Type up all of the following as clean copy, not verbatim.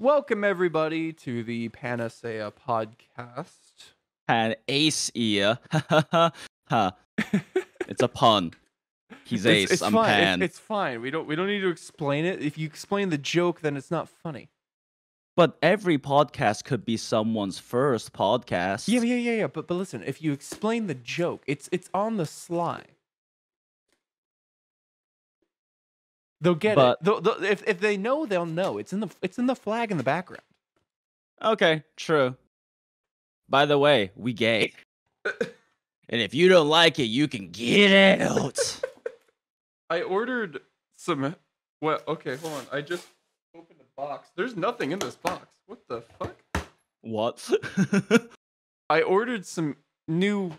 Welcome everybody to the Panacea podcast. An ace ear. Ha. It's a pun. He's ace. It's I'm fine. pan. It's fine. We don't need to explain it. If you explain the joke, then it's not funny. But every podcast could be someone's first podcast. Yeah. But listen, if you explain the joke, it's on the sly. They'll get it. If they know, they'll know. It's in the flag in the background. Okay, true. By the way, we gay. And if you don't like it, you can get out. I ordered some. Well, okay, hold on. I just opened a box. There's nothing in this box. What the fuck? What? I ordered some new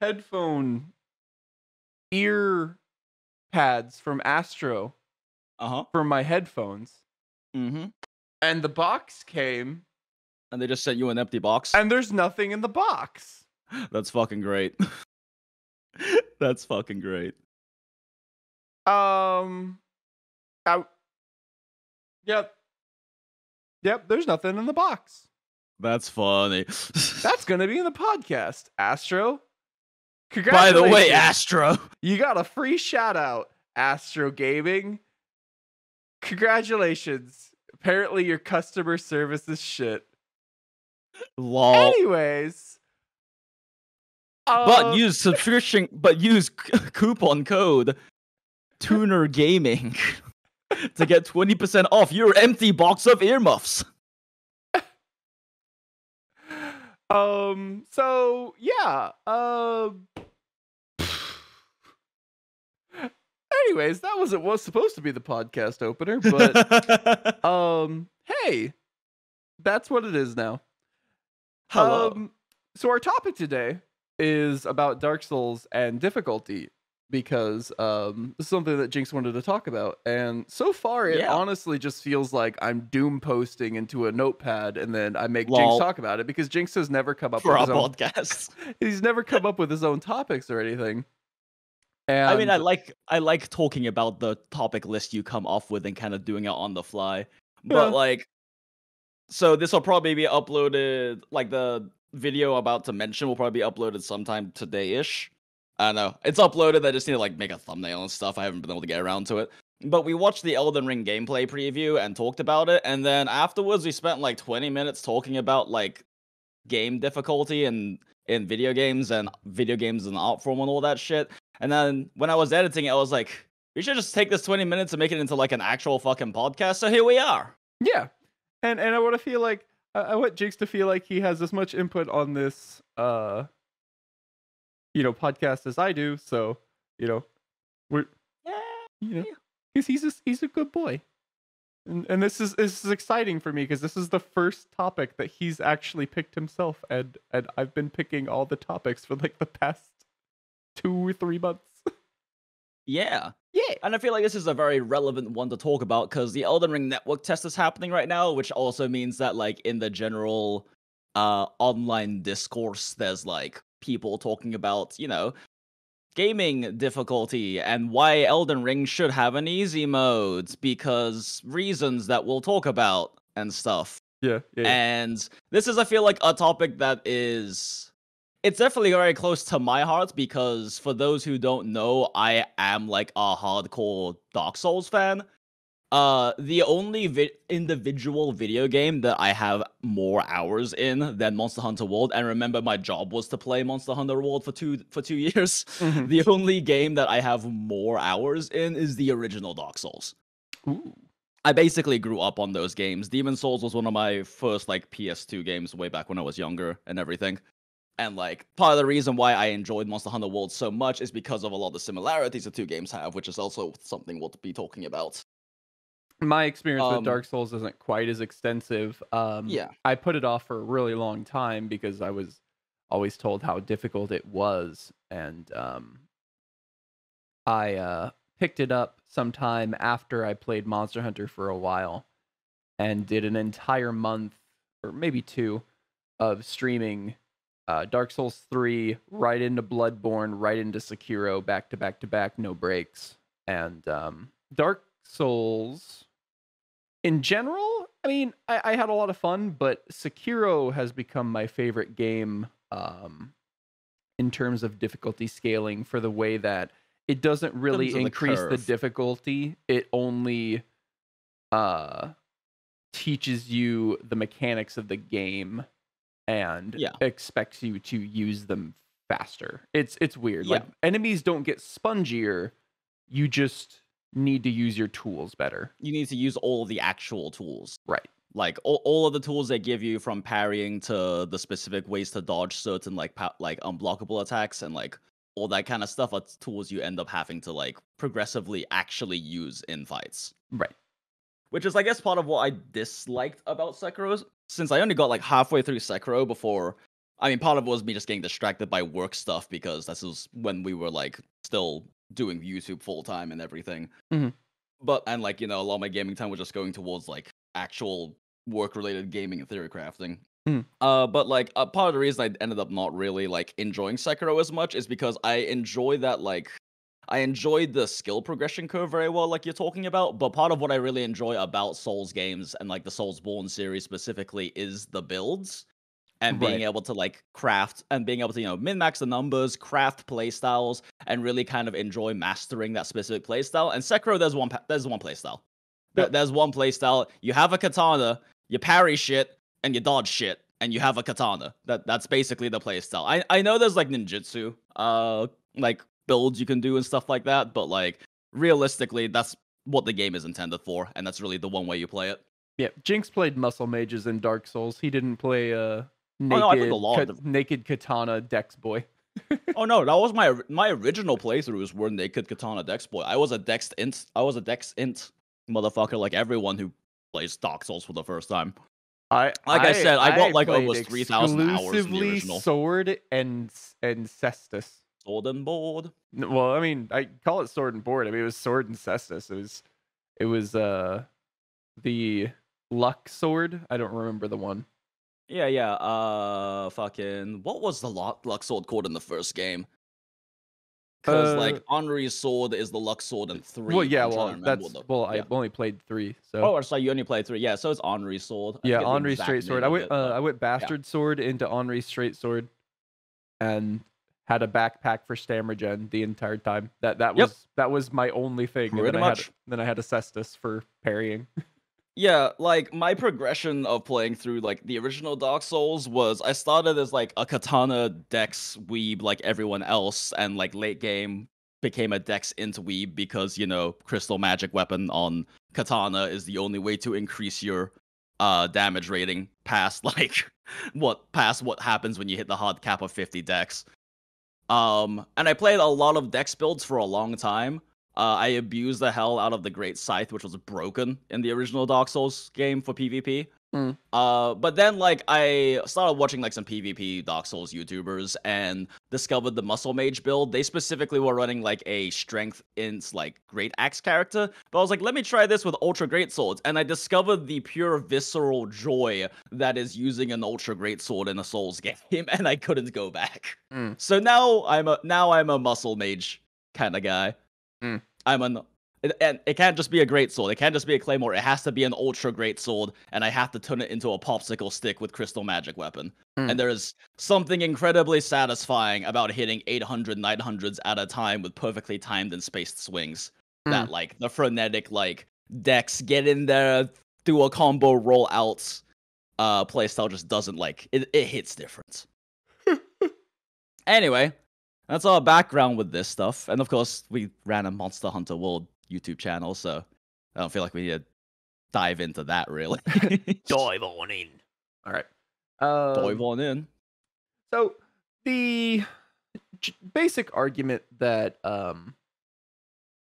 headphone ear pads from Astro for my headphones. Mm-hmm. And the box came. And they just sent you an empty box? And there's nothing in the box. That's fucking great. That's fucking great. Yep, there's nothing in the box. That's funny. That's gonna be in the podcast, Astro. By the way, Astro, you got a free shout out, Astro Gaming. Congratulations. Apparently your customer service is shit. Lol. Anyways, but use subscription. But use coupon code Tuner Gaming to get 20% off your empty box of earmuffs. So yeah. Anyways, that was supposed to be the podcast opener, but hey, that's what it is now. Hello. So our topic today is about Dark Souls and difficulty because this is something that Jinx wanted to talk about, and so far it honestly just feels like I'm doom posting into a notepad and then I make Jinx talk about it because Jinx has never come up for with our his own podcast. He's never come up with his own topics or anything. And I mean, I like talking about the topic list you come off with and kind of doing it on the fly. But like, so this will probably be uploaded. Like the video about to mention will probably be uploaded sometime today-ish. I don't know. It's uploaded. I just need to like make a thumbnail and stuff. I haven't been able to get around to it. But we watched the Elden Ring gameplay preview and talked about it, and then afterwards we spent like 20 minutes talking about like game difficulty and in video games and art form and all that shit. And then when I was editing it, I was like, we should just take this 20 minutes and make it into like an actual fucking podcast. So here we are. Yeah. And I want to feel like I want Jinx to feel like he has as much input on this podcast as I do. So, we're because he's a good boy. And this is exciting for me because this is the first topic that he's actually picked himself, and I've been picking all the topics for like the past 2 or 3 months. Yeah. And I feel like this is a very relevant one to talk about because the Elden Ring network test is happening right now, which also means that like in the general online discourse, there's like people talking about, gaming difficulty and why Elden Ring should have an easy mode because reasons that we'll talk about and stuff. Yeah. And this is, I feel like, a topic that it's definitely very close to my heart because for those who don't know, I am like a hardcore Dark Souls fan. The only individual video game that I have more hours in than Monster Hunter World, and remember my job was to play Monster Hunter World for 2 years. Mm-hmm. The only game that I have more hours in is the original Dark Souls. Ooh. I basically grew up on those games. Demon's Souls was one of my first like PS2 games way back when I was younger and everything. And like part of the reason why I enjoyed Monster Hunter World so much is because of a lot of the similarities the two games have, which is also something we'll be talking about. My experience with Dark Souls isn't quite as extensive. I put it off for a really long time because I was always told how difficult it was, and I picked it up sometime after I played Monster Hunter for a while, and did an entire month or maybe 2 of streaming Dark Souls 3 right into Bloodborne, right into Sekiro, back to back to back, no breaks. And Dark Souls in general, I mean, I had a lot of fun, but Sekiro has become my favorite game in terms of difficulty scaling for the way that it doesn't In terms really of the increase the curve. difficulty. It only uh teaches you the mechanics of the game and Yeah. expects you to use them faster. It's weird. Yeah. Like enemies don't get spongier, you just need to use your tools better. You need to use all of the actual tools. Right. Like all of the tools they give you, from parrying to the specific ways to dodge certain like like unblockable attacks, and like all that kind of stuff, are tools you end up having to like progressively actually use in fights. Right. Which is, I guess, part of what I disliked about Sekiro, since I only got like halfway through Sekiro before. I mean, part of it was me just getting distracted by work stuff, because this was when we were like still doing YouTube full time and everything. Mhm. But and like, a lot of my gaming time was just going towards like actual work related gaming and theory crafting. Mhm. But like part of the reason I ended up not really like enjoying Sekiro as much is because I enjoy that like I enjoyed the skill progression curve very well, like you're talking about. But part of what I really enjoy about Souls games, and like the Soulsborne series specifically, is the builds and being Right. able to like craft and being able to min max the numbers, craft playstyles, and really kind of enjoy mastering that specific playstyle. And Sekiro, there's one playstyle. Yep. There's one playstyle. You have a katana, you parry shit, and you dodge shit, and you have a katana. That's basically the playstyle. I know there's like ninjutsu, like builds you can do and stuff like that, but like realistically, that's what the game is intended for, and that's really the one way you play it. Yeah. Jinx played muscle mages in Dark Souls. He didn't play Oh no, I played a lot of naked katana Dex boy. Oh no, that was my original playthroughs were naked katana dex boy. I was a dex int. Motherfucker, like everyone who plays Dark Souls for the first time. I said, I got like played almost 3,000 hours in the exclusively original. Sword and Cestus. Sword and board. Well, I mean, I call it Sword and Board. I mean, it was Sword and Cestus. It was the Luck sword. I don't remember the one. Yeah. Fucking what was the luck sword called in the first game? Because like Henri's sword is the luck sword in 3. Well, yeah, I'm trying well, to remember that's what well, I yeah. only played 3, so. Oh, so you only played 3. Yeah, so it's Henri's sword. I Yeah, forget the Henri's exact straight sword. name I of went it, but I went bastard sword into Henri's straight sword, and had a backpack for stamina gen the entire time. That Yep. was my only thing. Pretty and much. then I had a Cestus for parrying. Yeah, like my progression of playing through like the original Dark Souls was I started as like a katana dex weeb like everyone else, and like late game became a dex int weeb because crystal magic weapon on katana is the only way to increase your damage rating past like what happens when you hit the hard cap of 50 dex. And I played a lot of dex builds for a long time. I abused the hell out of the Great Scythe, which was broken in the original Dark Souls game for PvP. Mm. But then like I started watching like some PvP Dark Souls YouTubers and discovered the Muscle Mage build. They specifically were running like a strength int like Great Axe character. But I was like, let me try this with Ultra Great Swords, and I discovered the pure visceral joy that is using an Ultra Great Sword in a Souls game, and I couldn't go back. Mm. So now I'm a Muscle Mage kind of guy. Mm. And it can't just be a great sword. It can't just be a claymore. It has to be an ultra great sword, and I have to turn it into a popsicle stick with crystal magic weapon. And there is something incredibly satisfying about hitting 800 900s at a time with perfectly timed and spaced swings. That like the frenetic like dex get in there, do a combo, roll out playstyle just doesn't like it hits different. Anyway, that's our background with this stuff. And of course, we ran a Monster Hunter World YouTube channel, so I don't feel like we need to dive into that really. Dive on in. All right. Dive on in. So the basic argument that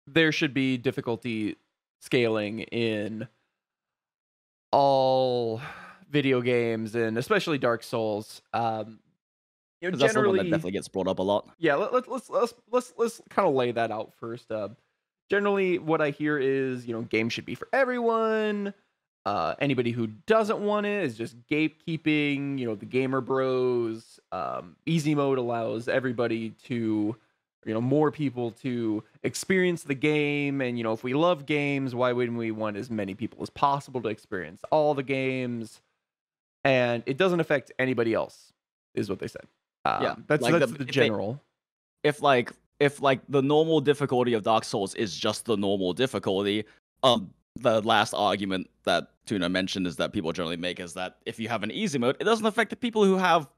there should be difficulty scaling in all video games, and especially Dark Souls. That's the one that definitely gets brought up a lot. Yeah, let's kind of lay that out first. Generally, what I hear is, games should be for everyone. Anybody who doesn't want it is just gatekeeping. The gamer bros. Easy mode allows everybody to more people to experience the game. And if we love games, why wouldn't we want as many people as possible to experience all the games? And it doesn't affect anybody else, is what they said. That's the general. If the normal difficulty of Dark Souls is just the normal difficulty, the last argument that Tuna mentioned is that people generally make is that if you have an easy mode, it doesn't affect the people who are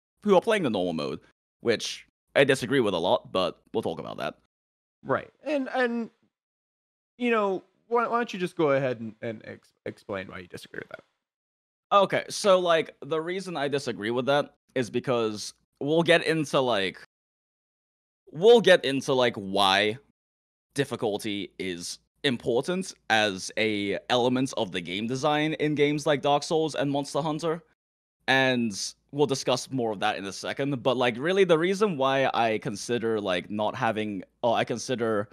playing the normal mode, which I disagree with a lot, but we'll talk about that. Right. And why don't you just go ahead and explain why you disagree with that? Okay, so the reason I disagree with that is because we'll get into why difficulty is important as a element of the game design in games like Dark Souls and Monster Hunter, and we'll discuss more of that in a second. But really, the reason why I consider not having, I consider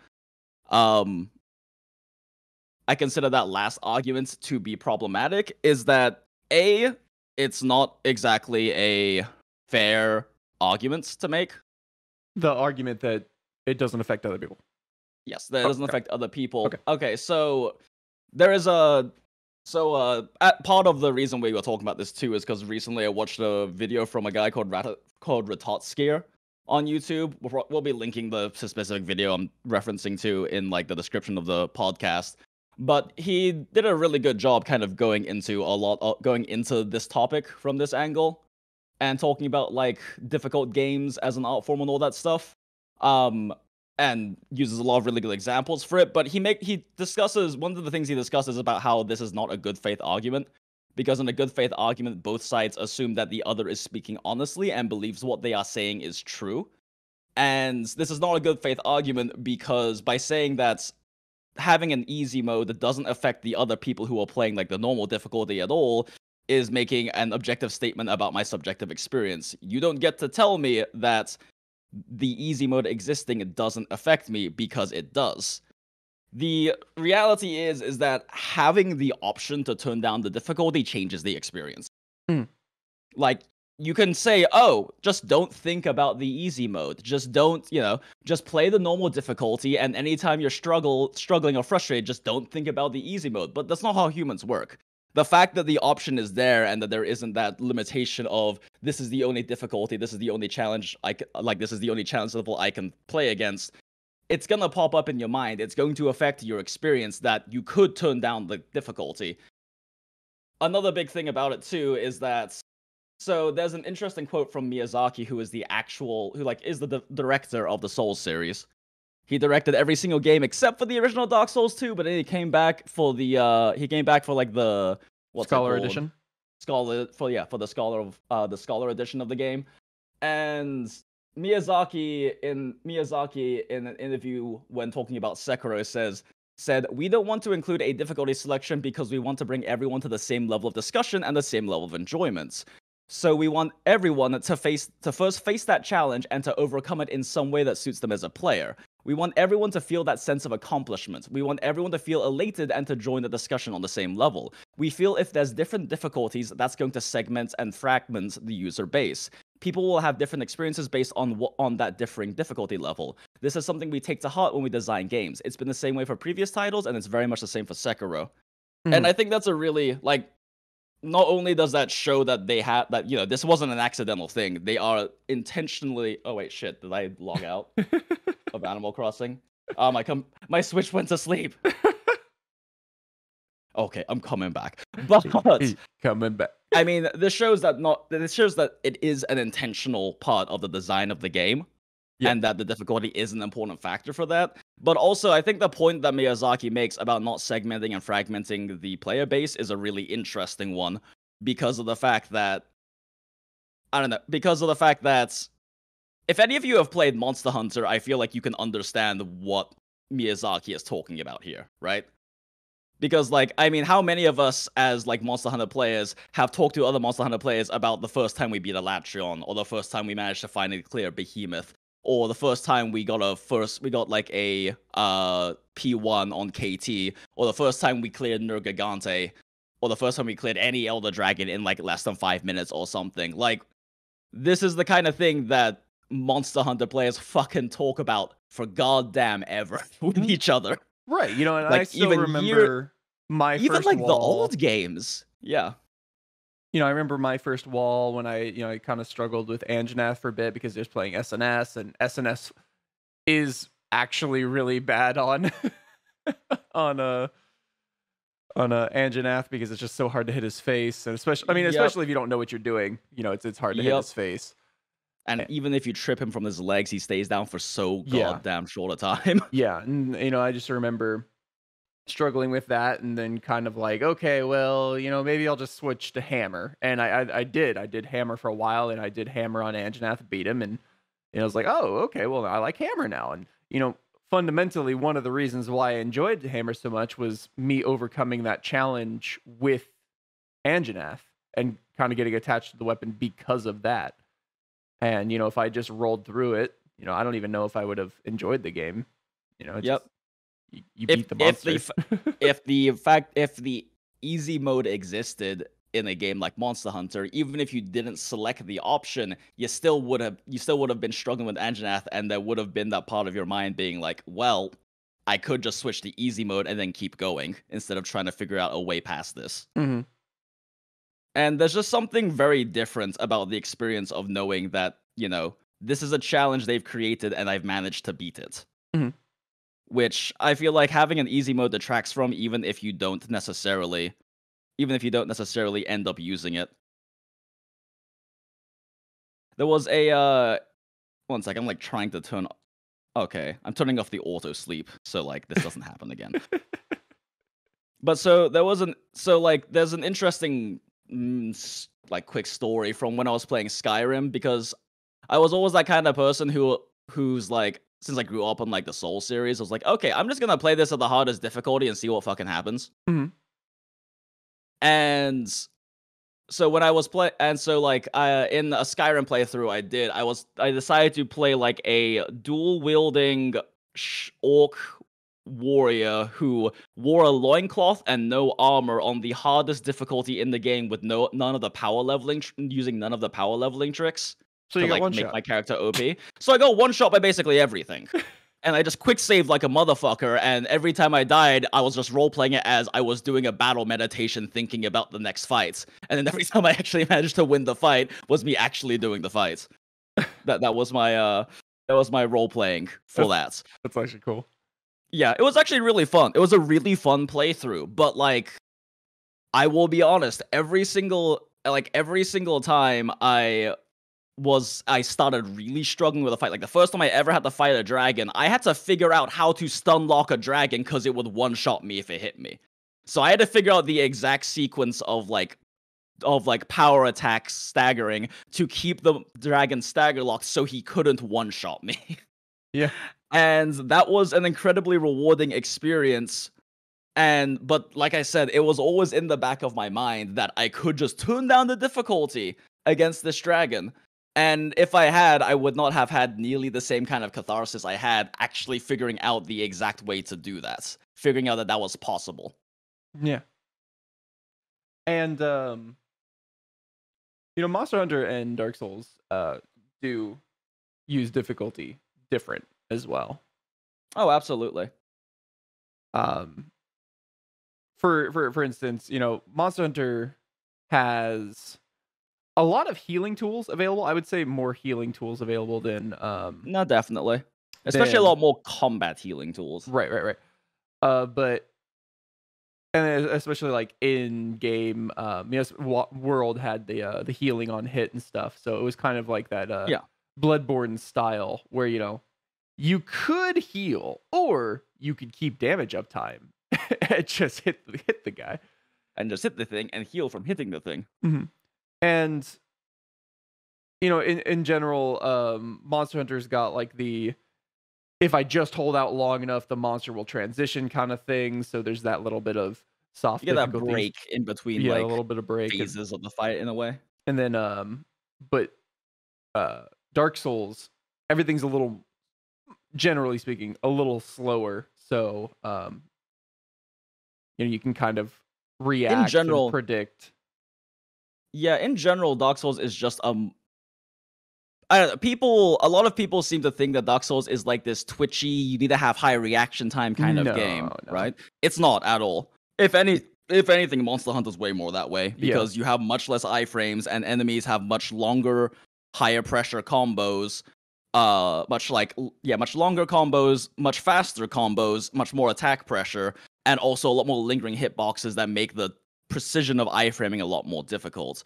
that last argument to be problematic is that it's not exactly a fair argument to make. The argument that it doesn't affect other people. Yes, that it doesn't affect other people. Okay, so there is part of the reason we were talking about this too is because recently I watched a video from a guy called Ratotskier on YouTube. We'll be linking the specific video I'm referencing to in the description of the podcast. But he did a really good job kind of going into this topic from this angle and talking about difficult games as an art form and all that stuff. And uses a lot of really good examples for it, but he discusses, one of the things he discusses about how this is not a good faith argument, because in a good faith argument, both sides assume that the other is speaking honestly and believes what they are saying is true. And this is not a good faith argument because by saying that having an easy mode that doesn't affect the other people who are playing the normal difficulty at all is making an objective statement about my subjective experience. You don't get to tell me that the easy mode existing doesn't affect me, because it does. The reality is that having the option to turn down the difficulty changes the experience. You can say, oh, just don't think about the easy mode. Just don't, just play the normal difficulty, and anytime you're struggling or frustrated, just don't think about the easy mode. But that's not how humans work. The fact that the option is there and that there isn't that limitation of this is the only difficulty, this is the only challenge this is the only challenge level I can play against, it's gonna pop up in your mind. It's going to affect your experience that you could turn down the difficulty. Another big thing about it too is that, so there's an interesting quote from Miyazaki, who is is the director of the Souls series. He directed every single game except for the original Dark Souls 2, but then he came back for the the Scholar edition. For the Scholar edition of the game. And Miyazaki in an interview when talking about Sekiro said, "We don't want to include a difficulty selection because we want to bring everyone to the same level of discussion and the same level of enjoyment. So we want everyone to first face that challenge and to overcome it in some way that suits them as a player. We want everyone to feel that sense of accomplishment. We want everyone to feel elated and to join the discussion on the same level. We feel if there's different difficulties, that's going to segment and fragment the user base. People will have different experiences based on that differing difficulty level. This is something we take to heart when we design games. It's been the same way for previous titles, and it's very much the same for Sekiro." And I think that's a really, not only does that show that they have that, this wasn't an accidental thing. They are intentionally. Oh wait, shit! Did I log out of Animal Crossing? My Switch went to sleep. Okay, I'm coming back. But coming back. I mean, this shows that it is an intentional part of the design of the game. Yeah. And that the difficulty is an important factor for that. But also, I think the point that Miyazaki makes about not segmenting and fragmenting the player base is a really interesting one, because of the fact that, if any of you have played Monster Hunter, I feel like you can understand what Miyazaki is talking about here, right? Because, how many of us as, Monster Hunter players have talked to other Monster Hunter players about the first time we beat a Latreon, or the first time we managed to finally clear Behemoth, or the first time we got a P1 on KT, or the first time we cleared Nergigante, or the first time we cleared any Elder Dragon in less than 5 minutes or something. This is the kind of thing that Monster Hunter players fucking talk about for goddamn ever with Mhm. each other. Right, and I Like still remember my even first like the wall. old games. Yeah. I remember my first wall when I kind of struggled with Anjanath for a bit because I was playing SNS, and SNS is actually really bad on on Anjanath because it's just so hard to hit his face, and Yep. especially if you don't know what you're doing, it's hard to hit Yep. his face. And Eh, even if you trip him from his legs, he stays down for so Yeah, goddamn short a time. yeah, and I just remember struggling with that, and then kind of like, okay, well, maybe I'll just switch to hammer, and I did hammer for a while, and I did hammer on Anjanath, beat him, and I was like, oh, okay, well, I like hammer now, and fundamentally, one of the reasons why I enjoyed hammer so much was me overcoming that challenge with Anjanath and kind of getting attached to the weapon because of that. And if I just rolled through it, I don't even know if I would have enjoyed the game. It's Yep. just you If beat the if the monster. if the easy mode existed in a game like Monster Hunter, even if you didn't select the option, you still would have been struggling with Anjanath, and there would have been that part of your mind being like, well, I could just switch to easy mode and then keep going instead of trying to figure out a way past this. Hmm. And there's just something very different about the experience of knowing that, this is a challenge they've created and I've managed to beat it. Hmm. Which I feel like having an easy mode detracts from, even if you don't necessarily end up using it. There was a one sec, I'm like trying to turn okay, I'm turning off the auto sleep so like this doesn't happen again. But so there's an interesting like quick story from when I was playing Skyrim, because I was always that kind of person who's like, since I grew up on like the Soul series, I was like, okay, I'm just gonna play this at the hardest difficulty and see what fucking happens. Hmm. And so when I was in a Skyrim playthrough I decided to play like a dual wielding orc warrior who wore a loincloth and no armor on the hardest difficulty in the game with none of the power leveling using none of the power leveling tricks So to you got like one make shot. my character OP. So I got one shot by basically everything. And I just quick saved like a motherfucker, and every time I died, I was just role playing it as I was doing a battle meditation, thinking about the next fights. And then every time I actually managed to win the fight, was me actually doing the fights. That was my role playing for That's that. that's actually cool. Yeah, it was actually really fun. It was a really fun playthrough, but like I will be honest, every single time I started really struggling with a fight. Like the first time I ever had to fight a dragon, I had to figure out how to stun lock a dragon because it would one shot me if it hit me. So I had to figure out the exact sequence of power attacks staggering to keep the dragon stagger locked so he couldn't one shot me. Yeah. And that was an incredibly rewarding experience. But like I said, it was always in the back of my mind that I could just tune down the difficulty against this dragon. And if I had, I would not have had nearly the same kind of catharsis I had actually figuring out the exact way to do that. Figuring out that that was possible. Yeah. And Monster Hunter and Dark Souls do use difficulty different as well. Oh, absolutely. Um for instance, Monster Hunter has a lot of healing tools available. I would say more healing tools available No, definitely. Especially a than lot more combat healing tools. right. But and especially like in game, World had the healing on hit and stuff, so it was kind of like that Yeah. Bloodborne style where you could heal or you could keep damage up time and just hit the guy. And just hit the thing and heal from hitting the thing. Mhm. And in general, Monster Hunter's got like the if I just hold out long enough, the monster will transition kind of thing. So there's that little bit of soft You get that difficulties. break in between Yeah, a like little bit of break, phases of the fight in a way. and then but Dark Souls, everything's a little, generally speaking, a little slower. So you can kind of react In and general, predict. yeah, in general, Dark Souls is just I don't know, a lot of people seem to think that Dark Souls is like this twitchy, you need to have high reaction time kind of game, No. right? It's not at all. If anything, Monster Hunter's way more that way because you have much less iframes and enemies have much longer, higher pressure combos. Much longer combos, much faster combos, much more attack pressure, and also a lot more lingering hitboxes that make the precision of iframing a lot more difficult.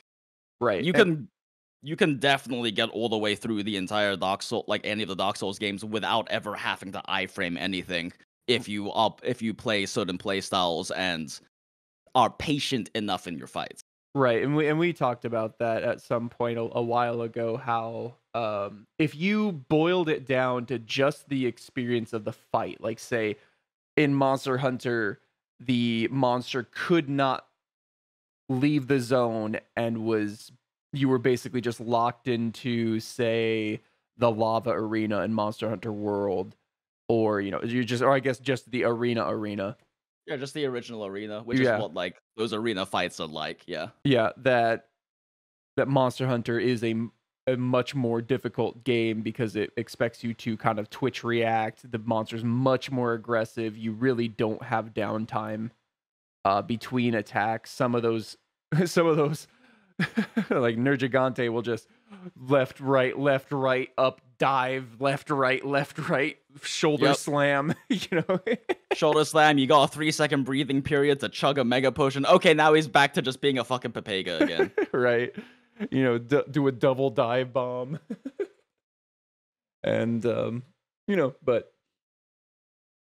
Right. You can definitely get all the way through the entire Dark Souls, like any of the Dark Souls games, without ever having to iframe anything if you play certain play styles and are patient enough in your fights. Right, and we talked about that at some point a while ago. How if you boiled it down to just the experience of the fight, like say in Monster Hunter, the monster could not leave the zone and you were basically just locked into, say, the lava arena in Monster Hunter World, or I guess just the arena. Yeah, just the original arena, which is what like those arena fights are like. Yeah. Yeah, that Monster Hunter is a much more difficult game because it expects you to kind of twitch react. The monster's much more aggressive. You really don't have downtime between attacks. Some of those like Nergigante will just left, right, up, dive, left, right, shoulder slam, Shoulder slam, you got a 3-second breathing period to chug a mega potion. Okay, now he's back to just being a fucking Pepega again. Right. Do a double dive bomb. And, but.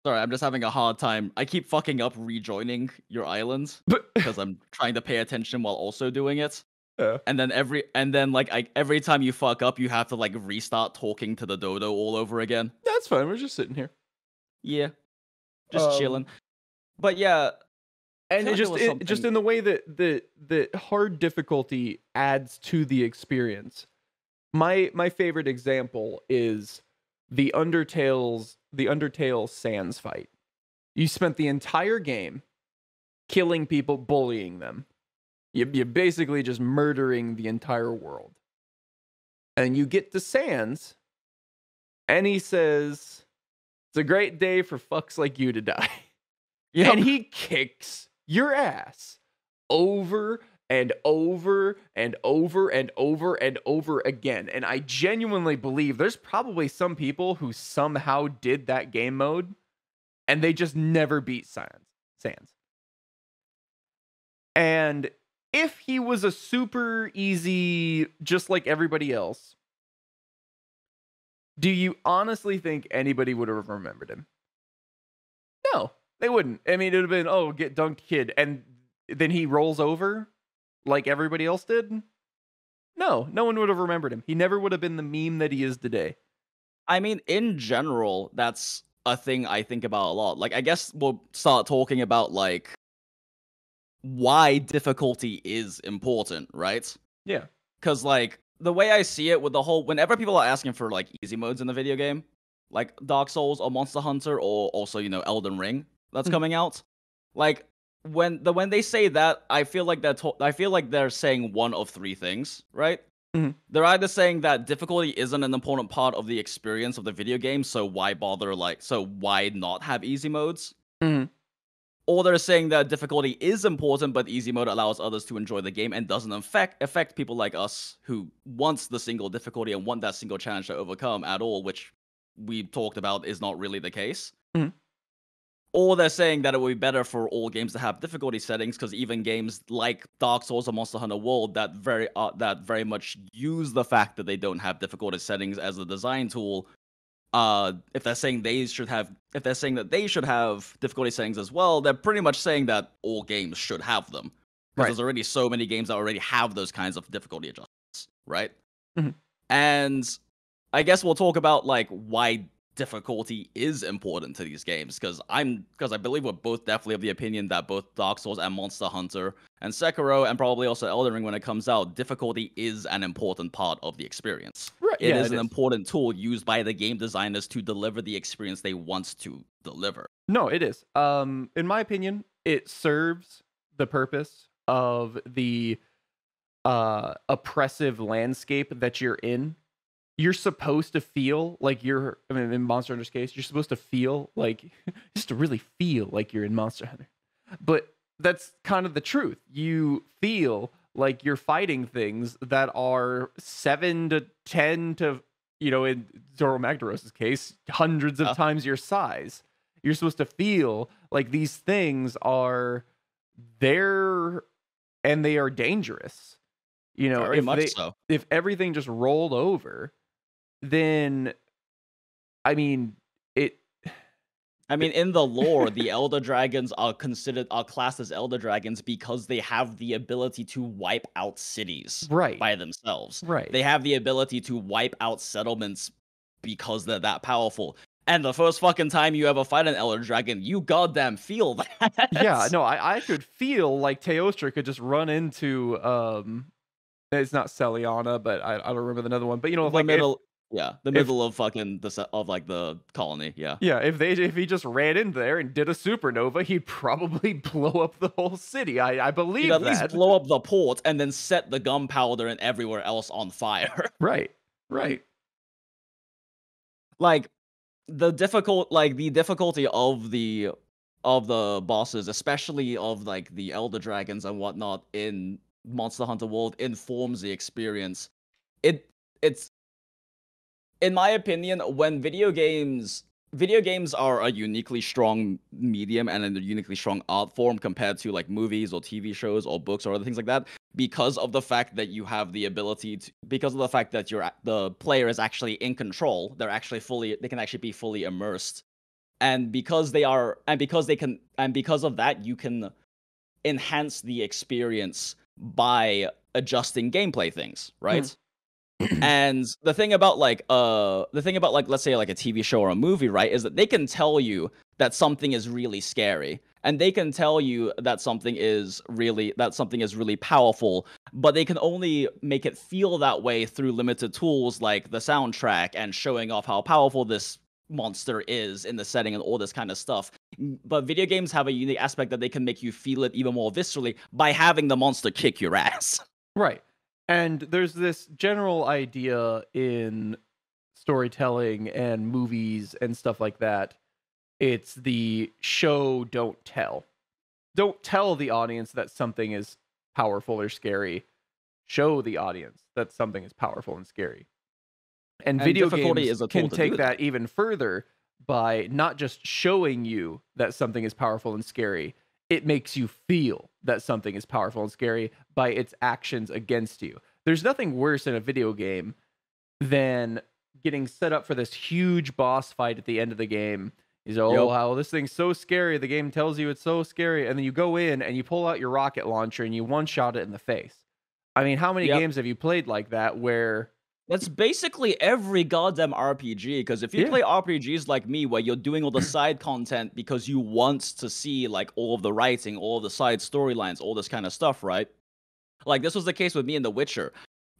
Sorry, I'm just having a hard time. I keep fucking up rejoining your islands because I'm trying to pay attention while also doing it. And then every time you fuck up, you have to like restart talking to the dodo all over again. That's fine. We're just sitting here. Yeah, just chilling. But yeah, and just in the way that the hard difficulty adds to the experience. My favorite example is the Undertale Sans fight. You spent the entire game killing people, bullying them. You're basically just murdering the entire world. And you get to Sans, and he says, "It's a great day for fucks like you to die." Yep. And he kicks your ass over and over and over and over and over again. And I genuinely believe there's probably some people who somehow did that game mode and they just never beat Sans. And if he was a super easy, just like everybody else, do you honestly think anybody would have remembered him? No, they wouldn't. I mean, it would have been, oh, get dunked, kid. And then he rolls over like everybody else did. No one would have remembered him. He never would have been the meme that he is today. I mean, in general, that's a thing I think about a lot. Like, I guess we'll start talking about, like, why difficulty is important, right? Yeah. Because, like, the way I see it with the whole... Whenever people are asking for, like, easy modes in the video game, like Dark Souls or Monster Hunter or also, Elden Ring that's coming out, like, when they say that, I feel like they're saying one of three things, right? Mm-hmm. They're either saying that difficulty isn't an important part of the experience of the video game, so why bother, so why not have easy modes? Mm-hmm. Or they're saying that difficulty is important, but easy mode allows others to enjoy the game and doesn't affect people like us who wants the single difficulty and want that single challenge to overcome at all, which we talked about is not really the case. Mm-hmm. Or they're saying that it would be better for all games to have difficulty settings, because even games like Dark Souls or Monster Hunter World that very much use the fact that they don't have difficulty settings as a design tool. If they're saying that they should have difficulty settings as well, they're pretty much saying that all games should have them. Because there's already so many games that already have those kinds of difficulty adjustments, right? Mm-hmm. And I guess we'll talk about like why difficulty is important to these games, because I believe we're both definitely of the opinion that both Dark Souls and Monster Hunter and Sekiro and probably also Elden Ring when it comes out, difficulty is an important part of the experience. Right. It is an important tool used by the game designers to deliver the experience they want to deliver. No, it is. In my opinion, it serves the purpose of the oppressive landscape that you're in. you're supposed to feel like you're, I mean, in Monster Hunter's case, you're supposed to feel like, just to really feel like you're in Monster Hunter. But that's kind of the truth. You feel like you're fighting things that are 7 to 10 to, you know, in Zoro Magdaros' case, hundreds of times your size. You're supposed to feel like these things are there and they are dangerous. You know, Very much so. If everything just rolled over, then I mean, in the lore, the Elder Dragons are classed as Elder Dragons because they have the ability to wipe out cities by themselves. Right. They have the ability to wipe out settlements because they're that powerful. And the first fucking time you ever fight an Elder Dragon, you goddamn feel that. Yeah, no, I could feel like Teostra could just run into it's not Celiana, but I don't remember another one. But you know, the middle. The middle of fucking the colony. Yeah. Yeah, if he just ran in there and did a supernova, he'd probably blow up the whole city. I believe that. He'd at least blow up the port and then set the gunpowder and everywhere else on fire. Right. Like the difficulty of the bosses, especially of like the Elder Dragons and whatnot in Monster Hunter World, informs the experience. It's in my opinion, when video games are a uniquely strong medium and a uniquely strong art form compared to like movies or TV shows or books or other things like that, because of the fact that you have the ability to, because of the fact that the player is actually in control, they can actually be fully immersed, and because of that, you can enhance the experience by adjusting gameplay things, right? And the thing about let's say like a TV show or a movie, right, is that they can tell you that something is really scary, and they can tell you that something is really powerful, but they can only make it feel that way through limited tools like the soundtrack and showing off how powerful this monster is in the setting and all this kind of stuff. But video games have a unique aspect that they can make you feel it even more viscerally by having the monster kick your ass. Right. And there's this general idea in storytelling and movies and stuff like that. It's the show, don't tell. Don't tell the audience that something is powerful or scary. Show the audience that something is powerful and scary. And video games can take that even further by not just showing you that something is powerful and scary. It makes you feel that something is powerful and scary by its actions against you. There's nothing worse in a video game than getting set up for this huge boss fight at the end of the game. Wow, this thing's so scary. The game tells you it's so scary. And then you go in and you pull out your rocket launcher and you one-shot it in the face. I mean, how many games have you played like that where... That's basically every goddamn RPG, because if you play RPGs like me, where you're doing all the side content because you want to see like all of the writing, all of the side storylines, all this kind of stuff, right? Like this was the case with me in The Witcher.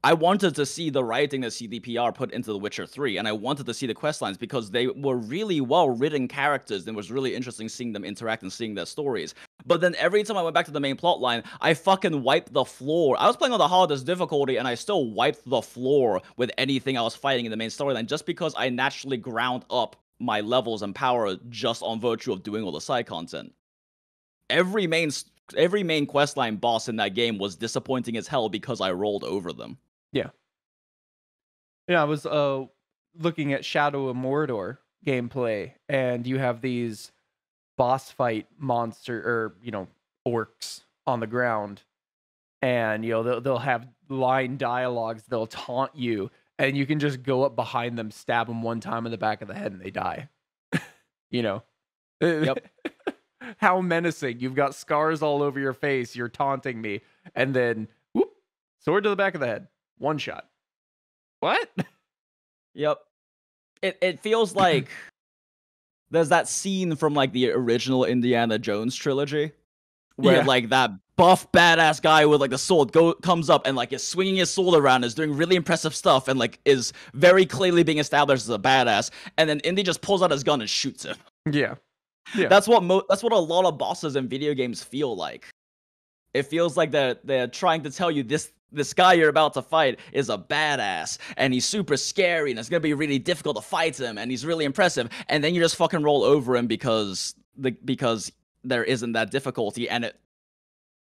I wanted to see the writing that CDPR put into The Witcher 3, and I wanted to see the questlines because they were really well-written characters, and it was really interesting seeing them interact and seeing their stories. But then every time I went back to the main plotline, I fucking wiped the floor. I was playing on the hardest difficulty, and I still wiped the floor with anything I was fighting in the main storyline, just because I naturally ground up my levels and power just on virtue of doing all the side content. Every main questline boss in that game was disappointing as hell because I rolled over them. Yeah, I was looking at Shadow of Mordor gameplay, and you have these boss fight orcs on the ground, and they'll have line dialogues, they'll taunt you, and you can just go up behind them, stab them one time in the back of the head, and they die. Yep. How menacing. You've got scars all over your face, you're taunting me, and then whoop, sword to the back of the head. One shot. What? Yep. It feels like there's that scene from like the original Indiana Jones trilogy where like that buff badass guy with like the sword comes up and like is swinging his sword around, is doing really impressive stuff, and like is very clearly being established as a badass, and then Indy just pulls out his gun and shoots him. Yeah. That's what a lot of bosses in video games feel like. It feels like they're trying to tell you this guy you're about to fight is a badass and he's super scary and it's gonna be really difficult to fight him and he's really impressive, and then you just fucking roll over him because there isn't that difficulty. And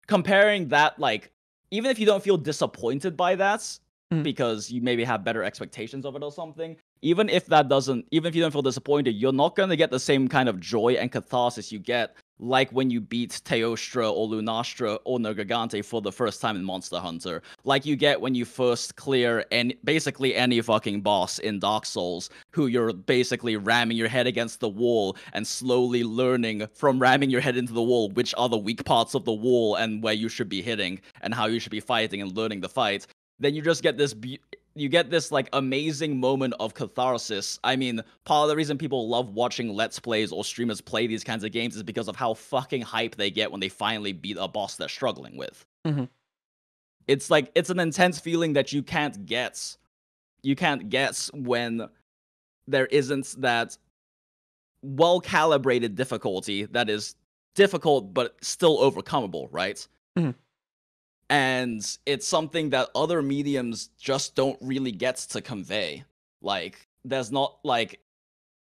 comparing that, like, even if you don't feel disappointed by that because you maybe have better expectations of it or something, even if you don't feel disappointed, you're not going to get the same kind of joy and catharsis you get like when you beat Teostra or Lunastra or Nergigante for the first time in Monster Hunter, like you get when you first clear basically any fucking boss in Dark Souls, who you're basically ramming your head against the wall and slowly learning from ramming your head into the wall which are the weak parts of the wall and where you should be hitting and how you should be fighting and learning the fight. Then you just get this like amazing moment of catharsis. I mean, part of the reason people love watching Let's Plays or streamers play these kinds of games is because of how fucking hype they get when they finally beat a boss they're struggling with. Mm-hmm. It's like, it's an intense feeling that you can't guess. You can't guess when there isn't that well-calibrated difficulty that is difficult but still overcomable, right? Mm-hmm. And it's something that other mediums just don't really get to convey. Like, there's not, like,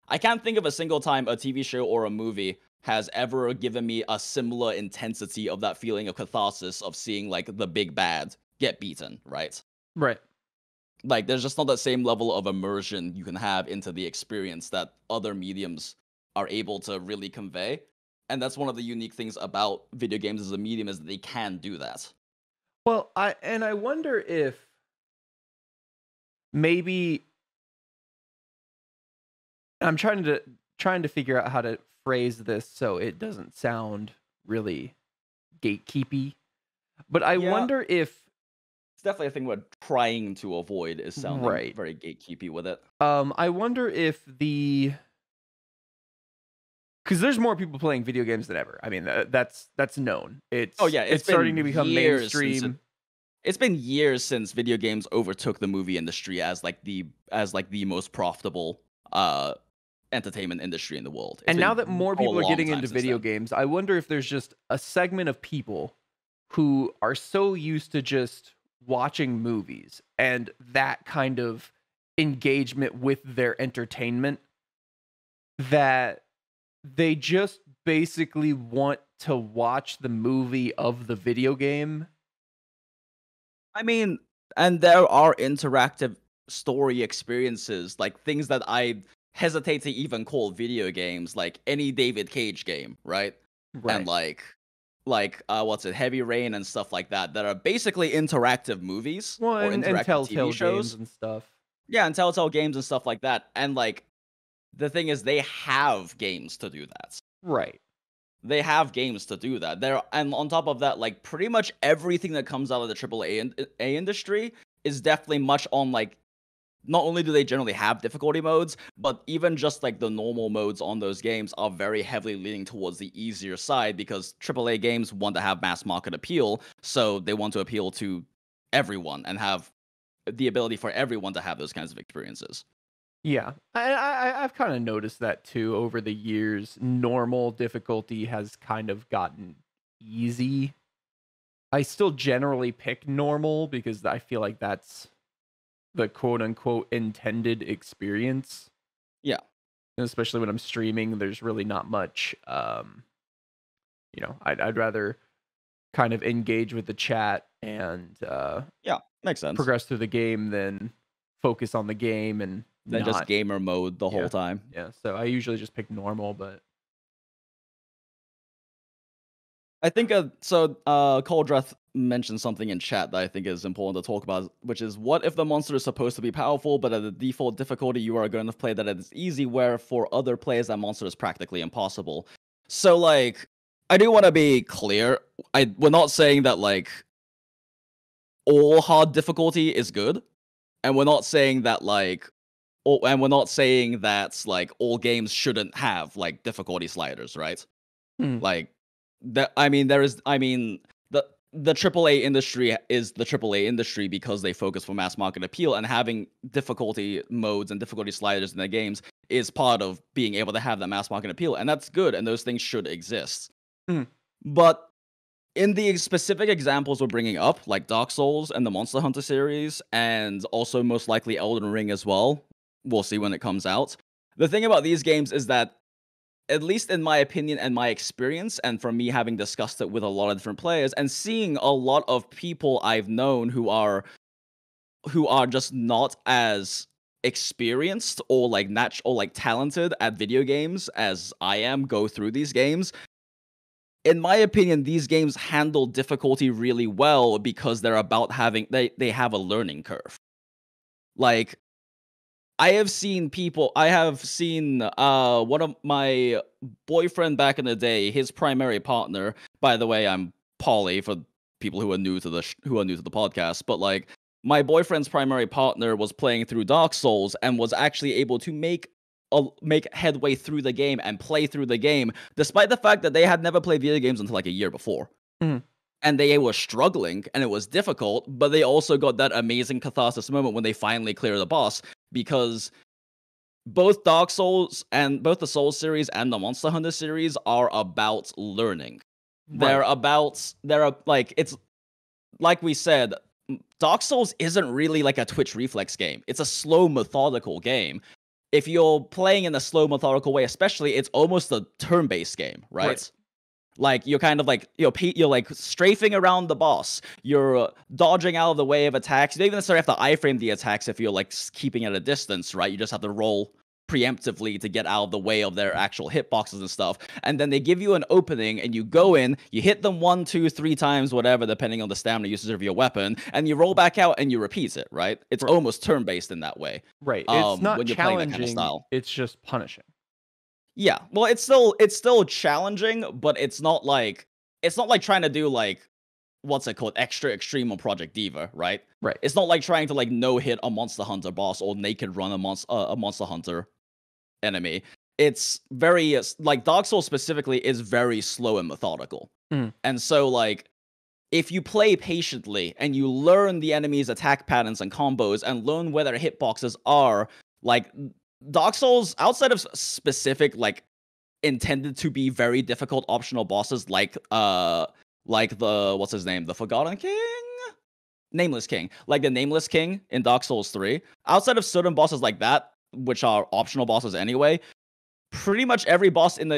I can't think of a single time a TV show or a movie has ever given me a similar intensity of that feeling of catharsis of seeing, like, the big bad get beaten, right? Right. Like, there's just not that same level of immersion you can have into the experience that other mediums are able to really convey. And that's one of the unique things about video games as a medium, is that they can do that. Well, I wonder if maybe I'm trying to figure out how to phrase this so it doesn't sound really gatekeepy. But I wonder if it's definitely a thing we're trying to avoid, is sounding very gatekeepy with it. I wonder if because there's more people playing video games than ever. I mean, that's known. It's starting to become mainstream. It's been years since video games overtook the movie industry as the most profitable entertainment industry in the world. And now that more people are getting into video games, I wonder if there's just a segment of people who are so used to just watching movies and that kind of engagement with their entertainment that they just basically want to watch the movie of the video game. I mean, and there are interactive story experiences, like things that I hesitate to even call video games, like any David Cage game, right? And like what's it, Heavy Rain and stuff like that are basically interactive movies or interactive and Telltale TV shows games and stuff. Yeah, and Telltale games and stuff like that. And like, the thing is, they have games to do that. Right. They have games to do that. And on top of that, like, pretty much everything that comes out of the AAA industry is definitely much on, like, not only do they generally have difficulty modes, but even just like the normal modes on those games are very heavily leaning towards the easier side, because AAA games want to have mass market appeal, so they want to appeal to everyone and have the ability for everyone to have those kinds of experiences. Yeah, I've kind of noticed that too over the years. Normal difficulty has kind of gotten easy. I still generally pick normal because I feel like that's the quote-unquote intended experience. Yeah. And especially when I'm streaming, there's really not much, I'd rather kind of engage with the chat and yeah, makes sense, progress through the game than focus on the game and then just gamer mode the whole time. Yeah, so I usually just pick normal, but I think Coldreth mentioned something in chat that I think is important to talk about, which is, what if the monster is supposed to be powerful, but at the default difficulty you are going to play that it's easy, where for other players that monster is practically impossible? So, like, I do want to be clear. We're not saying that, like, all hard difficulty is good, and we're not saying that, like, all games shouldn't have, like, difficulty sliders, right? Like, the AAA industry is the AAA industry because they focus for mass market appeal, and having difficulty modes and difficulty sliders in their games is part of being able to have that mass market appeal, and that's good, and those things should exist. But in the specific examples we're bringing up, like Dark Souls and the Monster Hunter series, and also most likely Elden Ring as well, we'll see when it comes out. The thing about these games is that, at least in my opinion and my experience, and from me having discussed it with a lot of different players, and seeing a lot of people I've known who are just not as experienced or like talented at video games as I am go through these games. In my opinion, these games handle difficulty really well because they're about having they have a learning curve. Like, I have seen one of my boyfriend back in the day, his primary partner. By the way, I'm Polly for people who are new to the podcast, but like, my boyfriend's primary partner was playing through Dark Souls and was actually able to make headway through the game and play through the game, despite the fact that they had never played video games until like a year before. Mhm. And they were struggling and it was difficult, but they also got that amazing catharsis moment when they finally clear the boss, because both Dark Souls and both the Souls series and the Monster Hunter series are about learning. They're like, it's like we said, Dark Souls isn't really like a Twitch reflex game. It's a slow, methodical game. If you're playing in a slow, methodical way, especially, it's almost a turn-based game, right? Like, you're kind of like, you're like strafing around the boss. You're dodging out of the way of attacks. You don't even necessarily have to iframe the attacks if you're like keeping at a distance, right? You just have to roll preemptively to get out of the way of their actual hitboxes and stuff. And then they give you an opening and you go in, you hit them 1, 2, 3 times, whatever, depending on the stamina usage of your weapon, and you roll back out and you repeat it, right? It's almost turn-based in that way. Right. It's not when you're challenging, playing that kind of style. It's just punishing. Yeah. Well, it's still challenging, but it's not like trying to do like, what's it called, extra extreme on Project Diva, right? Right. It's not like trying to like no-hit a Monster Hunter boss or naked run a Monster Hunter enemy. It's very like, Dark Souls specifically is very slow and methodical. And so like, if you play patiently and you learn the enemy's attack patterns and combos and learn where their hitboxes are, like, Dark Souls, outside of specific like intended to be very difficult optional bosses like the, what's his name, the Forgotten King? Nameless King. Like the Nameless King in Dark Souls 3. Outside of certain bosses like that, which are optional bosses anyway, pretty much every boss in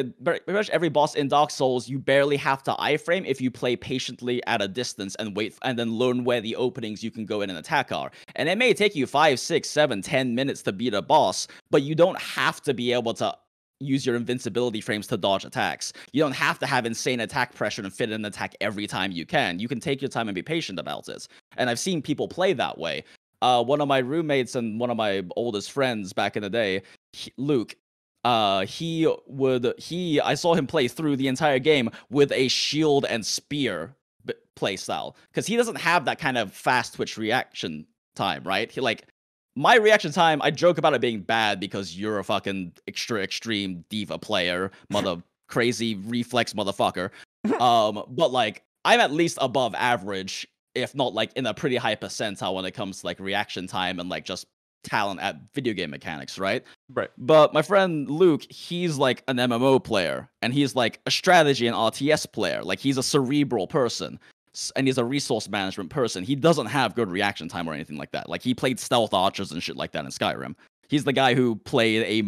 Dark Souls, you barely have to iframe if you play patiently at a distance and wait, and then learn where the openings you can go in and attack are. And it may take you 5, 6, 7, 10 minutes to beat a boss, but you don't have to be able to use your invincibility frames to dodge attacks. You don't have to have insane attack pressure and fit in an attack every time you can. You can take your time and be patient about it. And I've seen people play that way. One of my roommates and one of my oldest friends back in the day, Luke, I saw him play through the entire game with a shield and spear playstyle, because he doesn't have that kind of fast twitch reaction time, right? My reaction time, I joke about it being bad because you're a fucking extra extreme diva player, crazy reflex motherfucker. But like, I'm at least above average, if not like in a pretty high percentile when it comes to like reaction time and like just talent at video game mechanics, right? Right. But my friend Luke, he's like an MMO player, and he's like a strategy and RTS player. Like, he's a cerebral person, and he's a resource management person. He doesn't have good reaction time or anything like that. Like, he played stealth archers and shit like that in Skyrim. He's the guy who played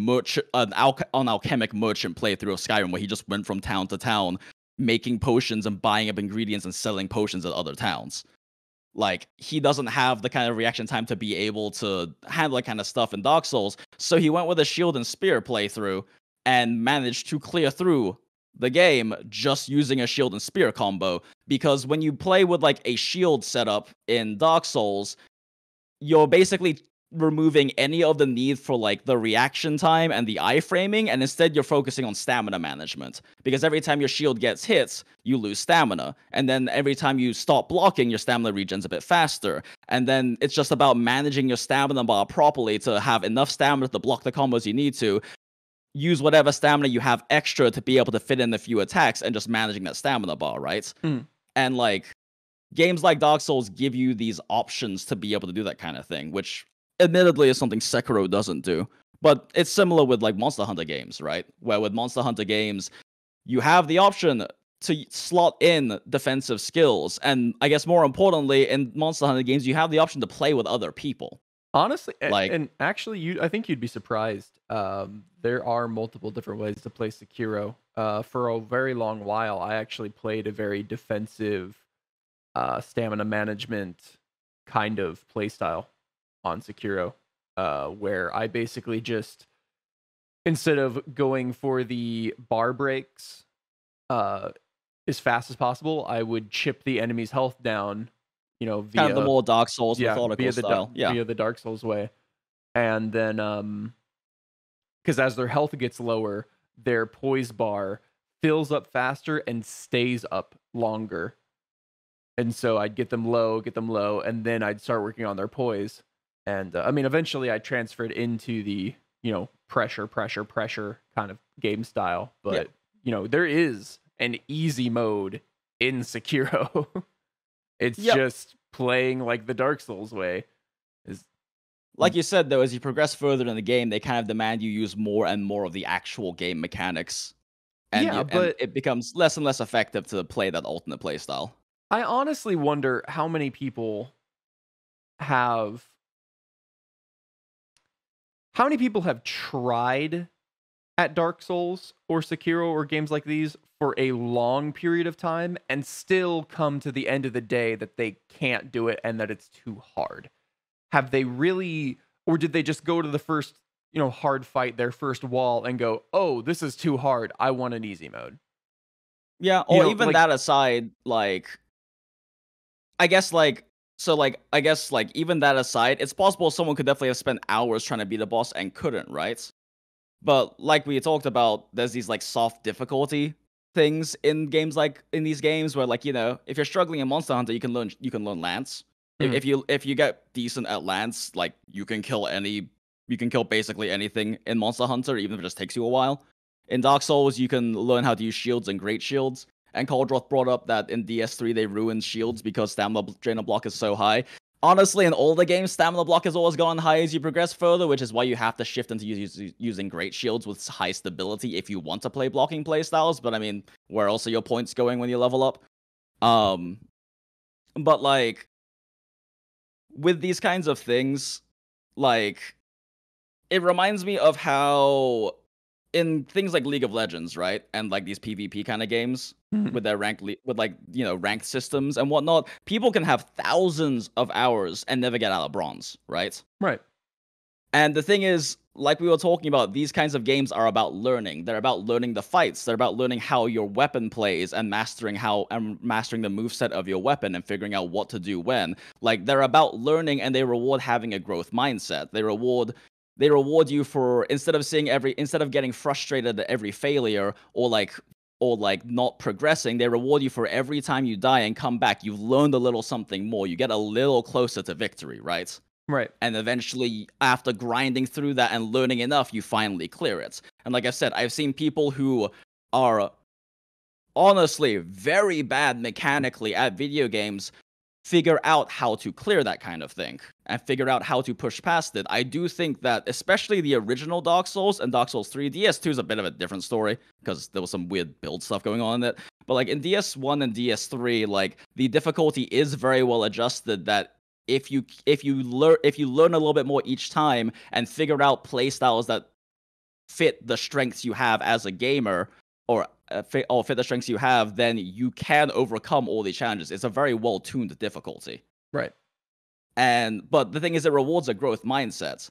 an alchemic merchant playthrough of Skyrim, where he just went from town to town making potions and buying up ingredients and selling potions at other towns. Like, he doesn't have the kind of reaction time to be able to handle that kind of stuff in Dark Souls. So he went with a shield and spear playthrough and managed to clear through the game just using a shield and spear combo. Because when you play with like a shield setup in Dark Souls, you're basically removing any of the need for like the reaction time and the iframing, and instead you're focusing on stamina management, because every time your shield gets hit, you lose stamina, and then every time you stop blocking, your stamina regens a bit faster, and then it's just about managing your stamina bar properly to have enough stamina to block the combos you need to, use whatever stamina you have extra to be able to fit in a few attacks, and just managing that stamina bar, right? And like, games like Dark Souls give you these options to be able to do that kind of thing, which admittedly is something Sekiro doesn't do. But it's similar with like Monster Hunter games, right? Where with Monster Hunter games, you have the option to slot in defensive skills, and I guess more importantly, in Monster Hunter games, you have the option to play with other people. Honestly, Like, and actually, I think you'd be surprised. There are multiple different ways to play Sekiro. For a very long while, I actually played a very defensive, stamina management kind of playstyle on Sekiro, where I basically just, instead of going for the bar breaks, as fast as possible, I would chip the enemy's health down, kind of the via, more Dark Souls yeah, methodical style. Yeah. via the Dark Souls way. And then because as their health gets lower, their poise bar fills up faster and stays up longer. And so I'd get them low, and then I'd start working on their poise. And I mean, eventually I transferred into the, pressure kind of game style. But, there is an easy mode in Sekiro. It's just playing like the Dark Souls way. Like you said, though, as you progress further in the game, they kind of demand you use more and more of the actual game mechanics. And, and it becomes less and less effective to play that alternate playstyle. I honestly wonder how many people have tried at Dark Souls or Sekiro or games like these for a long period of time and still come to the end of the day that they can't do it and that it's too hard. Have they really, or did they just go to the first, hard fight, their first wall, and go, "Oh, this is too hard. I want an easy mode." Yeah, or even that aside, I guess even that aside, it's possible someone could definitely have spent hours trying to beat a boss and couldn't, right? But like we talked about, there's these soft difficulty things in these games where if you're struggling in Monster Hunter, you can learn Lance. If you get decent at Lance, you can kill basically anything in Monster Hunter, even if it just takes you a while. In Dark Souls, you can learn how to use shields and great shields. And Cauldroth brought up that in DS3 they ruined shields because stamina drainer block is so high. Honestly, in all the games, stamina block has always gone high as you progress further, which is why you have to shift into using great shields with high stability if you want to play blocking playstyles. But I mean, where else are your points going when you level up? But with these kinds of things, it reminds me of how in things like League of Legends, right, and these PvP kind of games with their ranked systems and whatnot, people can have thousands of hours and never get out of bronze, right? Right. And the thing is, like we were talking about, these kinds of games are about learning. They're about learning the fights. They're about learning how your weapon plays and mastering the moveset of your weapon and figuring out what to do when. They're about learning, and they reward having a growth mindset. They reward you for instead of getting frustrated at every failure or not progressing, they reward you for every time you die and come back. You've learned a little something more. You get a little closer to victory, right? Right. And eventually, after grinding through that and learning enough, you finally clear it. And like I said, I've seen people who are honestly very bad mechanically at video games figure out how to clear that kind of thing and figure out how to push past it. I do think that especially the original Dark Souls and Dark Souls 3, DS2 is a bit of a different story because there was some weird build stuff going on in it. But in DS1 and DS3, the difficulty is very well adjusted that if you learn a little bit more each time and figure out playstyles that fit the strengths you have as a gamer or fit the strengths you have, then you can overcome all these challenges. It's a very well-tuned difficulty. Right. But the thing is, it rewards a growth mindset.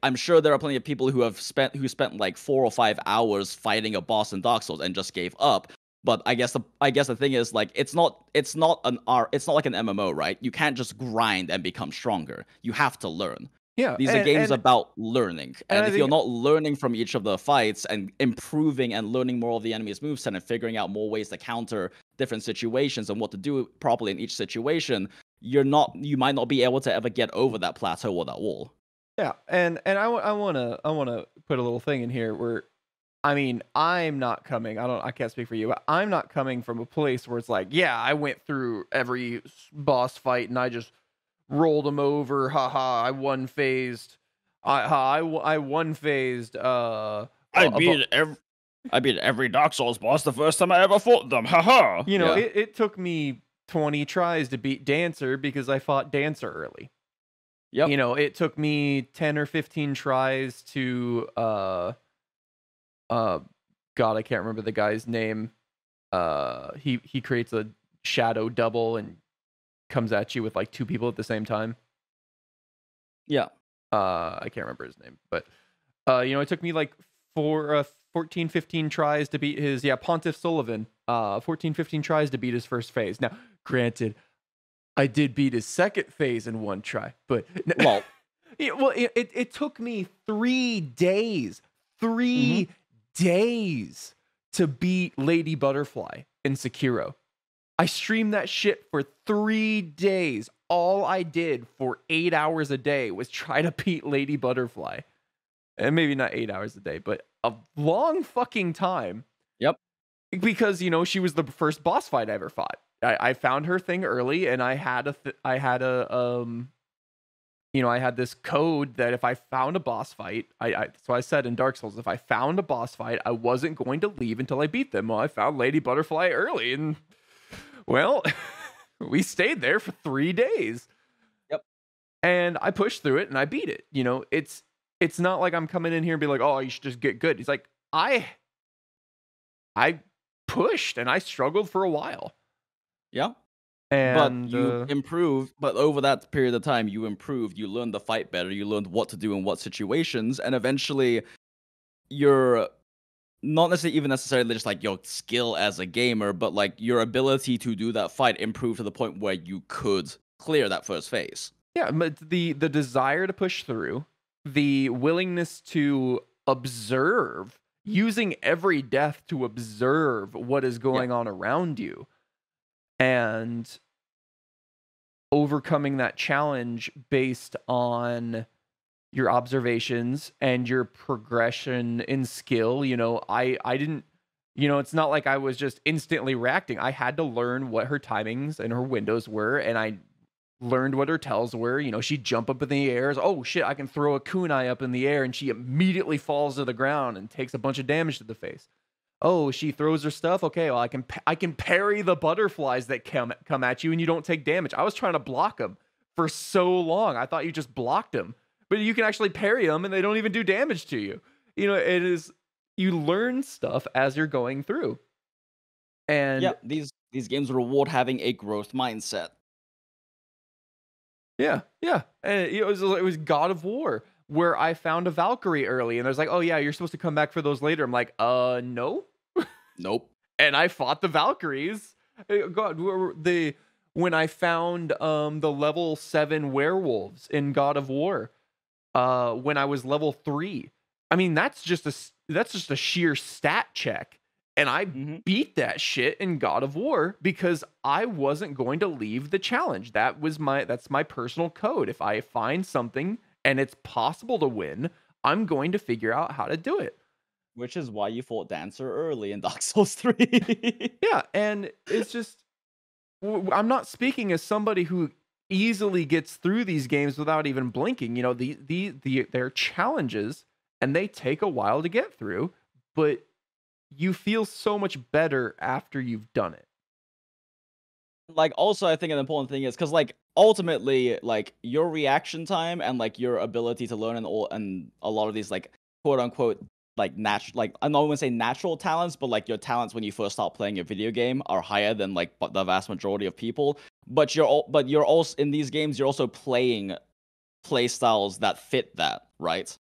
I'm sure there are plenty of people who spent 4 or 5 hours fighting a boss in Dark Souls and just gave up. But I guess the thing is, it's not like an MMO, right? You can't just grind and become stronger. You have to learn. Yeah, these are games about learning. And if you're not learning from each of the fights and improving and learning more of the enemy's moveset and figuring out more ways to counter different situations and what to do properly in each situation, you might not be able to ever get over that plateau or that wall. Yeah, and I want to put a little thing in here where, I mean, I'm not coming. I can't speak for you, but I'm not coming from a place where it's I went through every boss fight and I just rolled them over. Haha, I one phased. I one phased. I beat I beat every Dark Souls boss the first time I ever fought them. Haha. You know, Yeah. it took me 20 tries to beat Dancer because I fought Dancer early. Yep. You know, it took me 10 or 15 tries to uh God, I can't remember the guy's name. He creates a shadow double and comes at you with like two people at the same time. Yeah. I can't remember his name, but you know, it took me like 14, 15 tries to beat his Pontiff Sullivan. 14, 15 tries to beat his first phase. Now, granted, I did beat his second phase in one try, but Well. it took me 3 days, Mhm. 3 days to beat Lady Butterfly in Sekiro. I streamed that shit for 3 days. All I did for 8 hours a day was try to beat Lady Butterfly. And maybe not 8 hours a day, but a long fucking time. Yep. Because, you know, she was the first boss fight I ever fought. I found her thing early, and I had you know, I had this code that if I found a boss fight, so I said in Dark Souls, if I found a boss fight, I wasn't going to leave until I beat them. Well, I found Lady Butterfly early, and well, we stayed there for 3 days. Yep. And I pushed through it and I beat it. You know, it's not like I'm coming in here and be like, "Oh, you should just get good." He's like, I pushed and I struggled for a while. Yeah. But And you improved, but over that period of time, you improved, you learned to fight better, you learned what to do in what situations, and eventually your not necessarily just like your skill as a gamer, but like your ability to do that fight improved to the point where you could clear that first phase. yeah, but the desire to push through, the willingness to observe, using every death to observe what is Yeah. going on around you, and overcoming that challenge based on your observations and your progression in skill. You know, I didn't, you know, it's not like I was just instantly reacting. I had to learn what her timings and her windows were, and I learned what her tells were. You know, she'd jump up in the air. Oh shit, I can throw a kunai up in the air, and she immediately falls to the ground and takes a bunch of damage to the face. Oh, she throws her stuff. Okay, well, I can parry the butterflies that come at you, and you don't take damage. I was trying to block them for so long. I thought you just blocked them, but you can actually parry them, and they don't even do damage to you. You know, it is, you learn stuff as you're going through, Yeah, and these games reward having a growth mindset. yeah, and it was God of War where I found a Valkyrie early, and there's like, oh yeah, you're supposed to come back for those later. I'm like, no, Nope. and I fought the Valkyries. God, the when I found the level 7 werewolves in God of War, when I was level 3. I mean, that's just a sheer stat check. And I Mhm. beat that shit in God of War because I wasn't going to leave the challenge. That's my personal code. If I find something and it's possible to win, I'm going to figure out how to do it. Which is why you fought Dancer early in Dark Souls 3. Yeah, and it's just I'm not speaking as somebody who easily gets through these games without even blinking. You know, they're challenges and they take a while to get through, but you feel so much better after you've done it. Like, also, I think an important thing is because, like, ultimately, like, your reaction time and, like, your ability to learn and a lot of these, like, quote unquote, like, I'm not gonna say natural talents, but, like, your talents when you first start playing a video game are higher than, like, the vast majority of people. But you're also in these games, you're also playing play styles that fit that, right?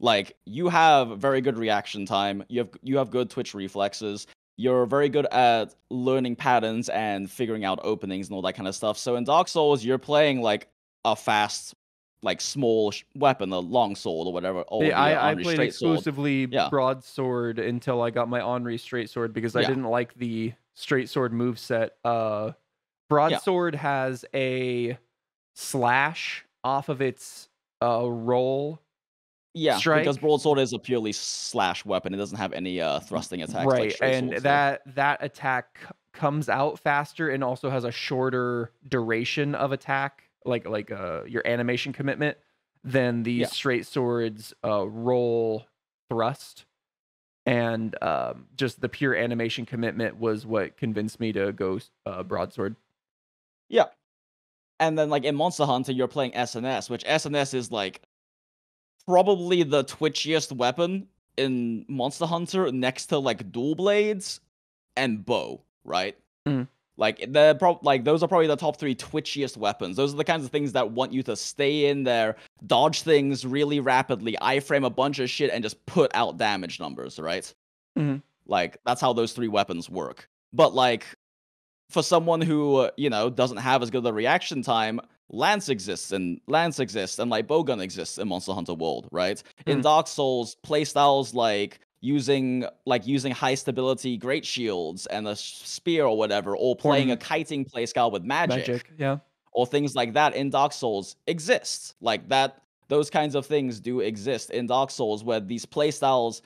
Like, you have very good reaction time, you have good twitch reflexes, you're very good at learning patterns and figuring out openings and all that kind of stuff. So in Dark Souls, you're playing like a fast, like small weapon, a long sword or whatever, or Yeah, the I Henri played straight sword. exclusively Yeah, broadsword until I got my Henri straight sword because I yeah, didn't like the straight sword move set. yeah, Broadsword has a slash off of its roll yeah. Because strike. broadsword is a purely slash weapon; it doesn't have any thrusting attacks like Right, straight and swords do. that attack comes out faster and also has a shorter duration of attack, your animation commitment than the Yeah, straight swords roll thrust. and just the pure animation commitment was what convinced me to go broadsword. Yeah. And then like in Monster Hunter, you're playing SNS, which SNS is like probably the twitchiest weapon in Monster Hunter next to like dual blades and bow, right? Mhm. Like those are probably the top 3 twitchiest weapons. Those are the kinds of things that want you to stay in there, dodge things really rapidly, iframe a bunch of shit, and just put out damage numbers, right? Mhm. Like that's how those 3 weapons work. But like for someone who doesn't have as good of a reaction time, Lance exists and like Bowgun exists in Monster Hunter World, right? In Mhm. Dark Souls, playstyles like using high stability great shields and a spear or whatever, or playing a kiting playstyle with magic, Yeah. or things like that in Dark Souls exists. Like that, those kinds of things do exist in Dark Souls, where these playstyles.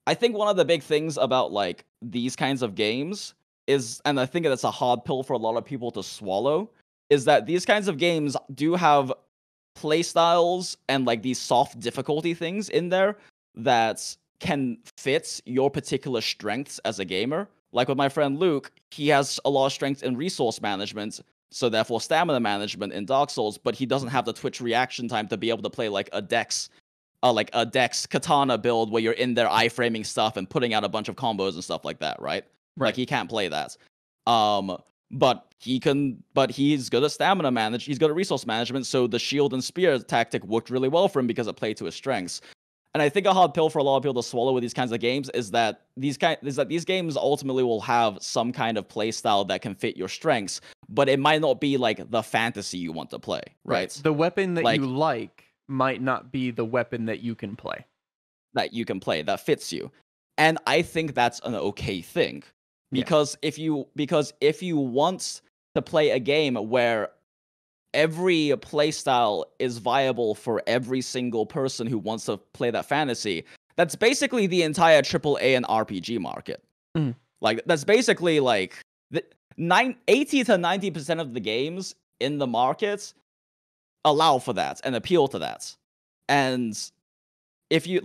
I think one of the big things about like these kinds of games is, and I think that's a hard pill for a lot of people to swallow, is that these kinds of games do have playstyles and like these soft difficulty things in there that can fit your particular strengths as a gamer. Like with my friend Luke, he has a lot of strength in resource management, so therefore stamina management in Dark Souls, but he doesn't have the Twitch reaction time to be able to play like a Dex katana build where you're in there iframing stuff and putting out a bunch of combos and stuff like that, right? Like he can't play that. But he's good at stamina manage. He's good at resource management, so the shield and spear tactic worked really well for him because it played to his strengths. And I think a hard pill for a lot of people to swallow with these kinds of games is that these games ultimately will have some kind of play style that can fit your strengths, but it might not be like the fantasy you want to play, right? The weapon that like, you like might not be the weapon that you can play. That fits you. And I think that's an okay thing. Because if you want to play a game where every playstyle is viable for every single person who wants to play that fantasy, that's basically the entire AAA and RPG market. Mm. Like that's basically like 80 to 90% of the games in the market allow for that and appeal to that. And if you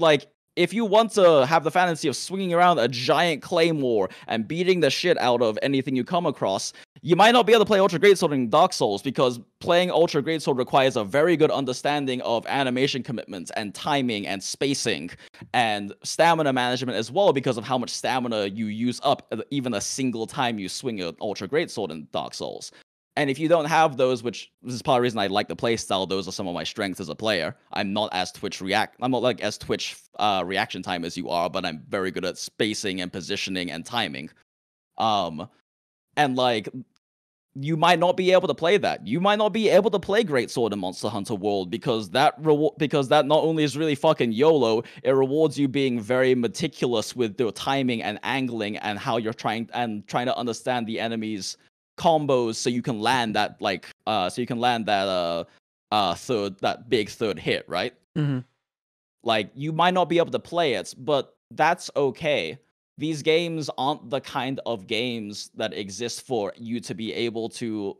want to have the fantasy of swinging around a giant claymore and beating the shit out of anything you come across, you might not be able to play Ultra Greatsword in Dark Souls, because playing Ultra Greatsword requires a very good understanding of animation commitments and timing and spacing and stamina management as well, because of how much stamina you use up even a single time you swing an Ultra Greatsword in Dark Souls. And if you don't have those, which this is part of the reason I like the playstyle, those are some of my strengths as a player. I'm not as Twitch reaction time as you are, but I'm very good at spacing and positioning and timing. And like, you might not be able to play that. You might not be able to play Greatsword in Monster Hunter World because that not only is really fucking YOLO, it rewards you being very meticulous with the timing and angling and how you're trying to understand the enemy's combos so you can land that big third hit, right? Mm-hmm. Like, you might not be able to play it, but that's okay. These games aren't the kind of games that exist for you to be able to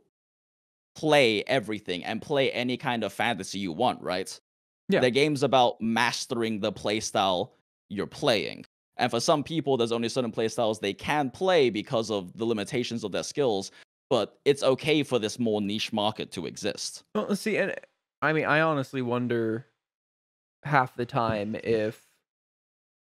play everything and play any kind of fantasy you want, right? Yeah. They're games about mastering the playstyle you're playing. And for some people, there's only certain playstyles they can play because of the limitations of their skills, but it's okay for this more niche market to exist. Well, let's see, and I mean, I honestly wonder half the time if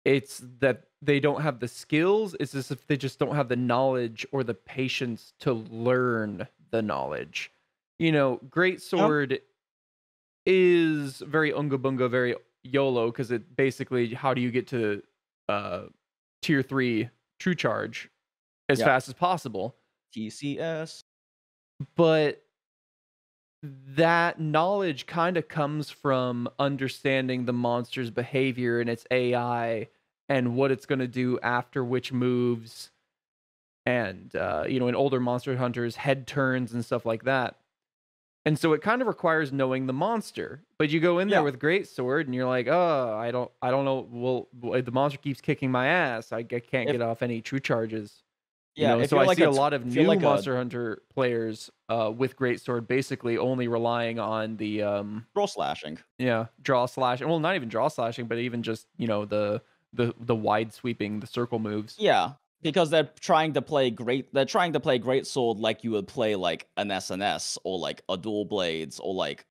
it's that they don't have the skills, it's as if they just don't have the knowledge or the patience to learn the knowledge. Greatsword is very unga bunga, very YOLO, because it basically, how do you get to tier 3 true charge as fast as possible? TCS. But that knowledge kind of comes from understanding the monster's behavior and its AI and what it's going to do after which moves, and in older Monster Hunters, head turns and stuff like that. And so it kind of requires knowing the monster. But you go in there with Greatsword and you're like, oh, I don't know. Well, the monster keeps kicking my ass. I can't get off any true charges. So I see a lot of new Monster Hunter players with Greatsword basically only relying on the draw slashing. Yeah, draw slashing. Well, not even draw slashing, but even just the the wide sweeping, the circle moves. Yeah, because they're trying to play great sword like you would play like an SNS or like a dual blades or like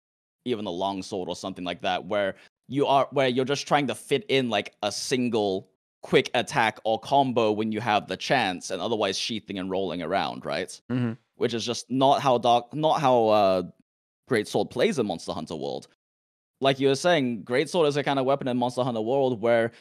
even a long sword or something like that, where you're just trying to fit in like a single quick attack or combo when you have the chance, and otherwise sheathing and rolling around, right? Mm-hmm. Which is just not how Great Sword plays in Monster Hunter World. Like you were saying, Great Sword is a kind of weapon in Monster Hunter World where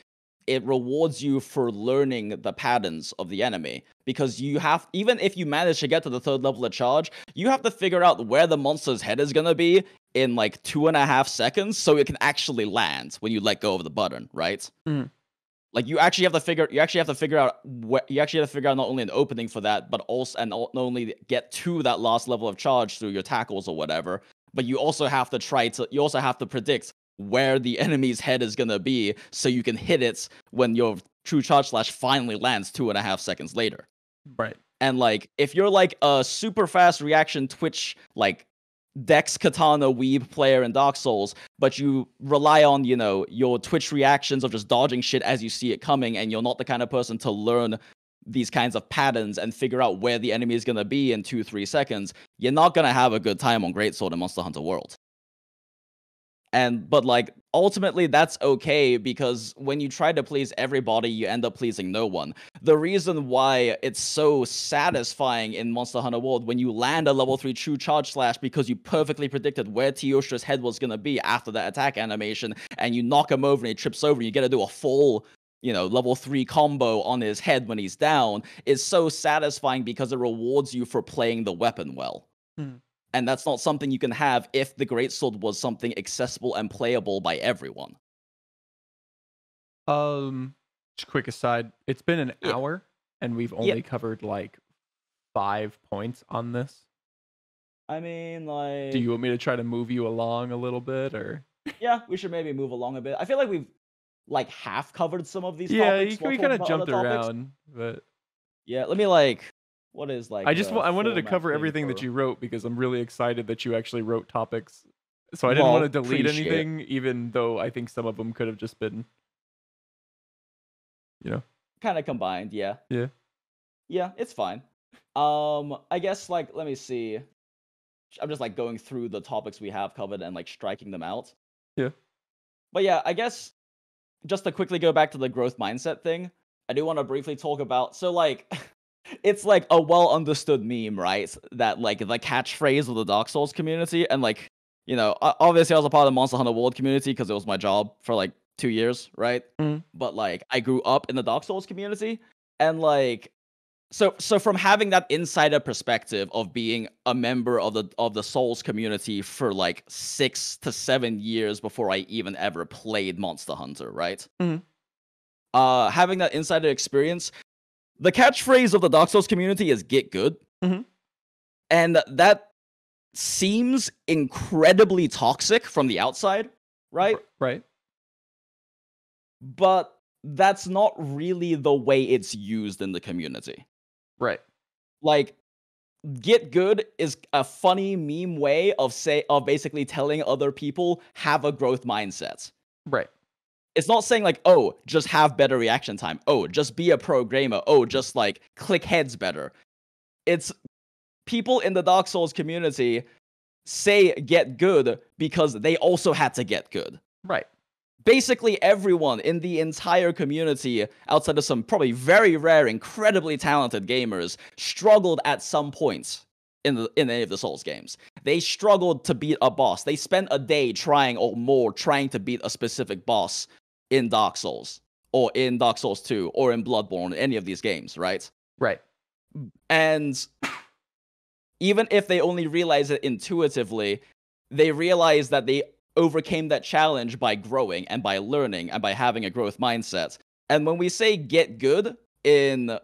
it rewards you for learning the patterns of the enemy. Because even if you manage to get to the 3rd level of charge, you have to figure out where the monster's head is gonna be in like 2.5 seconds so it can actually land when you let go of the button, right? Mm. Like you actually have to figure out not only an opening for that, but also not only get to that last level of charge through your tackles or whatever, but you also have to predict where the enemy's head is gonna be so you can hit it when your true charge slash finally lands 2.5 seconds later. Right. And like if you're like a super fast reaction twitch like Dex Katana Weeb player in Dark Souls, but you rely on, your Twitch reactions of just dodging shit as you see it coming, and you're not the kind of person to learn these kinds of patterns and figure out where the enemy is going to be in 2-3 seconds, you're not going to have a good time on Greatsword in Monster Hunter World. But like ultimately that's okay, because when you try to please everybody, you end up pleasing no one. The reason why it's so satisfying in Monster Hunter World when you land a level 3 true charge slash because you perfectly predicted where Teostra's head was gonna be after that attack animation, and you knock him over and he trips over and you get to do a full level 3 combo on his head when he's down, is so satisfying because it rewards you for playing the weapon well. And that's not something you can have if the Greatsword was something accessible and playable by everyone. Just quick aside, it's been an hour and we've only covered like 5 points on this. I mean, like, do you want me to try to move you along a little bit, or? Yeah, we should maybe move along a bit. I feel like we've like half covered some of these topics. Yeah, we kind of jumped around, but yeah, let me like. What is like? I wanted to cover everything that you wrote because I'm really excited that you actually wrote topics. So I didn't want to delete anything, even though I think some of them could have just been, kind of combined. Yeah. Yeah, it's fine. I guess like let me see. I'm just like going through the topics we have covered and like striking them out. Yeah. But yeah, I guess just to quickly go back to the growth mindset thing, I do want to briefly talk about. So like. It's like a well understood meme, right? That like the catchphrase of the Dark Souls community, and like, obviously I was a part of the Monster Hunter World community because it was my job for like 2 years, right? But like I grew up in the Dark Souls community, and like so from having that insider perspective of being a member of the Souls community for like 6 to 7 years before I even ever played Monster Hunter, right? Having that insider experience, the catchphrase of the Dark Souls community is "get good," and that seems incredibly toxic from the outside, right? Right. But that's not really the way it's used in the community. Right. Like, "get good" is a funny meme way of basically telling other people have a growth mindset. Right. It's not saying like, oh, just have better reaction time. Oh, just be a pro gamer. Oh, just like click heads better. It's people in the Dark Souls community say "get good" because they also had to get good. Right. Basically everyone in the entire community, outside of some probably very rare, incredibly talented gamers, struggled at some points in any of the Souls games. They struggled to beat a boss. They spent a day trying or more trying to beat a specific boss in Dark Souls, or in Dark Souls 2, or in Bloodborne, any of these games, right? Right. And even if they only realize it intuitively, they realize that they overcame that challenge by growing and by learning and by having a growth mindset. And when we say get good in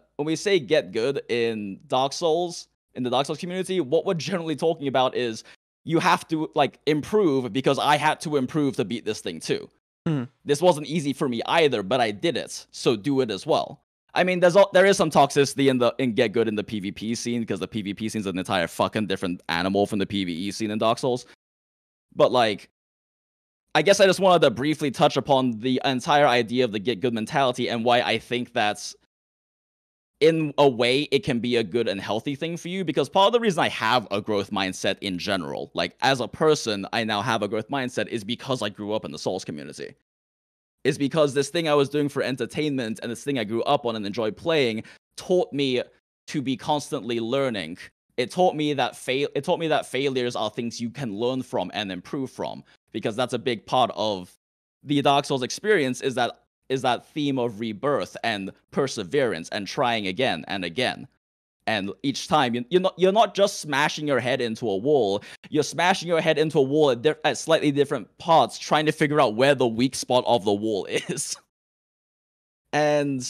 Dark Souls, in the Dark Souls community, what we're generally talking about is you have to like improve, because I had to improve to beat this thing too. This wasn't easy for me either, but I did it, so do it as well. I mean, there is some toxicity in get good in the PvP scene, because the PvP scene is an entire fucking different animal from the PvE scene in Dark Souls. But like, I guess I just wanted to briefly touch upon the entire idea of the get good mentality and why I think that's, in a way, it can be a good and healthy thing for you, because part of the reason I have a growth mindset in general, like as a person, I now have a growth mindset, is because I grew up in the Souls community. Is because this thing I was doing for entertainment and this thing I grew up on and enjoyed playing taught me to be constantly learning. It taught me that failures are things you can learn from and improve from, because that's a big part of the Dark Souls experience, is that theme of rebirth and perseverance and trying again and again. And each time you're not just smashing your head into a wall, you're smashing your head into a wall at slightly different parts, trying to figure out where the weak spot of the wall is. And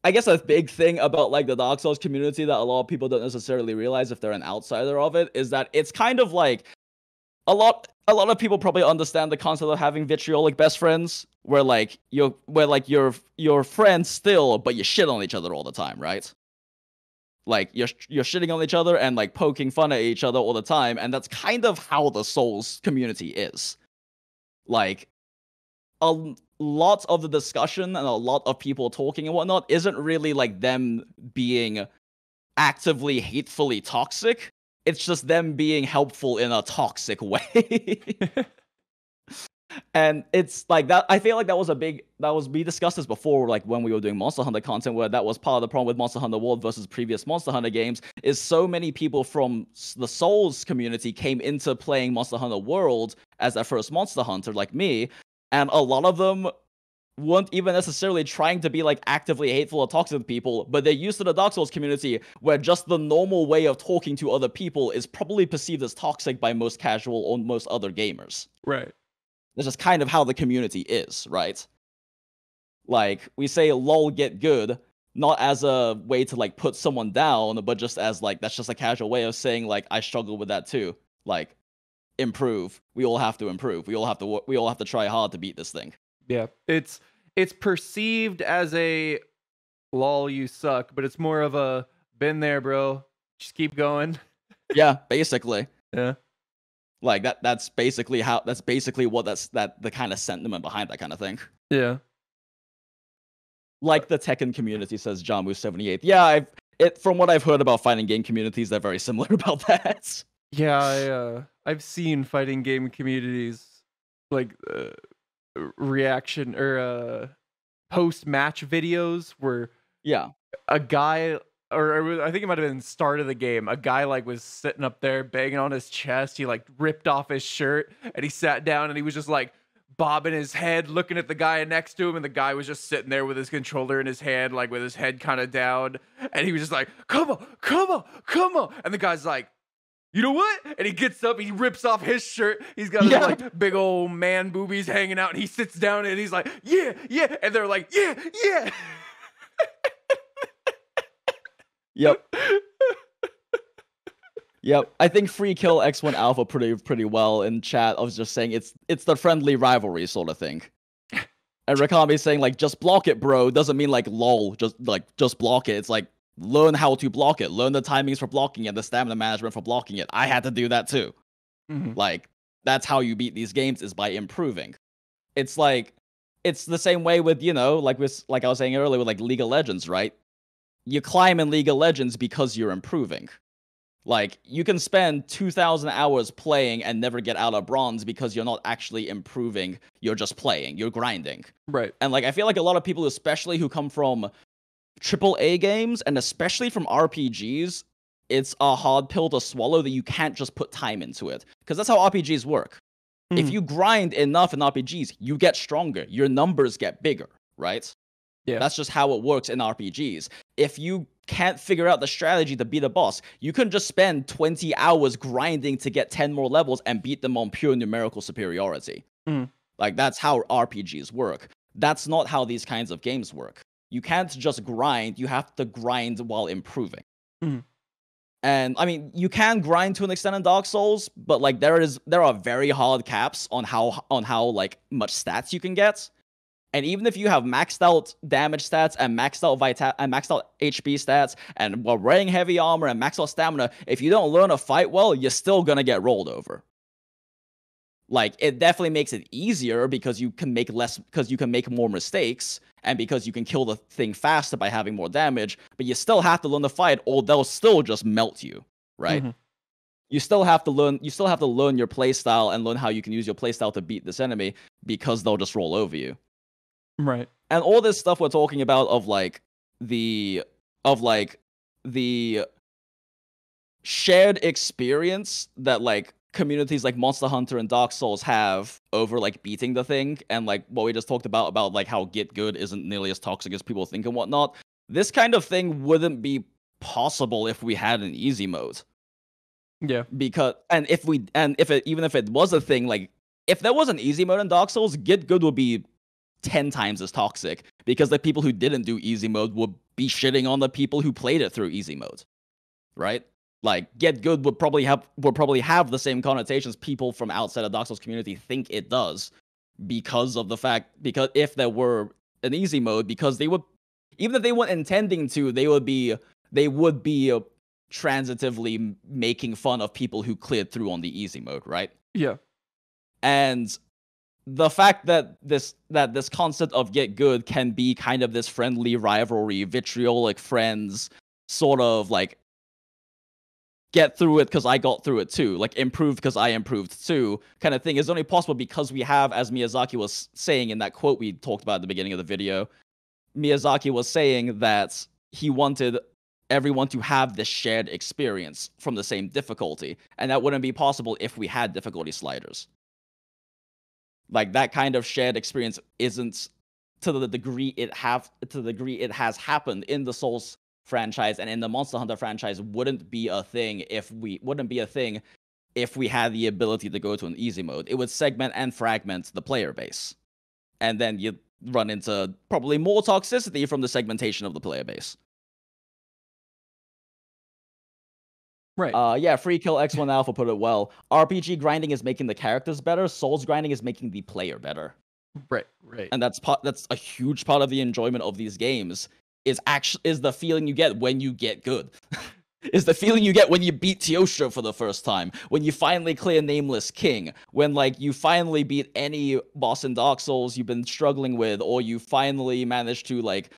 I guess a big thing about like the Dark Souls community that a lot of people don't necessarily realize if they're an outsider of it is that it's kind of like a lot of people probably understand the concept of having vitriolic best friends, where you're friends still, but you shit on each other all the time, right? Like you're shitting on each other and like poking fun at each other all the time, and that's kind of how the Souls community is. Like a lot of the discussion and a lot of people talking and whatnot isn't really like them being actively hatefully toxic. It's just them being helpful in a toxic way. And it's like that. I feel like we discussed this before, like when we were doing Monster Hunter content, where that was part of the problem with Monster Hunter World versus previous Monster Hunter games, is so many people from the Souls community came into playing Monster Hunter World as their first Monster Hunter, like me, and a lot of them weren't even necessarily trying to be like actively hateful or toxic to people, but they're used to the Dark Souls community, where just the normal way of talking to other people is probably perceived as toxic by most casual or most other gamers. Right. That's just kind of how the community is, right? Like, we say lol get good, not as a way to like put someone down, but just as like, that's just a casual way of saying like, I struggle with that too. Like, improve. We all have to improve. We all have to try hard to beat this thing. Yeah. It's perceived as a lol you suck, but it's more of a been there, bro. Just keep going. Yeah, basically. Yeah. Like that's basically the kind of sentiment behind that kind of thing. Yeah. Like the Tekken community, says Jamu78. Yeah, from what I've heard about fighting game communities, they're very similar about that. Yeah, I've seen fighting game communities like reaction or post-match videos where a guy, or I think it might have been the start of the game, a guy like was sitting up there banging on his chest. He like ripped off his shirt and he sat down and he was just like bobbing his head looking at the guy next to him, and the guy was just sitting there with his controller in his hand, like with his head kind of down, and he was just like, come on, and the guy's like, you know what? And he gets up, he rips off his shirt. He's got his like big old man boobies hanging out, and he sits down and he's like, yeah. And they're like, yeah. Yep. I think Free Kill X1 Alpha pretty well in chat. I was just saying it's the friendly rivalry sort of thing. And Rakami saying like, just block it, bro. Doesn't mean like lol, just block it. It's like, learn how to block it. Learn the timings for blocking it, the stamina management for blocking it. I had to do that too. Mm-hmm. Like, that's how you beat these games, is by improving. It's like, it's the same way with, like I was saying earlier with like League of Legends, right? You climb in League of Legends because you're improving. Like, you can spend 2,000 hours playing and never get out of bronze because you're not actually improving. You're just playing. You're grinding. Right. And like, I feel like a lot of people, especially who come from AAA games and especially from RPGs, it's a hard pill to swallow that you can't just put time into it. Because that's how RPGs work. Mm. If you grind enough in RPGs, you get stronger. Your numbers get bigger, right? Yeah. That's just how it works in RPGs. If you can't figure out the strategy to beat a boss, you can just spend 20 hours grinding to get 10 more levels and beat them on pure numerical superiority. Mm. Like, that's how RPGs work. That's not how these kinds of games work. You can't just grind, you have to grind while improving. Mm. And, I mean, you can grind to an extent in Dark Souls, but, like, there are very hard caps on how like, much stats you can get. And even if you have maxed out damage stats and maxed out HP stats and while wearing heavy armor and maxed out stamina, if you don't learn to fight well, you're still gonna get rolled over. Like, it definitely makes it easier because you can make more mistakes, and because you can kill the thing faster by having more damage, but you still have to learn to fight, or they'll still just melt you, right? Mm-hmm. You still have to learn your playstyle and learn how you can use your playstyle to beat this enemy, because they'll just roll over you. Right. And all this stuff we're talking about of the shared experience that like communities like Monster Hunter and Dark Souls have over like beating the thing, and like what we just talked about like how Get Good isn't nearly as toxic as people think and whatnot. This kind of thing wouldn't be possible if we had an easy mode. Yeah. Because even if it was a thing, like if there was an easy mode in Dark Souls, Get Good would be 10 times as toxic, because the people who didn't do easy mode would be shitting on the people who played it through easy mode, right? Like, Get Good would probably have the same connotations people from outside of Dark Souls community think it does, because if there were an easy mode, because they would, even if they weren't intending to, they would be transitively making fun of people who cleared through on the easy mode, right? Yeah. And the fact that this concept of Get Good can be kind of this friendly rivalry, vitriolic friends, sort of like get through it because I got through it too, like improved because I improved too, kind of thing, is only possible because we have, as Miyazaki was saying in that quote we talked about at the beginning of the video, Miyazaki was saying that he wanted everyone to have this shared experience from the same difficulty, and that wouldn't be possible if we had difficulty sliders. Like, that kind of shared experience isn't to the degree it has happened in the Souls franchise and in the Monster Hunter franchise wouldn't be a thing if we had the ability to go to an easy mode. It would segment and fragment the player base, and then you run into probably more toxicity from the segmentation of the player base. Right. Yeah, Free Kill X1 Alpha put it well. RPG grinding is making the characters better. Souls grinding is making the player better. Right. And that's a huge part of the enjoyment of these games. Is the feeling you get when you get good. Is the feeling you get when you beat Teosho for the first time, when you finally clear Nameless King, when like you finally beat any boss in Dark Souls you've been struggling with, or you finally manage to like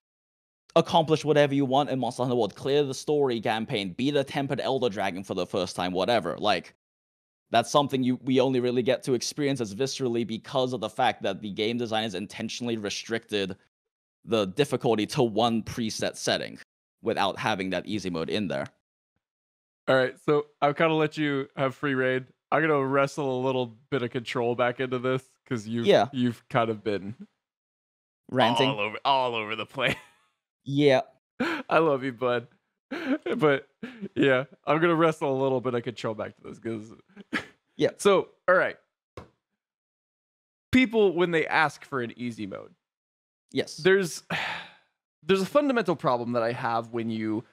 accomplish whatever you want in Monster Hunter World, clear the story campaign, beat a Tempered Elder Dragon for the first time, whatever. Like, that's something we only really get to experience as viscerally because of the fact that the game designers intentionally restricted the difficulty to one preset setting without having that easy mode in there. All right, so I'll kind of let you have free reign. I'm gonna wrestle a little bit of control back into this because you've kind of been ranting all over the place. Yeah. I love you, bud. But yeah, I'm gonna wrestle a little bit of control back to this because yeah. So all right, people when they ask for an easy mode, yes, there's a fundamental problem that I have when you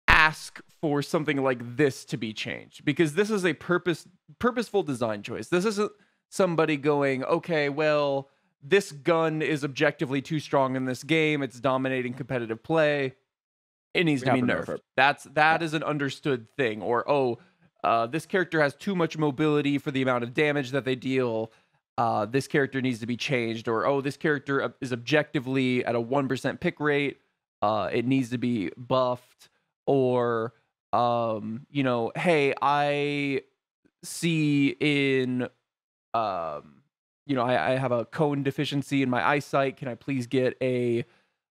ask for something like this to be changed, because this is a purposeful design choice. This isn't somebody going, okay, well, this gun is objectively too strong in this game. It's dominating competitive play. It needs to be nerfed. That is an understood thing. Or, this character has too much mobility for the amount of damage that they deal. This character needs to be changed. Or, this character is objectively at a 1% pick rate. It needs to be buffed. Or, hey, I see in, I have a cone deficiency in my eyesight. Can I please get a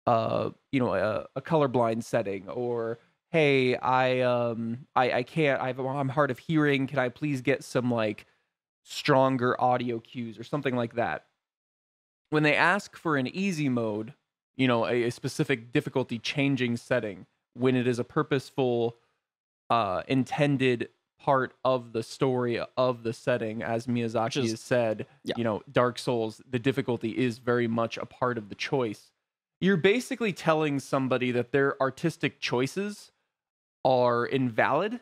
colorblind setting? Or, hey, I can't. I'm hard of hearing. Can I please get some like stronger audio cues or something like that? When they ask for an easy mode, a specific difficulty changing setting, when it is a purposeful, intended part of the story of the setting, as Miyazaki has said, Dark Souls, the difficulty is very much a part of the choice. You're basically telling somebody that their artistic choices are invalid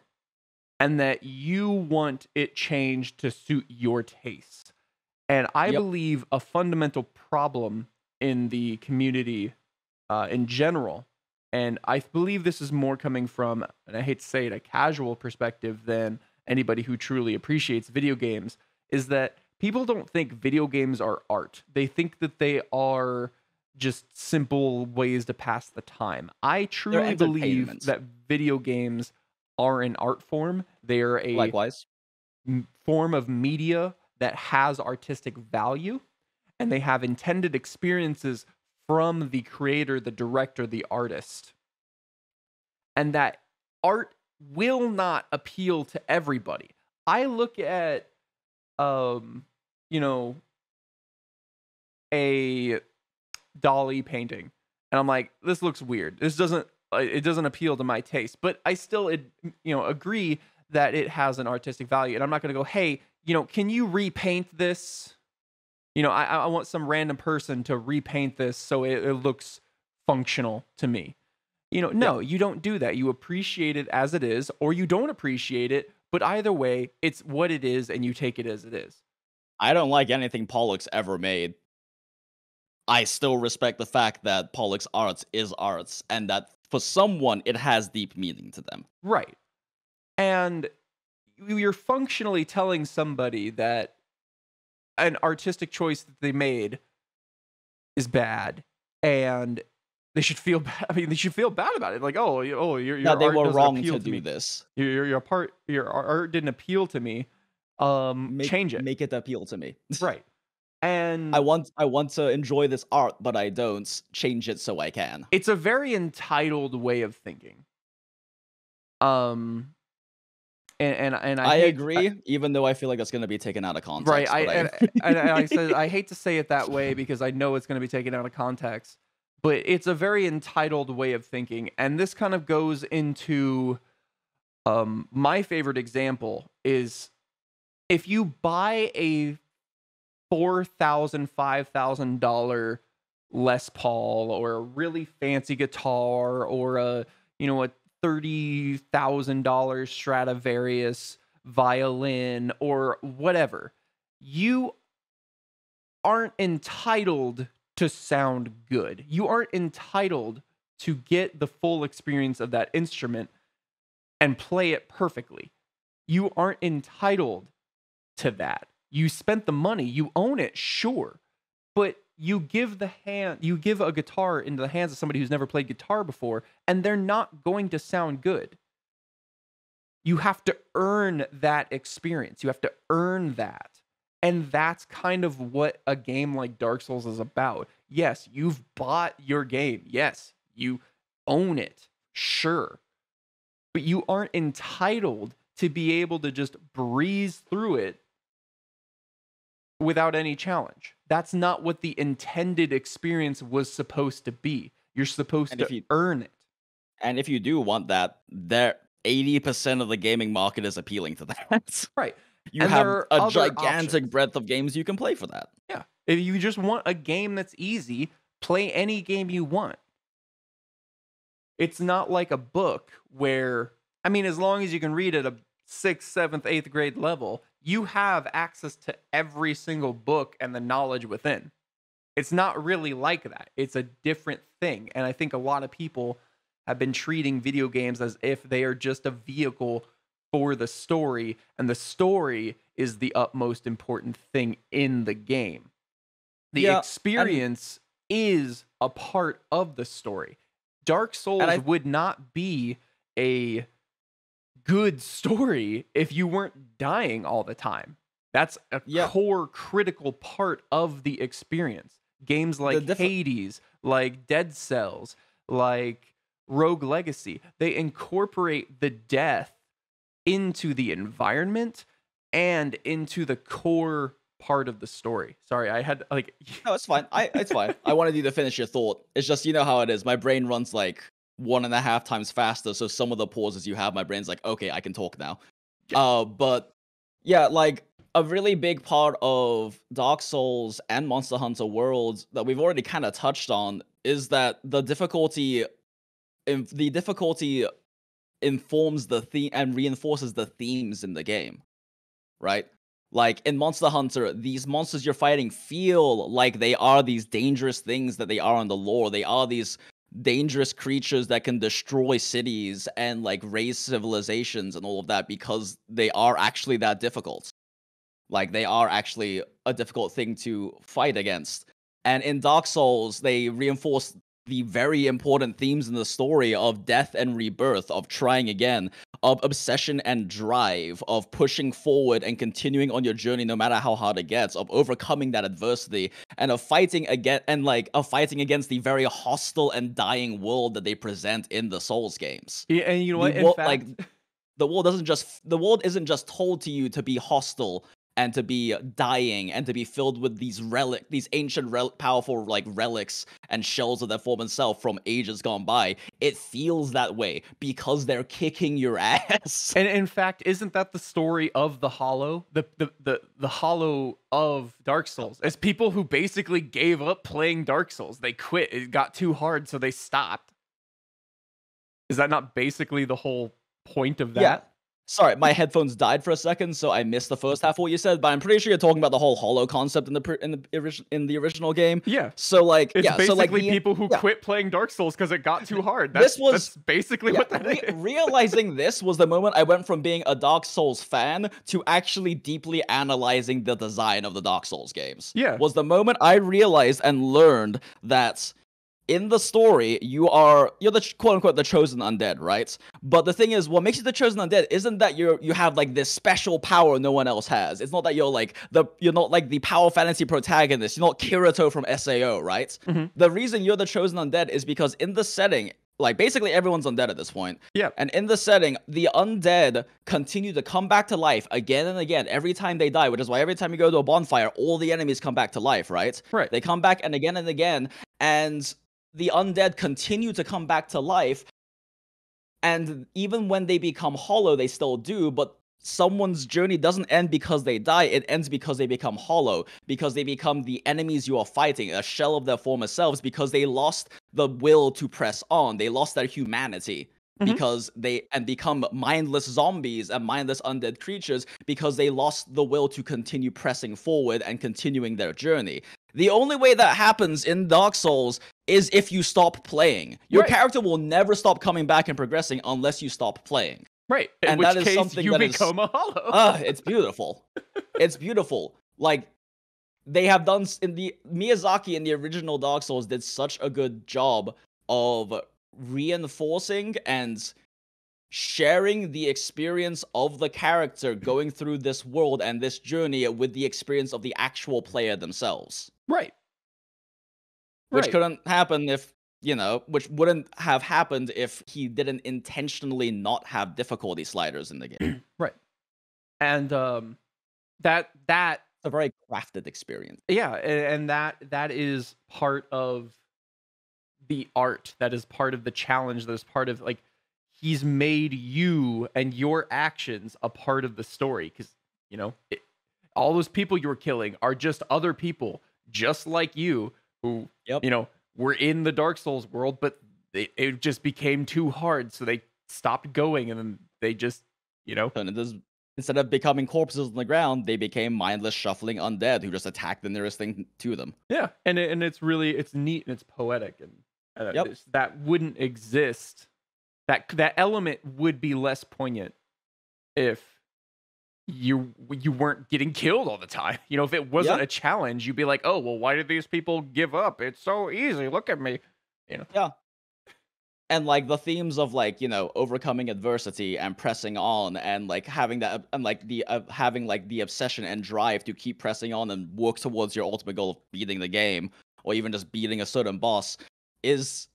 and that you want it changed to suit your tastes. And I believe a fundamental problem in the community in general, and I believe this is more coming from, and I hate to say it, a casual perspective than anybody who truly appreciates video games, is that people don't think video games are art. They think that they are just simple ways to pass the time. I They're truly believe entertainment. that video games are an art form. They are a Likewise. form of media that has artistic value, and they have intended experiences from the creator, the director, the artist. And that art will not appeal to everybody. I look at you know, a Dolly painting and I'm like, this looks weird. This doesn't it doesn't appeal to my taste. But I still agree that it has an artistic value. And I'm not going to go, "Hey, can you repaint this?" I want some random person to repaint this so it looks functional to me. No, you don't do that. You appreciate it as it is, or you don't appreciate it. But either way, it's what it is, and you take it as it is. I don't like anything Pollock's ever made. I still respect the fact that Pollock's art is arts, and that for someone, it has deep meaning to them. Right. And you're functionally telling somebody that an artistic choice that they made is bad, and they should feel bad. I mean, they should feel bad about it. Like, your Now, they art were doesn't wrong appeal to to do me. this. Your art didn't appeal to me. Change it. Make it appeal to me. Right. And I want to enjoy this art, but I don't. Change it so I can. it's a very entitled way of thinking. And I agree, even though I feel like it's going to be taken out of context. Right. But I said I hate to say it that way because I know it's going to be taken out of context, but it's a very entitled way of thinking, and this kind of goes into my favorite example is if you buy a $4,000, $5,000 Les Paul or a really fancy guitar or a $30,000 Stradivarius violin or whatever, you aren't entitled to sound good. You aren't entitled to get the full experience of that instrument and play it perfectly. You aren't entitled to that. You spent the money, you own it, sure. But you give a guitar into the hands of somebody who's never played guitar before, and they're not going to sound good. You have to earn that experience. You have to earn that. And that's kind of what a game like Dark Souls is about. Yes, you've bought your game. Yes, you own it. Sure. But you aren't entitled to be able to just breeze through it without any challenge. That's not what the intended experience was supposed to be. You're supposed to earn it. And if you do want that, 80% of the gaming market is appealing to that. Right. You have a gigantic breadth of games you can play for that. Yeah. If you just want a game that's easy, play any game you want. It's not like a book where, I mean, as long as you can read at a 6th, 7th, 8th grade level, you have access to every single book and the knowledge within. It's not really like that. It's a different thing. And I think a lot of people have been treating video games as if they are just a vehicle for the story, and the story is the utmost important thing in the game. The experience is a part of the story. Dark Souls would not be a good story if you weren't dying all the time. That's a core critical part of the experience. Games like Hades, like Dead Cells, like Rogue Legacy, they incorporate the death into the environment and into the core part of the story. Sorry, I had like No, it's fine. It's fine. I wanted you to finish your thought. It's just, you know how it is. My brain runs like 1.5 times faster, so some of the pauses you have, my brain's like, okay, I can talk now. But yeah, like a really big part of Dark Souls and Monster Hunter Worlds that we've already kind of touched on is that the difficulty informs the theme and reinforces the themes in the game, right? Like in Monster Hunter, these monsters you're fighting feel like they are these dangerous things that they are in the lore. They are these dangerous creatures that can destroy cities and like raise civilizations and all of that because they are actually that difficult. Like they are actually a difficult thing to fight against. And in Dark Souls, they reinforce the very important themes in the story of death and rebirth, of trying again, of obsession and drive, of pushing forward and continuing on your journey no matter how hard it gets, of overcoming that adversity, and of fighting against the very hostile and dying world that they present in the Souls games. Yeah, and you know what? The In world, fact, the world isn't just told to you to be hostile and to be dying and to be filled with these ancient powerful like relics and shells of their former self from ages gone by. It feels that way because they're kicking your ass. and in fact, isn't that the story of the Hollow? The Hollow of Dark Souls. It's people who basically gave up playing Dark Souls. They quit. It got too hard, so they stopped. Is that not basically the whole point of that? Yeah. Sorry, my headphones died for a second, so I missed the first half of what you said. But I'm pretty sure you're talking about the whole Hollow concept in the original game. Yeah. So like, It's basically so like people who quit playing Dark Souls because it got too hard. This was- that's basically what that is. Realizing this was the moment I went from being a Dark Souls fan to actually deeply analyzing the design of the Dark Souls games. Yeah. Was the moment I realized and learned that in the story, you're the quote unquote the chosen undead, right? But the thing is, what makes you the chosen undead isn't that you have like this special power no one else has. It's not that you're not like the power fantasy protagonist. You're not Kirito from SAO, right? Mm-hmm. The reason you're the chosen undead is because in the setting, like basically everyone's undead at this point. Yeah. And in the setting, the undead continue to come back to life again and again every time they die, which is why every time you go to a bonfire, all the enemies come back to life, right? Right. They come back and again, and the undead continue to come back to life. And even when they become hollow, they still do, but someone's journey doesn't end because they die, it ends because they become hollow, because they become the enemies you are fighting, a shell of their former selves, because they lost the will to press on, they lost their humanity, because they become mindless zombies and mindless undead creatures because they lost the will to continue pressing forward and continuing their journey. The only way that happens in Dark Souls is if you stop playing. Your character will never stop coming back and progressing unless you stop playing. Right. In And which that is case something you that become a Hollow. It's beautiful. It's beautiful. Like, they have done Miyazaki in the original Dark Souls did such a good job of reinforcing and sharing the experience of the character going through this world and this journey with the experience of the actual player themselves. Right. Which couldn't happen if, which wouldn't have happened if he didn't intentionally not have difficulty sliders in the game. Right. And that it's a very crafted experience. Yeah, and that is part of the art. That is part of the challenge. That is part of like he's made you and your actions a part of the story because all those people you were killing are just other people just like you who were in the Dark Souls world, but it just became too hard, so they stopped going, and then they just instead of becoming corpses on the ground, they became mindless shuffling undead who just attacked the nearest thing to them. Yeah, and it's neat and it's poetic, and that wouldn't exist. That element would be less poignant if you weren't getting killed all the time. If it wasn't a challenge, you'd be like, oh well, why did these people give up? It's so easy. Look at me. Yeah. And like the themes of overcoming adversity and pressing on and like having that and like the having like the obsession and drive to keep pressing on and work towards your ultimate goal of beating the game or even just beating a certain boss is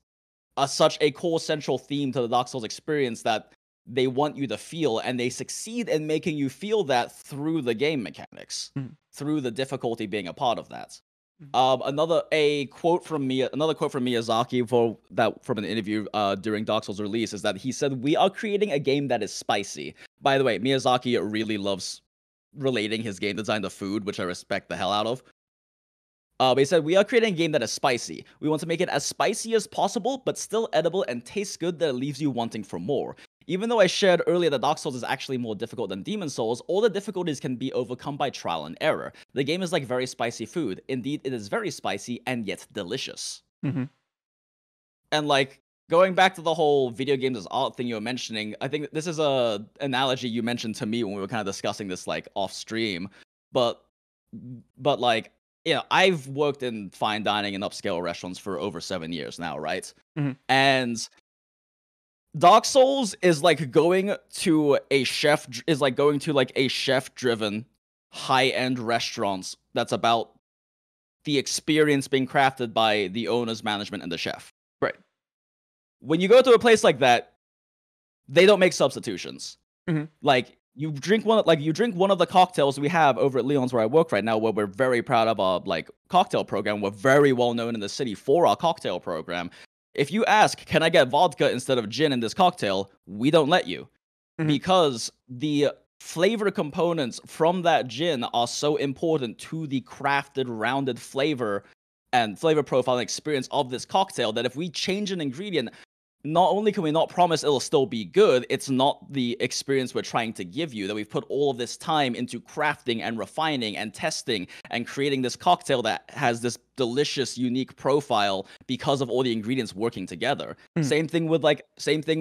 such a core central theme to the Dark Souls experience that they want you to feel, and they succeed in making you feel that through the game mechanics, through the difficulty being a part of that. Another quote from Miyazaki from an interview during Dark Souls release is that he said, "We are creating a game that is spicy." By the way, Miyazaki really loves relating his game design to food, which I respect the hell out of. But he said, "We are creating a game that is spicy. We want to make it as spicy as possible, but still edible and tastes good that it leaves you wanting for more. Even though I shared earlier that Dark Souls is actually more difficult than Demon Souls, all the difficulties can be overcome by trial and error. The game is like very spicy food. Indeed, it is very spicy and yet delicious." And like, going back to the whole video games as art thing you were mentioning, I think this is a analogy you mentioned to me when we were kind of discussing this like off stream, but like, I've worked in fine dining and upscale restaurants for over 7 years now, right? Mhm. And Dark Souls is like going to a chef-driven high-end restaurants that's about the experience being crafted by the owner's management and the chef. Right. When you go to a place like that, they don't make substitutions. Mhm. Like you drink one of the cocktails we have over at Leon's where I work right now, where we're very proud of our like cocktail program. We're very well known in the city for our cocktail program. If you ask, can I get vodka instead of gin in this cocktail? We don't let you. Mhm. Because the flavor components from that gin are so important to the crafted, rounded flavor and flavor profile and experience of this cocktail that if we change an ingredient, not only can we not promise it'll still be good, it's not the experience we're trying to give you, that we've put all of this time into crafting and refining and testing and creating this cocktail that has this delicious, unique profile because of all the ingredients working together. Mhm. Same thing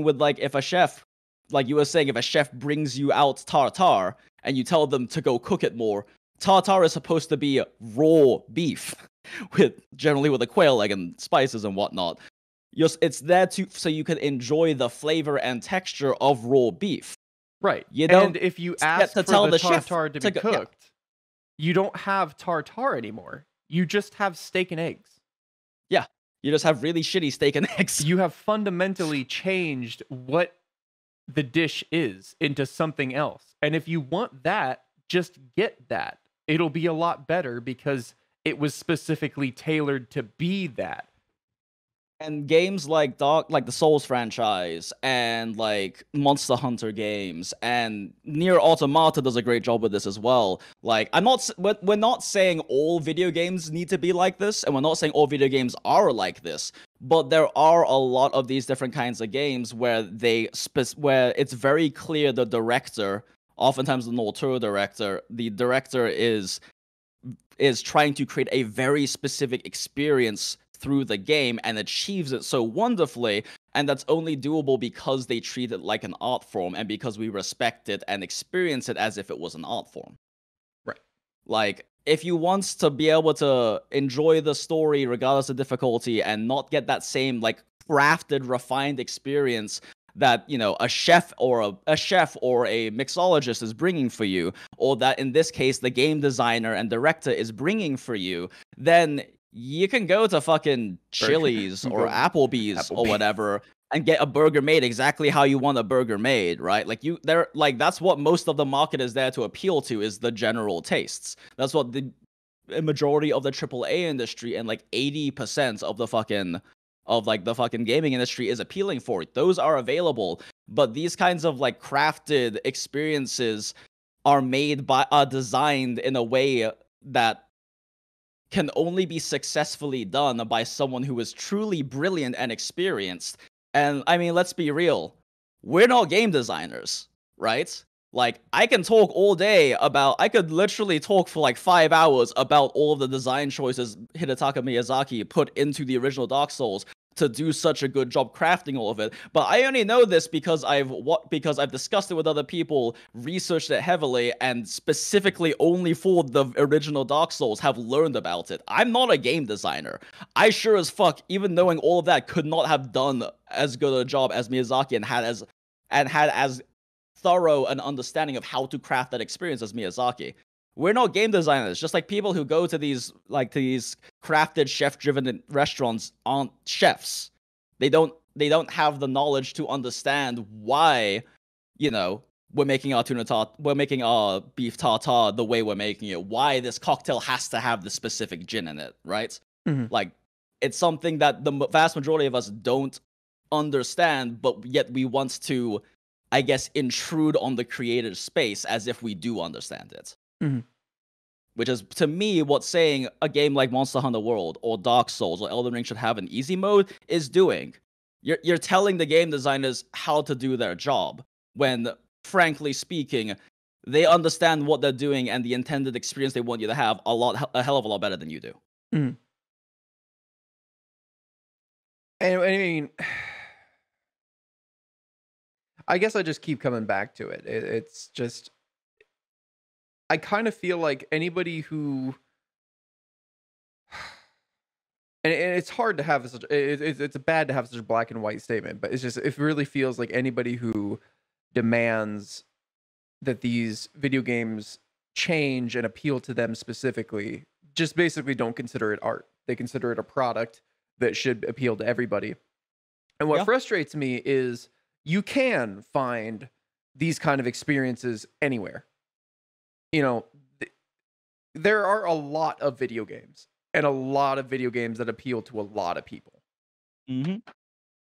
with if a chef, like you were saying, if a chef brings you out tartar and you tell them to go cook it more, tartar is supposed to be raw beef generally with a quail egg and spices and whatnot. It's there so you can enjoy the flavor and texture of raw beef. Right. You don't And if you get ask to for tell the the chef tartare to to be go. Yeah. cooked, you don't have tartare anymore. You just have steak and eggs. Yeah. You just have really shitty steak and eggs. You have fundamentally changed what the dish is into something else. And if you want that, just get that. It'll be a lot better because it was specifically tailored to be that. And games like the Souls franchise and like Monster Hunter games and Nier Automata does a great job with this as well. Like we're not saying all video games need to be like this, and we're not saying all video games are like this, but there are a lot of these different kinds of games where where it's very clear the director, oftentimes the auteur director, the director is trying to create a very specific experience through the game and achieves it so wonderfully, and that's only doable because they treat it like an art form and because we respect it and experience it as if it was an art form. Right. Like, if you want to be able to enjoy the story regardless of difficulty and not get that same like crafted, refined experience that a chef or a mixologist is bringing for you, or that in this case the game designer and director is bringing for you, then you can go to fucking Chili's or Applebee's or whatever and get a burger made exactly how you want a burger made, right? That's what most of the market is there to appeal to, is the general tastes. That's what the majority of the AAA industry and like 80% of the fucking gaming industry is appealing for. Those are available, but these kinds of like crafted experiences are designed in a way that can only be successfully done by someone who is truly brilliant and experienced. And I mean, let's be real, we're not game designers, right? Like, I could literally talk for like 5 hours about all of the design choices Hidetaka Miyazaki put into the original Dark Souls to do such a good job crafting all of it. But I only know this because I've discussed it with other people, researched it heavily, and specifically only for the original Dark Souls have learned about it. I'm not a game designer. I sure as fuck, even knowing all of that, could not have done as good a job as Miyazaki and had as thorough an understanding of how to craft that experience as Miyazaki. We're not game designers. Just like people who go to these crafted chef-driven restaurants aren't chefs. They don't have the knowledge to understand why, we're making our beef tartare the way we're making it. Why this cocktail has to have the specific gin in it, right? Mhm. Like, it's something that the vast majority of us don't understand, but yet we want to, I guess, intrude on the creative space as if we do understand it. Mhm. Which is, to me, what saying a game like Monster Hunter World or Dark Souls or Elden Ring should have an easy mode is doing. You're telling the game designers how to do their job, when, frankly speaking, they understand what they're doing and the intended experience they want you to have a hell of a lot better than you do. Mhm. And I mean, I guess I just keep coming back to it. It's just I kind of feel like anybody who and it's hard to have such it's bad to have such a black and white statement, but it's just it really feels like anybody who demands that these video games change and appeal to them specifically just basically don't consider it art. They consider it a product that should appeal to everybody. And what frustrates me is you can find these kind of experiences anywhere. You know, there are a lot of video games and a lot of video games that appeal to a lot of people. Mm-hmm.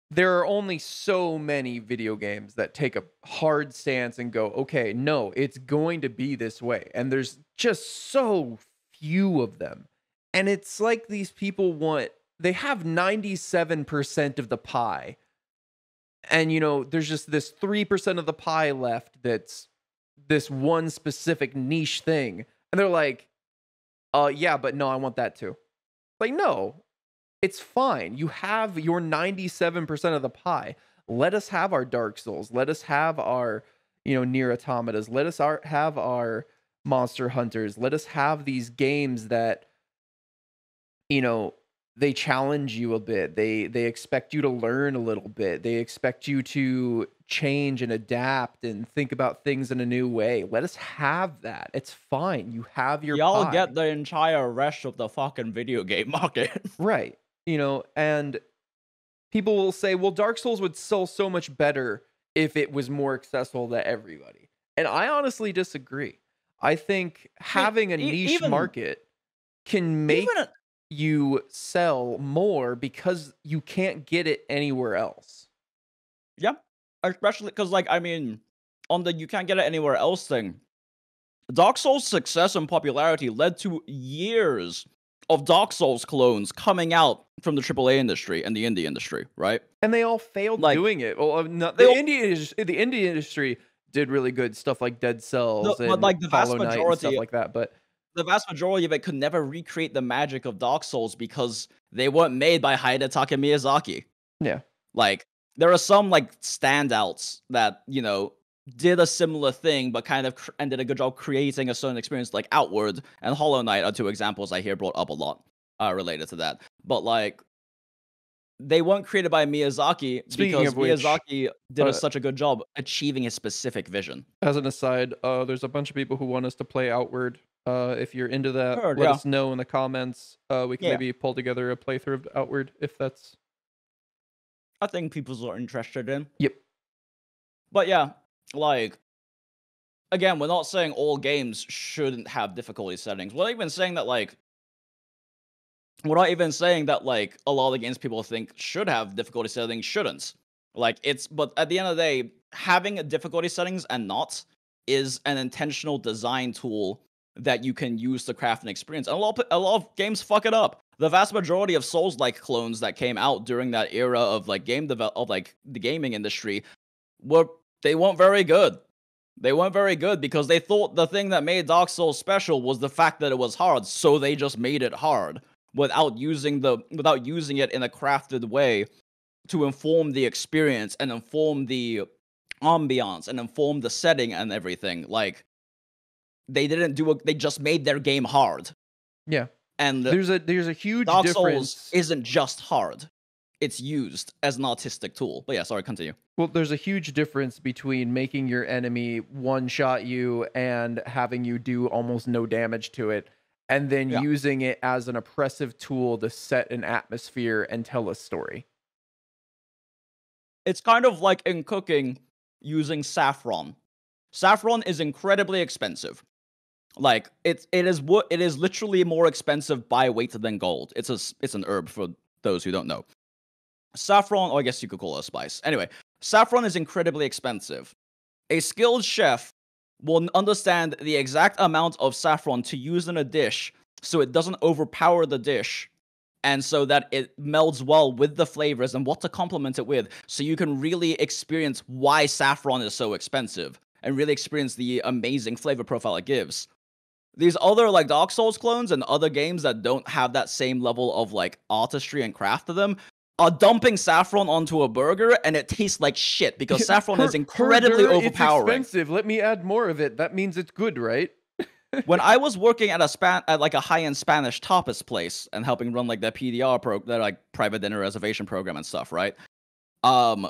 There are only so many video games that take a hard stance and go, okay, no, it's going to be this way. And there's just so few of them. And it's like these people they have 97% of the pie. And, you know, there's just this 3% of the pie left that's this one specific niche thing. And they're like, yeah, but no, I want that too. Like, no, it's fine. You have your 97% of the pie. Let us have our Dark Souls. Let us have our, you know, Nier Automatas. Let us have our Monster Hunters. Let us have these games that, you know, they challenge you a bit. They expect you to learn a little bit. They expect you to change and adapt and think about things in a new way. Let us have that. It's fine. You have your Y'all pie. get the entire rest of the fucking video game market. Right. You know, and people will say, well, Dark Souls would sell so much better if it was more accessible to everybody. And I honestly disagree. I think having a niche market can make you sell more because you can't get it anywhere else. Yeah. Especially because, like, I mean, on the you can't get it anywhere else thing, Dark Souls' success and popularity led to years of Dark Souls clones coming out from the AAA industry and the indie industry, right? And they all failed doing it. Well, the indie industry did really good stuff like Dead Cells and like the vast Hollow Knight and stuff like that, but the vast majority of it could never recreate the magic of Dark Souls because they weren't made by Hidetaka Miyazaki. Yeah. Like, there are some, like, standouts that, you know, did a similar thing, but kind of and did a good job creating a certain experience, like Outward and Hollow Knight are two examples I hear brought up a lot related to that. But, like, they weren't created by Miyazaki because Miyazaki did such a good job achieving his specific vision. As an aside, there's a bunch of people who want us to play Outward. If you're into that, let us know in the comments. We can maybe pull together a playthrough of Outward if that's I think people are interested in. Yep. But yeah, like, again, we're not saying all games shouldn't have difficulty settings. We're not even saying that, like, a lot of the games people think should have difficulty settings shouldn't. Like, but at the end of the day, having a difficulty settings and not is an intentional design tool that you can use to craft an experience. And a lot of games fuck it up. The vast majority of Souls-like clones that came out during that era of, like, the gaming industry they weren't very good. They weren't very good because they thought the thing that made Dark Souls special was the fact that it was hard, so they just made it hard without using it in a crafted way to inform the experience and inform the ambiance and inform the setting and everything. Like, they just made their game hard. Yeah. And there's a huge Dark difference. Souls isn't just hard. It's used as an artistic tool. But yeah, sorry, continue. Well, there's a huge difference between making your enemy one-shot you and having you do almost no damage to it, and then using it as an oppressive tool to set an atmosphere and tell a story. It's kind of like in cooking using saffron. Saffron is incredibly expensive. Like, it is literally more expensive by weight than gold. It's an herb for those who don't know. Saffron, or I guess you could call it a spice. Anyway, saffron is incredibly expensive. A skilled chef will understand the exact amount of saffron to use in a dish so it doesn't overpower the dish, and so that it melds well with the flavors and what to complement it with, so you can really experience why saffron is so expensive and really experience the amazing flavor profile it gives. These other, like, Dark Souls clones and other games that don't have that same level of, like, artistry and craft to them are dumping saffron onto a burger, and it tastes like shit because saffron is incredibly overpowering. It's expensive. Let me add more of it. That means it's good, right? when I was working at a high-end Spanish tapas place and helping run like their their like private dinner reservation program and stuff, right? Um,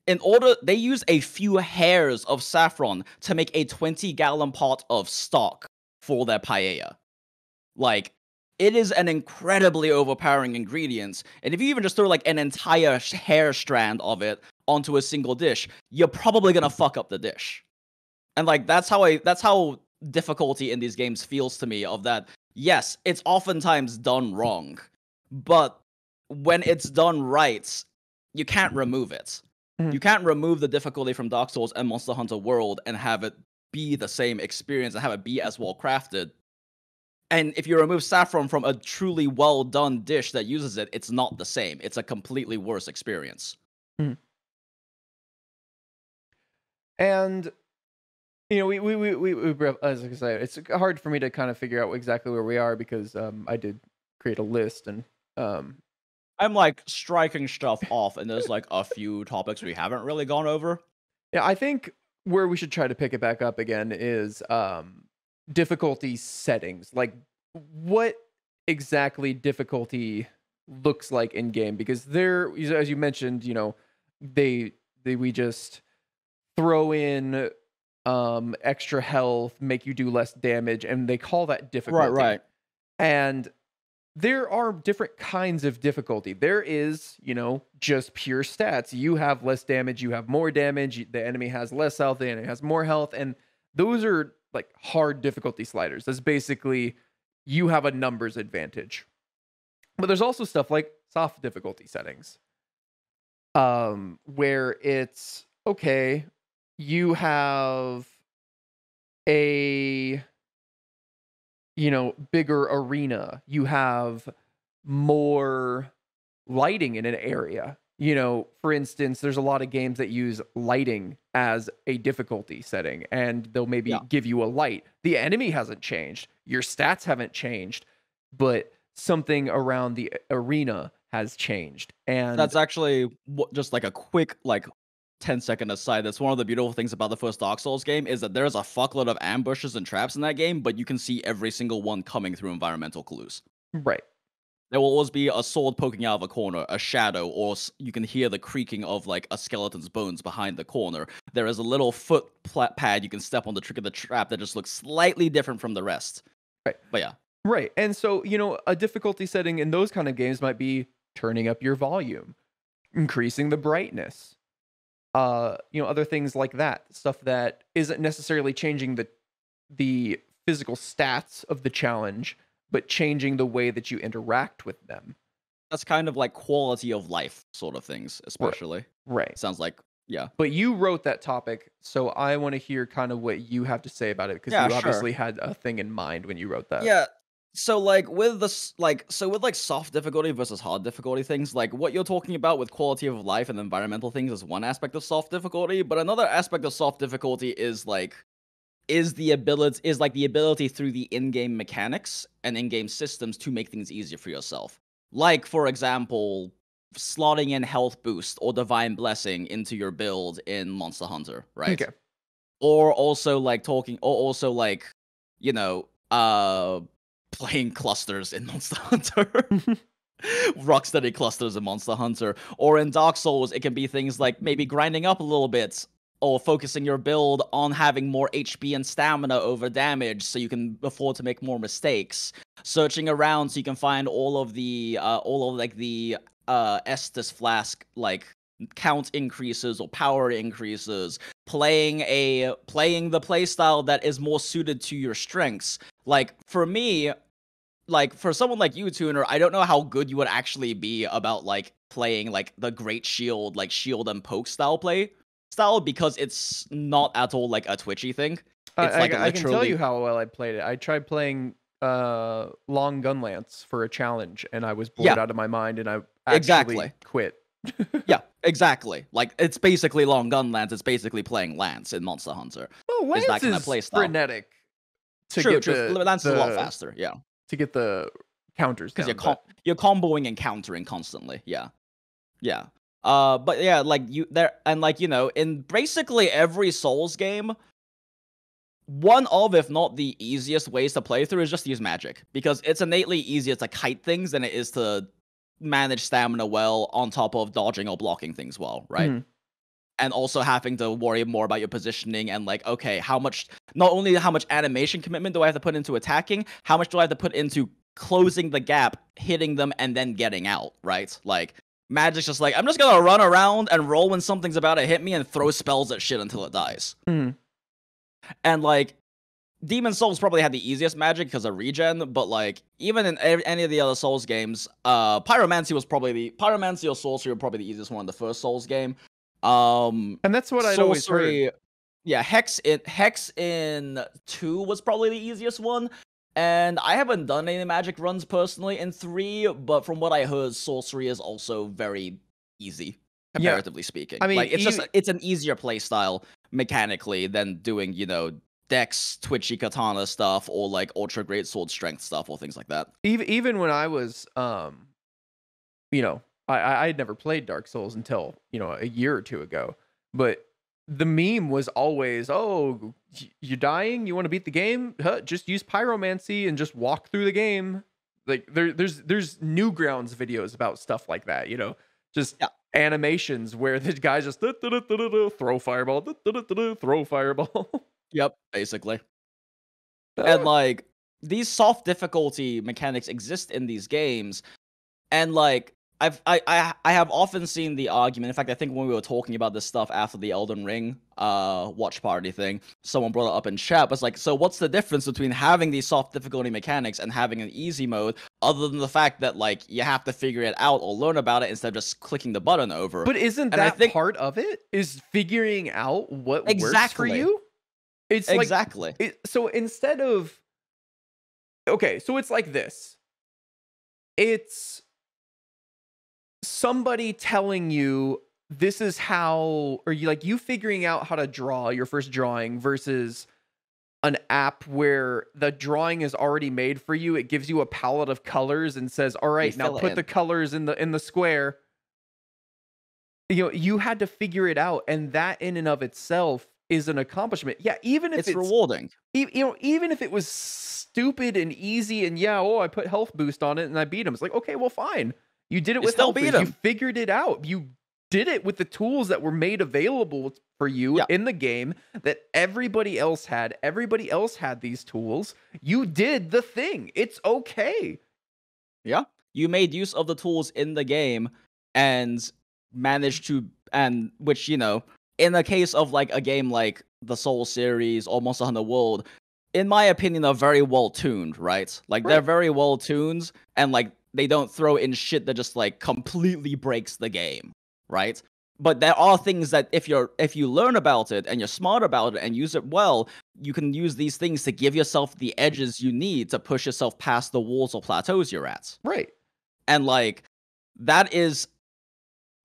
they use a few hairs of saffron to make a 20-gallon pot of stock for their paella. Like, it is an incredibly overpowering ingredient, and if you even just throw like an entire hair strand of it onto a single dish, you're probably gonna fuck up the dish. And like that's how difficulty in these games feels to me. Of that, yes, it's oftentimes done wrong, but when it's done right, you can't remove it. You can't remove the difficulty from Dark Souls and Monster Hunter World and have it be the same experience and have it be as well crafted. And if you remove saffron from a truly well done dish that uses it, it's not the same. It's a completely worse experience. And you know, we as I say, it's hard for me to kind of figure out exactly where we are because I did create a list and I'm like striking stuff off, and there's like a few topics we haven't really gone over. Yeah, I think where we should try to pick it back up again is difficulty settings. Like, what exactly difficulty looks like in game? Because there, as you mentioned, you know, we just throw in extra health, make you do less damage, and they call that difficulty. Right. And there are different kinds of difficulty. There is, you know, just pure stats. You have less damage, you have more damage, the enemy has less health, the enemy has more health, and those are like hard difficulty sliders. That's basically you have a numbers advantage. But there's also stuff like soft difficulty settings. Where it's okay, you have a, you know, bigger arena, you have more lighting in an area. You know, for instance, there's a lot of games that use lighting as a difficulty setting, and they'll maybe give you a light. The enemy hasn't changed, your stats haven't changed, but something around the arena has changed. And that's actually just like a quick, like, 10-second aside. That's one of the beautiful things about the first Dark Souls game, is that there's a fuckload of ambushes and traps in that game, but you can see every single one coming through environmental clues. Right. There will always be a sword poking out of a corner, a shadow, or you can hear the creaking of like a skeleton's bones behind the corner. There is a little foot pad you can step on to trigger the trap that just looks slightly different from the rest. Right. But yeah. Right. And so, you know, a difficulty setting in those kind of games might be turning up your volume, increasing the brightness, you know, other things like that. Stuff that isn't necessarily changing the physical stats of the challenge, but changing the way that you interact with them. That's kind of like quality of life sort of things, especially. Right. Sounds like, yeah. But you wrote that topic, so I want to hear kind of what you have to say about it, because you obviously had a thing in mind when you wrote that. Yeah. So like with this, like, soft difficulty versus hard difficulty things, like what you're talking about with quality of life and environmental things is one aspect of soft difficulty, but another aspect of soft difficulty is the ability through the in-game mechanics and in-game systems to make things easier for yourself. Like, for example, slotting in health boost or divine blessing into your build in Monster Hunter, right? Okay. Or also you know, playing clusters in Monster Hunter. Rocksteady clusters in Monster Hunter. Or in Dark Souls, it can be things like maybe grinding up a little bit, or focusing your build on having more HP and stamina over damage so you can afford to make more mistakes. Searching around so you can find all of the Estus flask like count increases or power increases. Playing the playstyle that is more suited to your strengths. Like for me, like for someone like you, Tuner, I don't know how good you would actually be about like playing like the Great Shield, like shield and poke style, because it's not at all like a twitchy thing. It's like I can tell you how well I played it. I tried playing long gun lance for a challenge, and I was bored out of my mind, and I actually quit. Yeah, exactly. Like it's basically long gun lance. It's basically playing Lance in Monster Hunter. Well, Lance is kind of play style. Frenetic. True. Lance is a lot faster. Yeah. To get the counters because you're comboing and countering constantly. Yeah. But yeah, like you know, in basically every Souls game, one of, if not the easiest ways to play through is just use magic, because it's innately easier to kite things than it is to manage stamina well on top of dodging or blocking things well, right? Mhm. And also having to worry more about your positioning and like, okay, not only how much animation commitment do I have to put into attacking, how much do I have to put into closing the gap, hitting them, and then getting out, right? Like, Magic's just like, I'm just gonna run around and roll when something's about to hit me and throw spells at shit until it dies. Mhm. And like, Demon Souls probably had the easiest magic because of regen, but like, even in any of the other Souls games, Pyromancy or Sorcery were probably the easiest one in the first Souls game. And that's what I'd always heard. Yeah, Hex in 2 was probably the easiest one. And I haven't done any magic runs personally in 3, but from what I heard, Sorcery is also very easy, comparatively speaking. I mean, like, it's an easier playstyle mechanically than doing, Dex, Twitchy Katana stuff, or like Ultra Great Sword Strength stuff, or things like that. Even when I was, I had never played Dark Souls until, a year or two ago. But the meme was always, oh, you're dying? You want to beat the game? Just use Pyromancy and just walk through the game. Like, there's Newgrounds videos about stuff like that, just animations where the guys just throw fireball, throw fireball. Yep, basically. And like, these soft difficulty mechanics exist in these games, and like, I have often seen the argument. In fact, I think when we were talking about this stuff after the Elden Ring watch party thing, someone brought it up in chat. Was like, so what's the difference between having these soft difficulty mechanics and having an easy mode, other than the fact that like you have to figure it out or learn about it instead of just clicking the button over? But isn't that part of it? Is figuring out what works for you? It's exactly. So instead of, okay, so it's like this. It's somebody telling you this is how, or you figuring out how to draw your first drawing versus an app where the drawing is already made for you. It gives you a palette of colors and says, all right, now put the colors in the square. You had to figure it out, and that in and of itself is an accomplishment. Yeah, even if it's rewarding. Even if it was stupid and easy and I put health boost on it and I beat him. It's like, okay, well, fine. You did it with health boost. You figured it out. You did it with the tools that were made available for you in the game that everybody else had. Everybody else had these tools. You did the thing. It's okay. Yeah. You made use of the tools in the game and managed to, and which, in the case of like a game like the Soul series or Monster Hunter World, in my opinion, are very well tuned, right? Like, they're very well tuned, and like, they don't throw in shit that just like completely breaks the game, right? But there are things that if you learn about it and you're smart about it and use it well, you can use these things to give yourself the edges you need to push yourself past the walls or plateaus you're at. Right. And like, that is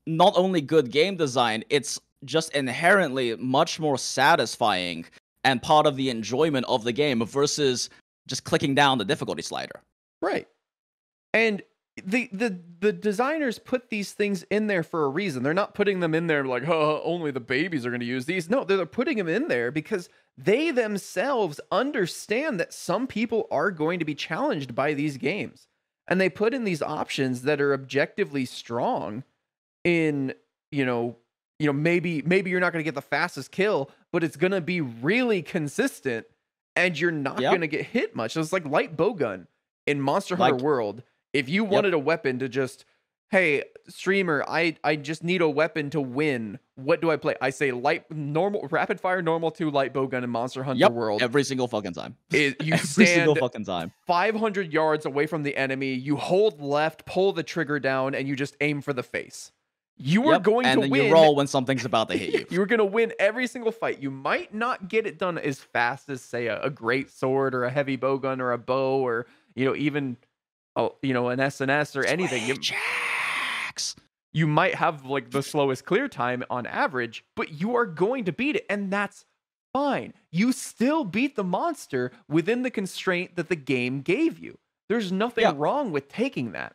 not only good game design, it's just inherently much more satisfying and part of the enjoyment of the game versus just clicking down the difficulty slider. Right. And the designers put these things in there for a reason. They're not putting them in there like, only the babies are going to use these. No, they're putting them in there because they themselves understand that some people are going to be challenged by these games. And they put in these options that are objectively strong in, maybe you're not going to get the fastest kill, but it's going to be really consistent and you're not going to get hit much. So it's like light bowgun in Monster Hunter World. If you wanted a weapon to just, hey, streamer, I just need a weapon to win. What do I play? I say rapid fire normal 2 light bowgun in Monster Hunter World. Every single fucking time. You every single fucking time. 500 yards away from the enemy. You hold left, pull the trigger down, and you just aim for the face. You are going to win. And then you roll when something's about to hit you. You're going to win every single fight. You might not get it done as fast as, say, a great sword or a heavy bowgun or a bow or, even an SNS or anything. You might have like the slowest clear time on average, but you are going to beat it, and that's fine. You still beat the monster within the constraint that the game gave you. There's nothing wrong with taking that.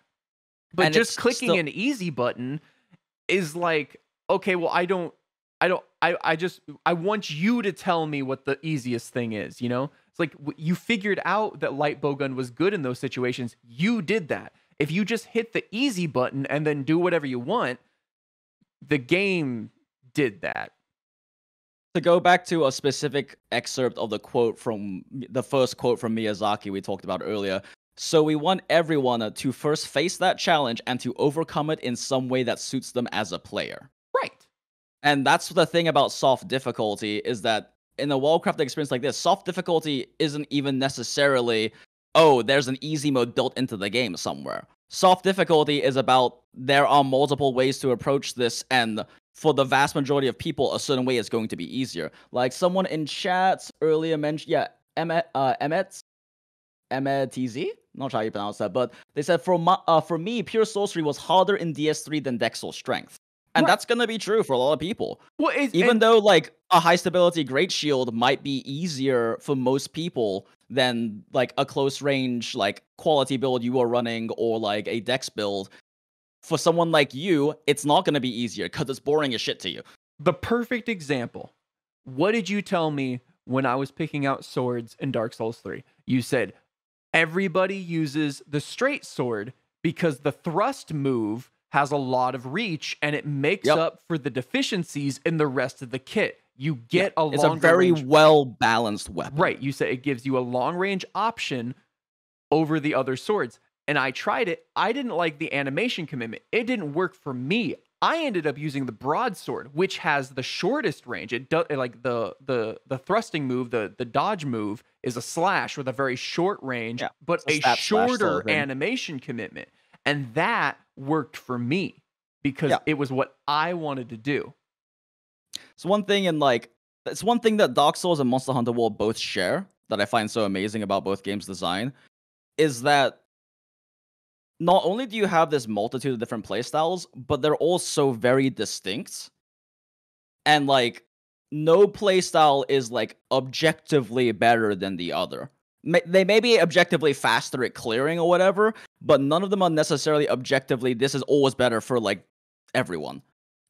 But just clicking an easy button is like, okay, well, I don't I don't. I want you to tell me what the easiest thing is. You know, it's like you figured out that light bowgun was good in those situations. You did that. If you just hit the easy button and then do whatever you want, the game did that. To go back to a specific excerpt of the quote from the first quote from Miyazaki we talked about earlier. So we want everyone to first face that challenge and to overcome it in some way that suits them as a player. Right. And that's the thing about soft difficulty, is that in a well-crafted experience like this, soft difficulty isn't even necessarily, oh, there's an easy mode built into the game somewhere. Soft difficulty is about there are multiple ways to approach this, and for the vast majority of people, a certain way is going to be easier. Like someone in chat earlier mentioned, Emmet TZ? Not sure how you pronounce that, but they said for me, pure sorcery was harder in DS3 than Dex or Strength. And that's going to be true for a lot of people. Well, even though like a high stability Great Shield might be easier for most people than like a close range like quality build you are running, or like a Dex build, for someone like you, it's not going to be easier because it's boring as shit to you. The perfect example. What did you tell me when I was picking out swords in Dark Souls 3? You said everybody uses the straight sword because the thrust move has a lot of reach and it makes up for the deficiencies in the rest of the kit. You get a longer range. It's a very well balanced weapon. Right. You said it gives you a long range option over the other swords. And I tried it. I didn't like the animation commitment. It didn't work for me. I ended up using the broadsword, which has the shortest range. It does like the thrusting move, the dodge move is a slash with a very short range, but a shorter animation commitment. And that worked for me because it was what I wanted to do. It's one thing that Dark Souls and Monster Hunter World both share that I find so amazing about both games' design, is that not only do you have this multitude of different playstyles, but they're all so very distinct. And like, no playstyle is like objectively better than the other. They may be objectively faster at clearing or whatever, but none of them are necessarily objectively, this is always better for like everyone.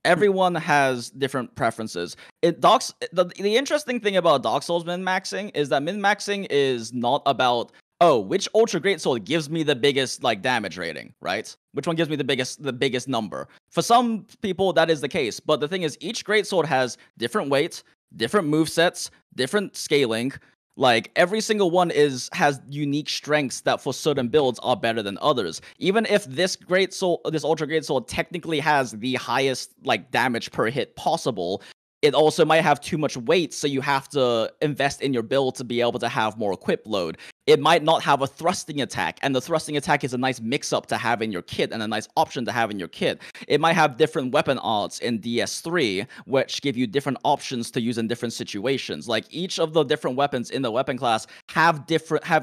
Everyone has different preferences. The interesting thing about Dark Souls min-maxing is that min-maxing is not about, oh, which Ultra Greatsword gives me the biggest like damage rating, right? Which one gives me the biggest number? For some people, that is the case. But the thing is, each Greatsword has different weight, different movesets, different scaling. Like every single one has unique strengths that for certain builds are better than others. Even if this Ultra Greatsword technically has the highest like damage per hit possible, it also might have too much weight, so you have to invest in your build to be able to have more equip load. It might not have a thrusting attack, and the thrusting attack is a nice mix-up to have in your kit and a nice option to have in your kit. It might have different weapon arts in DS3, which give you different options to use in different situations. Like each of the different weapons in the weapon class have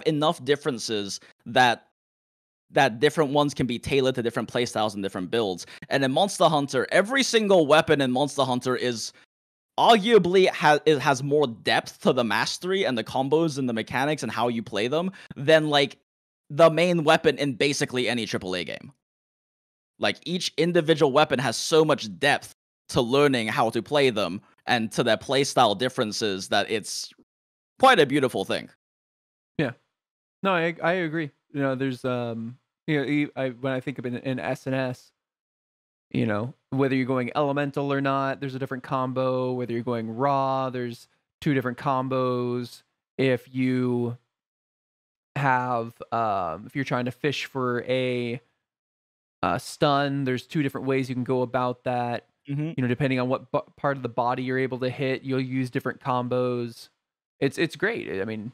enough differences that different ones can be tailored to different playstyles and different builds. And in Monster Hunter, every single weapon in Monster Hunter is arguably has more depth to the mastery and the combos and the mechanics and how you play them than like the main weapon in basically any AAA game. Like each individual weapon has so much depth to learning how to play them and to their playstyle differences that it's quite a beautiful thing. Yeah, no, I agree. You know, there's when I think of in SNS, you know, whether you're going elemental or not, there's a different combo. Whether you're going raw, there's two different combos. If you have, if you're trying to fish for a stun, there's two different ways you can go about that. Mm-hmm. You know, depending on what part of the body you're able to hit, you'll use different combos. It's great. I mean,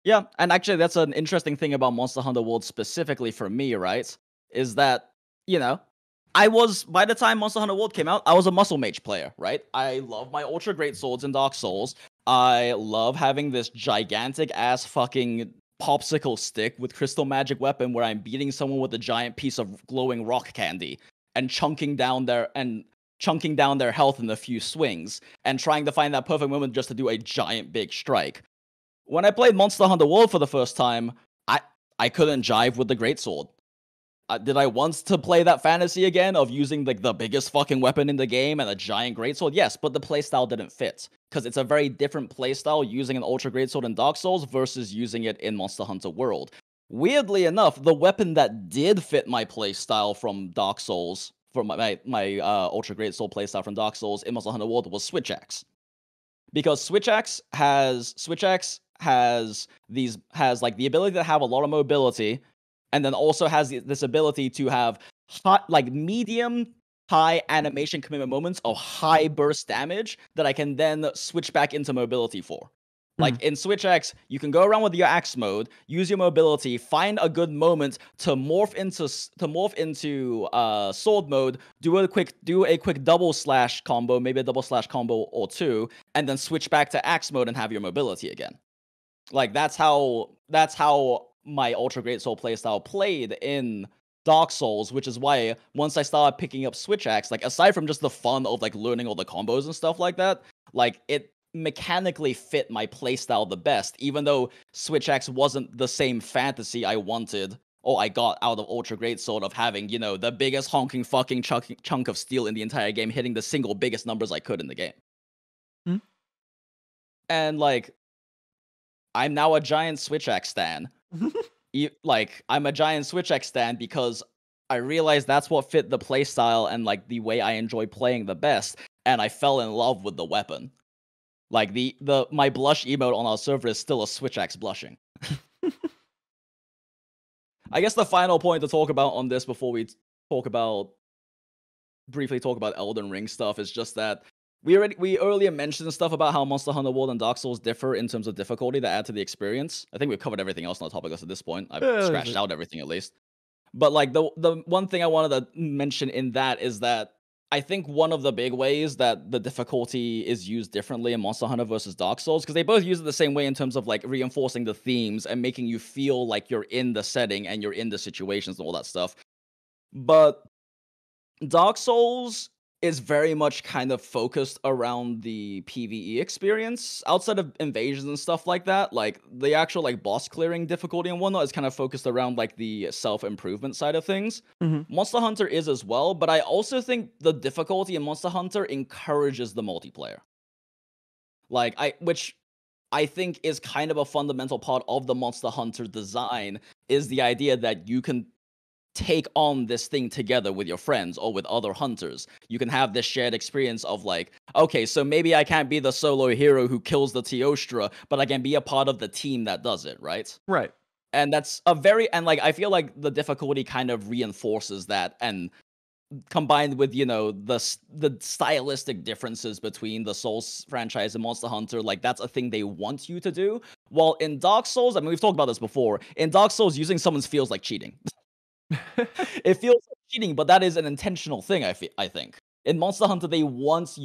yeah, and actually, that's an interesting thing about Monster Hunter World specifically for me, right? Is that, you know, by the time Monster Hunter World came out, I was a muscle mage player, right? I love my Ultra Great Swords in Dark Souls. I love having this gigantic ass fucking popsicle stick with crystal magic weapon where I'm beating someone with a giant piece of glowing rock candy and chunking down their health in a few swings and trying to find that perfect moment just to do a giant big strike. When I played Monster Hunter World for the first time, I couldn't jive with the Greatsword. did I want to play that fantasy again of using like the biggest fucking weapon in the game and a giant greatsword? Yes, but the playstyle didn't fit because it's a very different playstyle using an ultra greatsword in Dark Souls versus using it in Monster Hunter World. Weirdly enough, the weapon that did fit my playstyle from Dark Souls, for my ultra greatsword playstyle from Dark Souls in Monster Hunter World, was Switch Axe, because Switch Axe has like the ability to have a lot of mobility, and then also has this ability to have like medium high animation commitment moments of high burst damage that I can then switch back into mobility for. Like in Switch Axe, you can go around with your axe mode, use your mobility, find a good moment to morph into sword mode, do a quick double slash combo, maybe a double slash combo or two, and then switch back to axe mode and have your mobility again. Like that's how my Ultra Great Soul playstyle played in Dark Souls, which is why once I started picking up Switch Axe, like aside from just the fun of like learning all the combos and stuff like that, like it mechanically fit my playstyle the best, even though Switch Axe wasn't the same fantasy I wanted or I got out of Ultra Great Sword of having, you know, the biggest honking fucking chunk of steel in the entire game, hitting the single biggest numbers I could in the game. And like, I'm now a giant Switch Axe stan. Like, I'm a giant Switch Axe stan because I realized that's what fit the playstyle and like the way I enjoy playing the best, and I fell in love with the weapon. Like my blush emote on our server is still a Switch Axe blushing. I guess the final point to talk about on this before we briefly talk about Elden Ring stuff is just that we earlier mentioned stuff about how Monster Hunter World and Dark Souls differ in terms of difficulty that add to the experience. I think we've covered everything else on the topic list at this point. I've scratched out everything at least. But like the one thing I wanted to mention in that is that I think one of the big ways that the difficulty is used differently in Monster Hunter versus Dark Souls, because they both use it the same way in terms of like reinforcing the themes and making you feel like you're in the setting and you're in the situations and all that stuff. But Dark Souls is very much kind of focused around the PvE experience. Outside of invasions and stuff like that, like the actual like boss clearing difficulty and whatnot is kind of focused around like the self-improvement side of things. Monster Hunter is as well, but I also think the difficulty in Monster Hunter encourages the multiplayer. Which I think is kind of a fundamental part of the Monster Hunter design, is the idea that you can take on this thing together with your friends or with other hunters. You can have this shared experience of like, okay, so maybe I can't be the solo hero who kills the Teostra, but I can be a part of the team that does it, right? Right. And that's I feel like the difficulty kind of reinforces that, and combined with, you know, the stylistic differences between the Souls franchise and Monster Hunter, like that's a thing they want you to do. While in Dark Souls, I mean, we've talked about this before, in Dark Souls, using summons feels like cheating. It feels like cheating, but that is an intentional thing. I think in Monster Hunter they want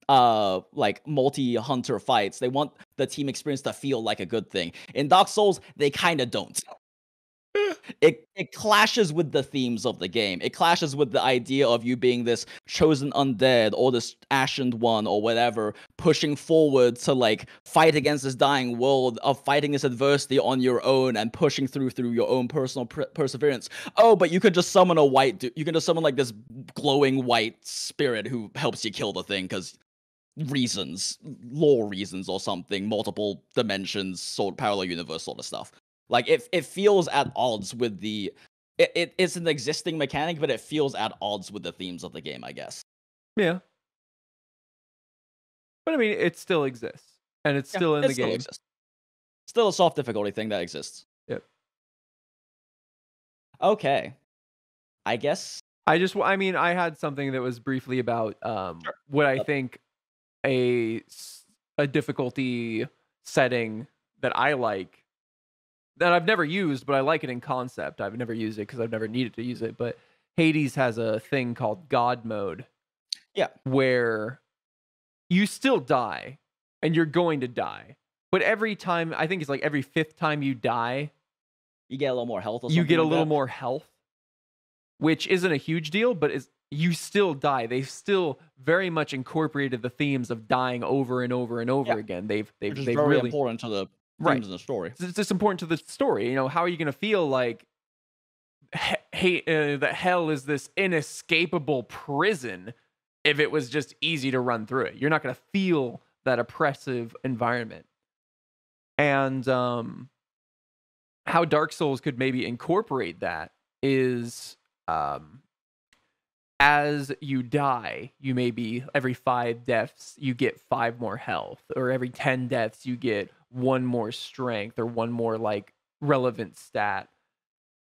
like multi-hunter fights. They want the team experience to feel like a good thing. In Dark Souls, they kind of don't. It clashes with the themes of the game. It clashes with the idea of you being this chosen undead or this ashened one or whatever, pushing forward to like fight against this dying world, of fighting this adversity on your own and pushing through your own personal perseverance. Oh, but you could just summon a white dude. You can just summon like this glowing white spirit who helps you kill the thing because reasons, lore reasons or something, multiple dimensions, sort of parallel universe sort of stuff. Like, it feels at odds with the... It's an existing mechanic, but it feels at odds with the themes of the game, I guess. Yeah. But I mean, it still exists. And it's still in the game. Exists. Still a soft difficulty thing that exists. Yep. Okay. I guess... I had something that was briefly about what I think a difficulty setting that I like, that I've never used, but I like it in concept. I've never used it because I've never needed to use it. But Hades has a thing called God mode. Yeah. Where you still die, and you're going to die. But every time, I think it's like every 5th time you die, you get a little more health or something. You get a little more health, which isn't a huge deal, but you still die. They've still very much incorporated the themes of dying over and over and over again. They've very really important to the... Right. in the story. It's just important to the story. You know, how are you going to feel like that hell is this inescapable prison if it was just easy to run through it. You're not going to feel that oppressive environment. And how Dark Souls could maybe incorporate that is as you die, you maybe every 5 deaths you get 5 more health, or every 10 deaths you get 1 more strength or 1 more like relevant stat.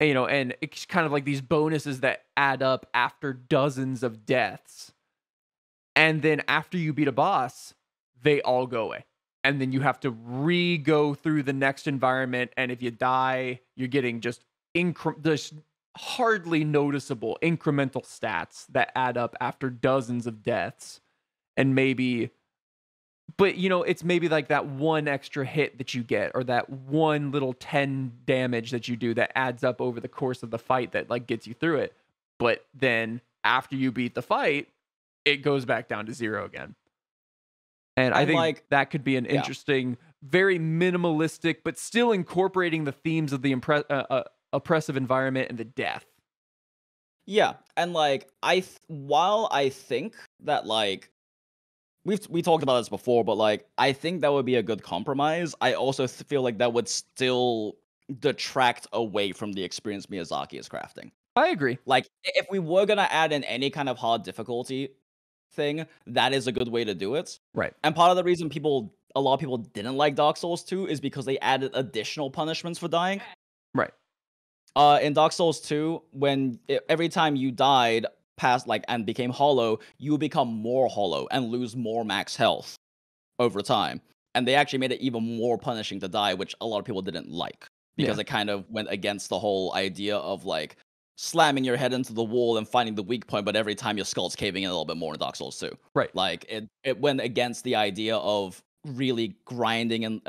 And it's kind of like these bonuses that add up after dozens of deaths. And then after you beat a boss, they all go away. And then you have to re-go through the next environment. And if you die, you're getting just hardly noticeable incremental stats that add up after dozens of deaths. And maybe, but it's maybe like that 1 extra hit that you get, or that 1 little 10 damage that you do that adds up over the course of the fight that like gets you through it. But then after you beat the fight, it goes back down to 0 again. And I think that could be an interesting, very minimalistic, but still incorporating the themes of the oppressive environment and the death. Yeah, and like while I think that like we talked about this before, but like I think that would be a good compromise. I also feel like that would still detract away from the experience Miyazaki is crafting. I agree. Like if we were gonna add in any kind of hard difficulty thing, that is a good way to do it. Right. And part of the reason a lot of people didn't like Dark Souls 2 is because they added additional punishments for dying. Right. In Dark Souls 2, every time you died past and became hollow, you would become more hollow and lose more max health over time. And they actually made it even more punishing to die, which a lot of people didn't like, because it kind of went against the whole idea of like slamming your head into the wall and finding the weak point, but every time your skull's caving in a little bit more in Dark Souls 2. Right. Like it went against the idea of really grinding and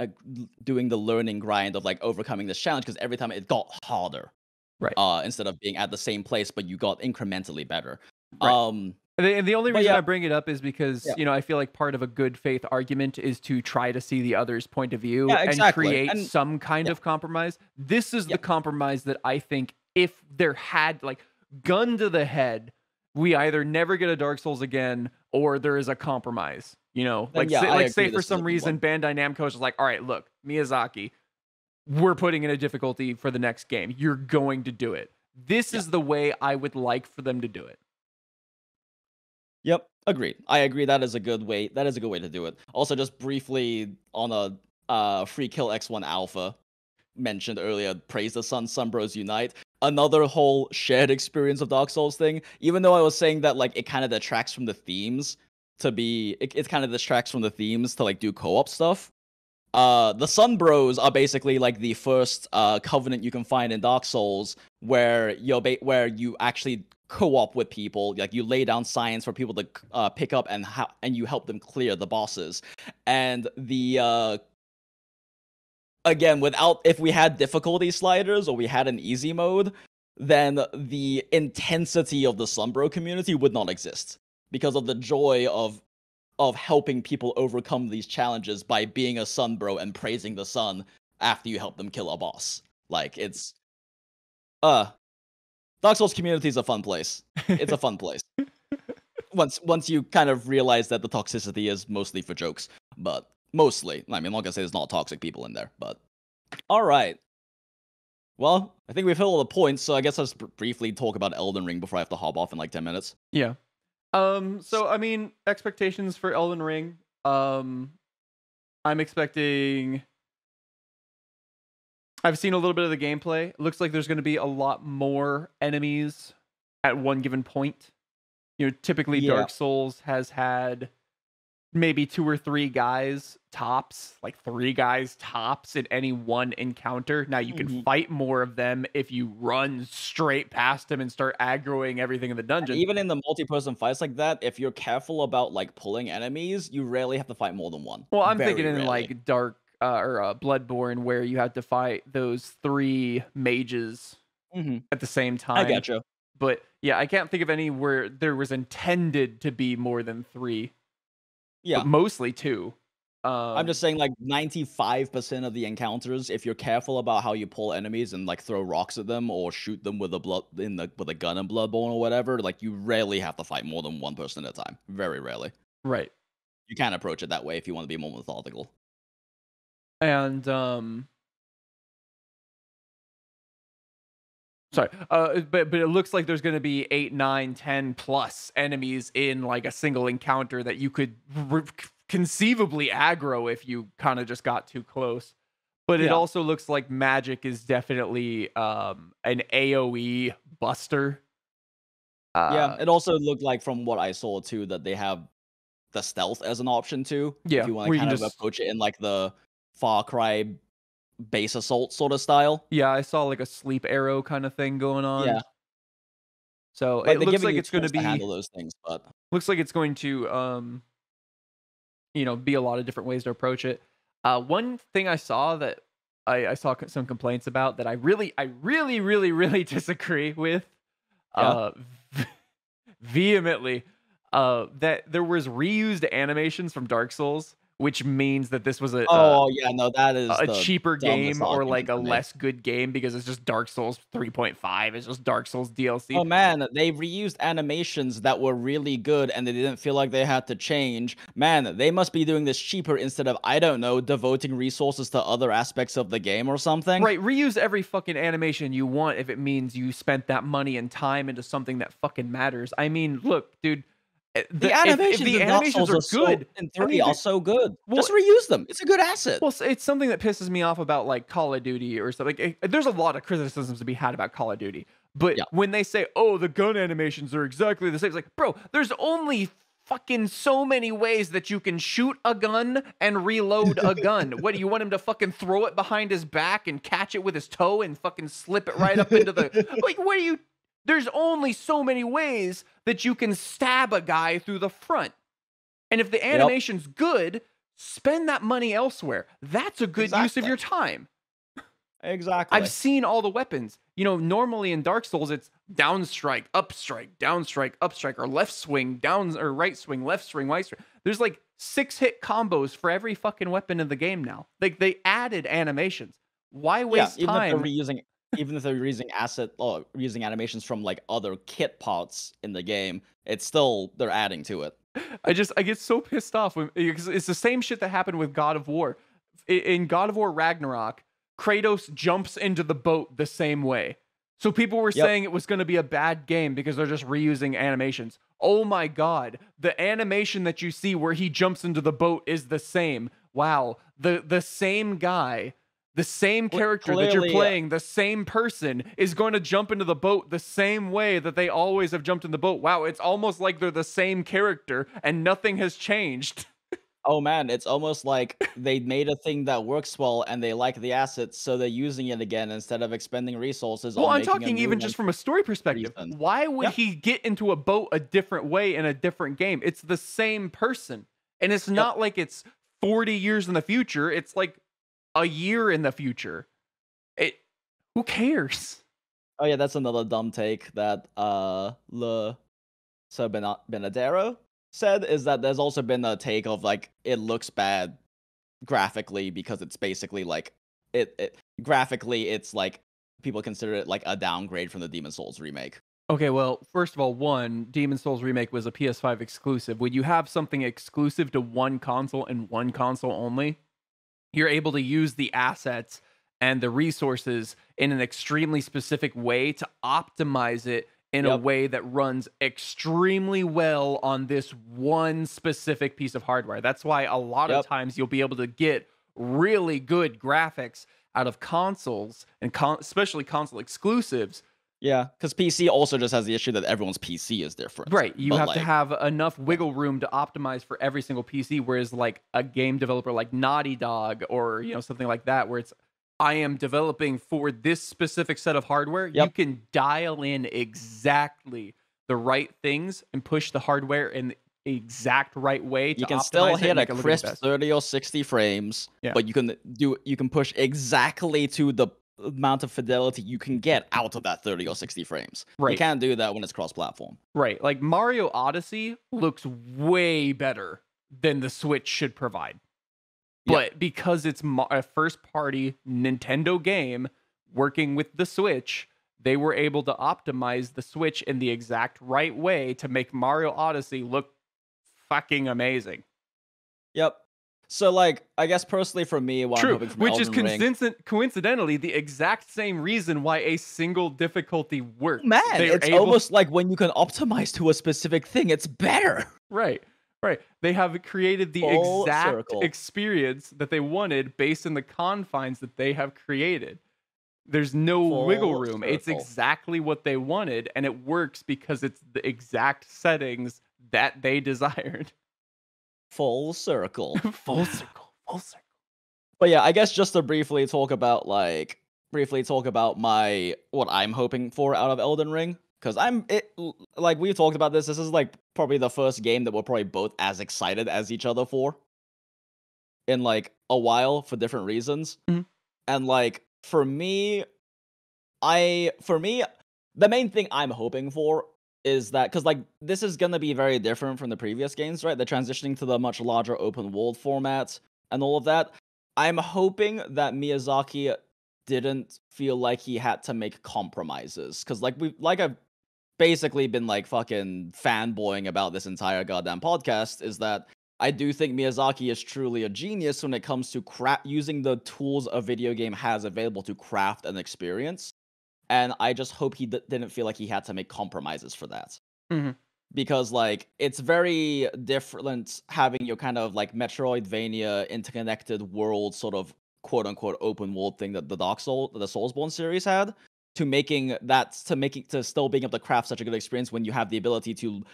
doing the learning grind of like overcoming this challenge, because every time it got harder. Right. Instead of being at the same place, but you got incrementally better. Right. And the only reason I bring it up is because, I feel like part of a good faith argument is to try to see the other's point of view and create some kind of compromise. This is the compromise that I think, if there had, like, gun to the head, we either never get a Dark Souls again, or there is a compromise. Say for some reason Bandai Namco is just like, all right, look, Miyazaki, we're putting in a difficulty for the next game. You're going to do it. This is the way I would like for them to do it. Yep, agreed. I agree. That is a good way. That is a good way to do it. Also, just briefly on a Free Kill X1 Alpha mentioned earlier, Praise the Sun, Sunbros Unite. Another whole shared experience of Dark Souls thing. Even though I was saying that like it kind of detracts from the themes it kind of distracts from the themes to like do co-op stuff. The Sun Bros are basically like the first covenant you can find in Dark Souls, where you actually co-op with people. Like you lay down science for people to pick up, and you help them clear the bosses. And the again, if we had difficulty sliders or we had an easy mode, then the intensity of the Sunbro community would not exist, because of the joy of helping people overcome these challenges by being a Sunbro and praising the sun after you help them kill a boss. Like, it's Dark Souls community is a fun place. It's a fun place. Once you kind of realize that the toxicity is mostly for jokes, but mostly. I mean, I'm not gonna say there's not toxic people in there, but all right. Well, I think we've hit all the points, so I guess let's briefly talk about Elden Ring before I have to hop off in like 10 minutes. Yeah. So I mean, expectations for Elden Ring. I'm expecting. I've seen a little bit of the gameplay. It looks like there's going to be a lot more enemies at one given point. Typically Dark Souls has had maybe 2 or 3 guys tops, like 3 guys tops in any one encounter. Now you can fight more of them if you run straight past them and start aggroing everything in the dungeon. Even in the multi-person fights like that, if you're careful about like pulling enemies, you rarely have to fight more than one. Well, I'm thinking in like Dark or Bloodborne, where you had to fight those 3 mages at the same time. I gotcha. But yeah, I can't think of any where there was intended to be more than 3. Yeah, but mostly 2. I'm just saying, like, 95% of the encounters, if you're careful about how you pull enemies and, like, throw rocks at them or shoot them with with a gun in Bloodborne or whatever, like, you rarely have to fight more than one person at a time. Very rarely. Right. You can approach it that way if you want to be more methodical. And sorry, but it looks like there's going to be 8, 9, 10 plus enemies in like a single encounter that you could conceivably aggro if you kind of just got too close. But it Yeah. also looks like magic is definitely an AoE buster. Yeah, it also looked like from what I saw too that they have the stealth as an option too. Yeah, If you want where to you can kind of just approach it in like the Far Cry base assault sort of style. yeah, I saw like a sleep arrow kind of thing going on. Yeah, So like it they're looks giving like you it's going to tools to be handle those things, but going to be a lot of different ways to approach it. One thing I saw that I saw some complaints about that I really, really disagree with, yeah. uh, vehemently, that there was reused animations from Dark Souls, which means that this was Oh yeah, no, that is a the cheaper dumbest game or like argument a to make. less good game because it's just Dark Souls 3.5. It's just Dark Souls DLC. Oh man, they reused animations that were really good and they didn't feel like they had to change. Man, they must be doing this cheaper instead of, I don't know, devoting resources to other aspects of the game or something. Right, reuse every fucking animation you want if it means you spent that money and time into something that fucking matters. I mean, look, dude, The if animations the in Dark animations Souls are are so good, in I theory mean, are so good. well, Just reuse them. It's a good asset. well, it's something that pisses me off about like Call of Duty or something. There's a lot of criticisms to be had about Call of Duty, but Yeah. when they say, "Oh, the gun animations are exactly the same," it's like, bro, there's only fucking so many ways that you can shoot a gun and reload a gun. What do you want him to fucking throw it behind his back and catch it with his toe and fucking slip it right up into the like? What do you? There's only so many ways that you can stab a guy through the front. And if the Yep. animation's good, spend that money elsewhere. That's a good use of Exactly. your time. Exactly. I've seen all the weapons. You know, normally in Dark Souls, it's down strike, up strike, or left swing, down or right swing, left swing, right swing. There's like 6-hit combos for every fucking weapon in the game now. Like they added animations. Why Yeah, waste even if they're time? reusing even if they're using using animations from like other kit parts in the game, it's still they're adding to it. I get so pissed off when because it's the same shit that happened with God of War. In God of War Ragnarok, Kratos jumps into the boat the same way. So people were Yep. saying it was going to be a bad game because they're just reusing animations. Oh my god, the animation that you see where he jumps into the boat is the same. Wow, the same guy, the same character that you're Clearly, playing, the same person is going to jump into the boat the same way that they always have jumped in the boat. Wow, it's almost like they're the same character and nothing has changed. oh man, it's almost like they made a thing that works well and they like the assets, so they're using it again instead of expending resources Well, on I'm making a talking new even one just for from a story no perspective. reason. Why would Yeah. he get into a boat a different way in a different game? It's the same person. And it's not like it's 40 years in the future. It's like a year in the future. Who cares? Oh yeah, that's another dumb take that Le Benadero said is that there's also been a take of like it looks bad graphically because it's basically like it graphically it's like people consider it like a downgrade from the Demon Souls remake. Okay, well, first of all, Demon Souls Remake was a PS5 exclusive. When you have something exclusive to one console and one console only, you're able to use the assets and the resources in an extremely specific way to optimize it in a Yep. way that runs extremely well on this one specific piece of hardware. That's why a lot of Yep. times you'll be able to get really good graphics out of consoles and especially console exclusives. Yeah, because PC also just has the issue that everyone's PC is different. Right, you But, have to like, have enough wiggle room to optimize for every single PC, whereas like a game developer like Naughty Dog or something like that, where it's I am developing for this specific set of hardware, you Yep. can dial in exactly the right things and push the hardware in the exact right way to you can optimize still it and hit a make it look its crisp best. 30 or 60 frames, Yeah. but you can push exactly to the amount of fidelity you can get out of that 30 or 60 frames. You Right. can't do that when it's cross-platform. Right, like Mario Odyssey looks way better than the Switch should provide. But because it's a first-party Nintendo game working with the Switch, they were able to optimize the Switch in the exact right way to make Mario Odyssey look fucking amazing. Yep. So, like, I guess personally for me, what I'm hoping from which is Elden Ring, coincidentally the exact same reason why a single difficulty works. man, it's almost like when you can optimize to a specific thing, it's better. Right. They have created the Full exact circle. experience that they wanted based in the confines that they have created. There's no wiggle Full room. It's circle. exactly what they wanted, and it works because it's the exact settings that they desired. Full circle. Full circle. But yeah, I guess just to briefly talk about my what I'm hoping for out of Elden Ring, because like we've talked about this. This is like probably the first game that we're probably both as excited as each other for in like a while for different reasons. Mhm. And like for me, the main thing I'm hoping for is that, because like this is gonna be very different from the previous games, right? They're transitioning to the much larger open world format and all of that. I'm hoping that Miyazaki didn't feel like he had to make compromises, because I've basically been like fucking fanboying about this entire goddamn podcast, is that I do think Miyazaki is truly a genius when it comes to using the tools a video game has available to craft an experience. And I just hope he didn't feel like he had to make compromises for that. Mhm. Because, like, it's very different having your kind of, like, Metroidvania interconnected world sort of quote-unquote open world thing that the Soulsborne series had, to still being able to craft such a good experience when you have the ability to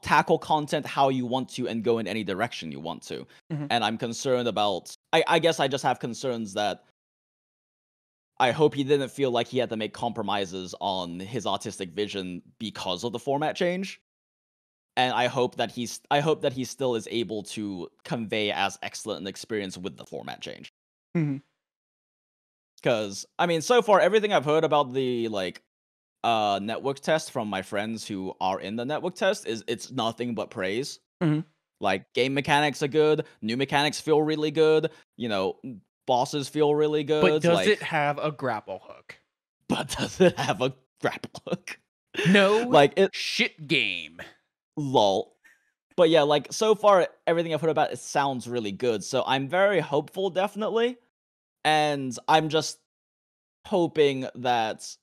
tackle content how you want to and go in any direction you want to. Mhm. And I'm concerned about... I guess I just have concerns that I hope he didn't feel like he had to make compromises on his artistic vision because of the format change. And I hope that he still is able to convey as excellent an experience with the format change. Mhm. Because, I mean, so far, everything I've heard about the, like, network test from my friends who are in the network test it's nothing but praise. Mhm. Like, game mechanics are good, new mechanics feel really good, bosses feel really good. But does it have a grapple hook? But does it have a grapple hook? No, like it shit game. Lol. But yeah, like so far everything I've heard about it sounds really good. So I'm very hopeful, definitely. And I'm just hoping that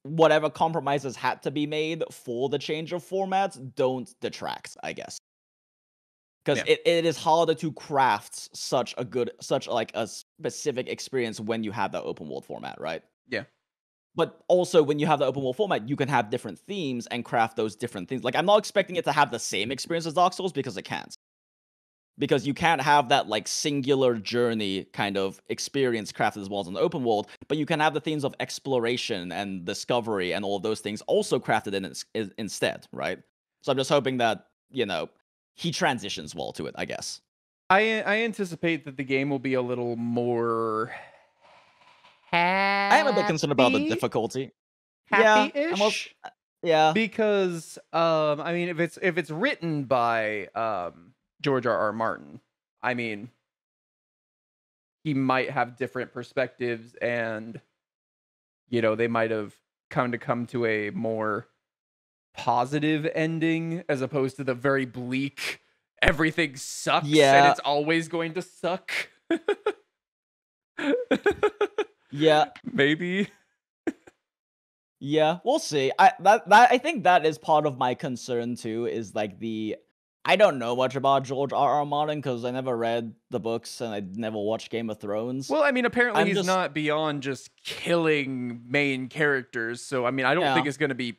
whatever compromises had to be made for the change of formats don't detract, I guess. Because it is harder to craft such a specific experience when you have that open world format, right? Yeah. But also, when you have the open world format, you can have different themes and craft those different things. Like, I'm not expecting it to have the same experience as Dark Souls, because it can't. Because you can't have that, like, singular journey kind of experience crafted as well as an open world, but you can have the themes of exploration and discovery and all of those things also crafted in instead, right? So I'm just hoping that, he transitions well to it, I guess. I anticipate that the game will be a little more I am a bit concerned about the difficulty. Happy-ish? Yeah. Because I mean, if it's written by George R.R. Martin, I mean, he might have different perspectives, and they might have come to a more positive ending as opposed to the very bleak everything sucks and it's always going to suck. Yeah, maybe. Yeah, we'll see. I think that is part of my concern too, is like I don't know much about George R.R. Martin because I never read the books and I never watched Game of Thrones. Well, I mean, apparently he's not beyond just killing main characters, so I mean, I don't think it's going to be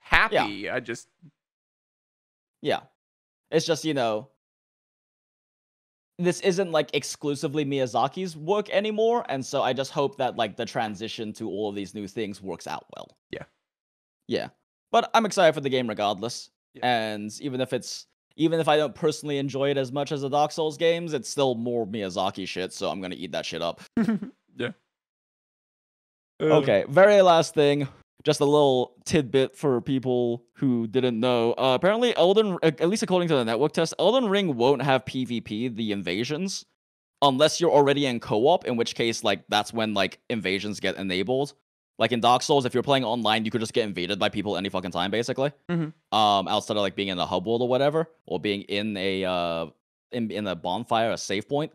happy. Yeah. It's just, this isn't like exclusively Miyazaki's work anymore, and so I just hope that like the transition to all of these new things works out well. Yeah. But I'm excited for the game regardless. Yeah. And even if I don't personally enjoy it as much as the Dark Souls games, it's still more Miyazaki shit, so I'm gonna eat that shit up. Yeah. Okay, very last thing. just a little tidbit for people who didn't know. Apparently, at least according to the network test, Elden Ring won't have PvP, the invasions, unless you're already in co-op, in which case, like, that's when, like, invasions get enabled. Like, in Dark Souls, if you're playing online, you could just get invaded by people any fucking time, basically. Outside of, like, being in a hub world or whatever, or being in a, in a bonfire, a save point.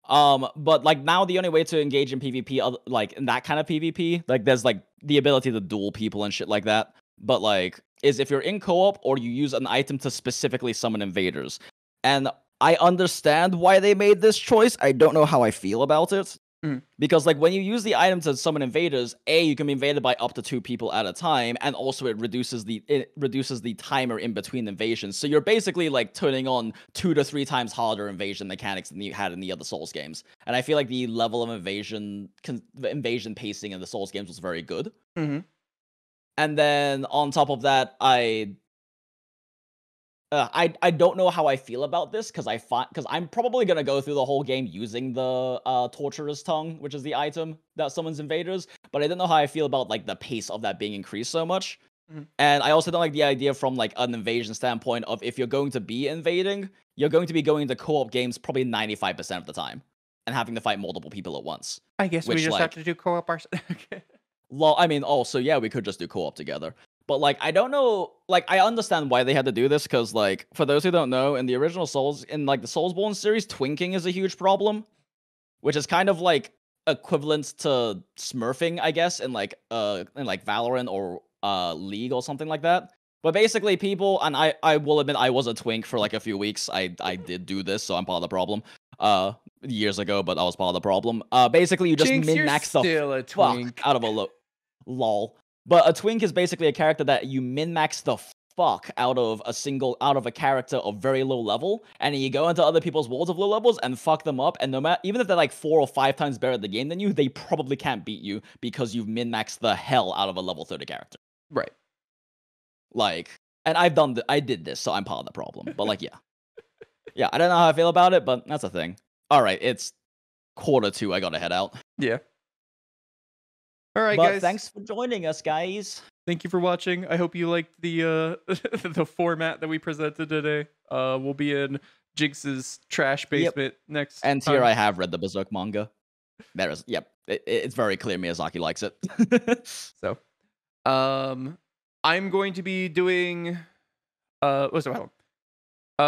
But, like, now the only way to engage in PvP, like, in that kind of PvP, like, there's, like, the ability to duel people and shit like that, but, like, is if you're in co-op or you use an item to specifically summon invaders. And I understand why they made this choice. I don't know how I feel about it. Because, like, when you use the item to summon invaders, you can be invaded by up to 2 people at a time, and also it reduces the timer in between invasions. So you're basically, like, turning on 2 to 3 times harder invasion mechanics than you had in the other Souls games. And I feel like the level of invasion pacing in the Souls games was very good. And then on top of that, I don't know how I feel about this because I'm probably gonna go through the whole game using the Torturer's Tongue, which is the item that summons invaders. But I don't know how I feel about, like, the pace of that being increased so much. And I also don't like the idea from, like, an invasion standpoint of, if you're going to be invading, you're going to be going to co-op games probably 95% of the time and having to fight multiple people at once. I guess we just have to do co-op ourselves. Well, I mean, also, yeah, we could just do co-op together. But, like, I don't know, like, I understand why they had to do this, because, like, for those who don't know, in the original Souls, in, like, the Soulsborne series, twinking is a huge problem, which is kind of, like, equivalent to smurfing, I guess, in Valorant or League or something like that. But basically, people, and I will admit, I was a twink for, like, a few weeks. I did do this, so I'm part of the problem. Years ago, but I was part of the problem. Basically, you just min-max the fuck out of a lol. But a twink is basically a character that you min-max the fuck out of a character of very low level, and you go into other people's worlds of low levels and fuck them up, and even if they're like 4 or 5 times better at the game than you, they probably can't beat you because you've min-maxed the hell out of a level 30 character. Right. Like, and I did this, so I'm part of the problem. But, like, yeah. Yeah, I don't know how I feel about it, but that's a thing. Alright, it's 1:45, I gotta head out. Yeah. Alright, But guys. thanks for joining us, guys. Thank you for watching. I hope you liked the the format that we presented today. We'll be in Jinx's trash basement next And time. here I have read the Berserk manga. There is, it's very clear Miyazaki likes it. So, I'm going to be doing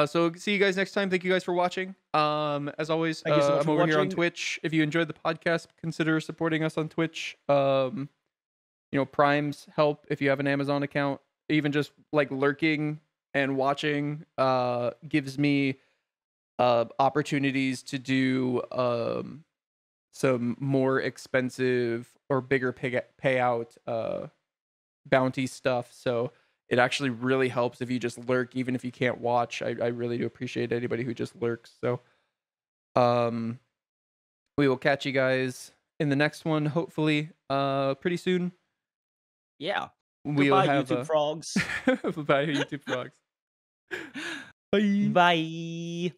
so see you guys next time. Thank you guys for watching. As always, Thank you so much I'm for over here on watching. Twitch. If you enjoyed the podcast, consider supporting us on Twitch. Primes help if you have an Amazon account. Even just like lurking and watching gives me opportunities to do some more expensive or bigger payout bounty stuff. So it actually really helps if you just lurk, even if you can't watch. I really do appreciate anybody who just lurks. So we will catch you guys in the next one, hopefully pretty soon. Yeah. We'll Goodbye, have YouTube frogs. Bye, YouTube frogs. Bye. Bye.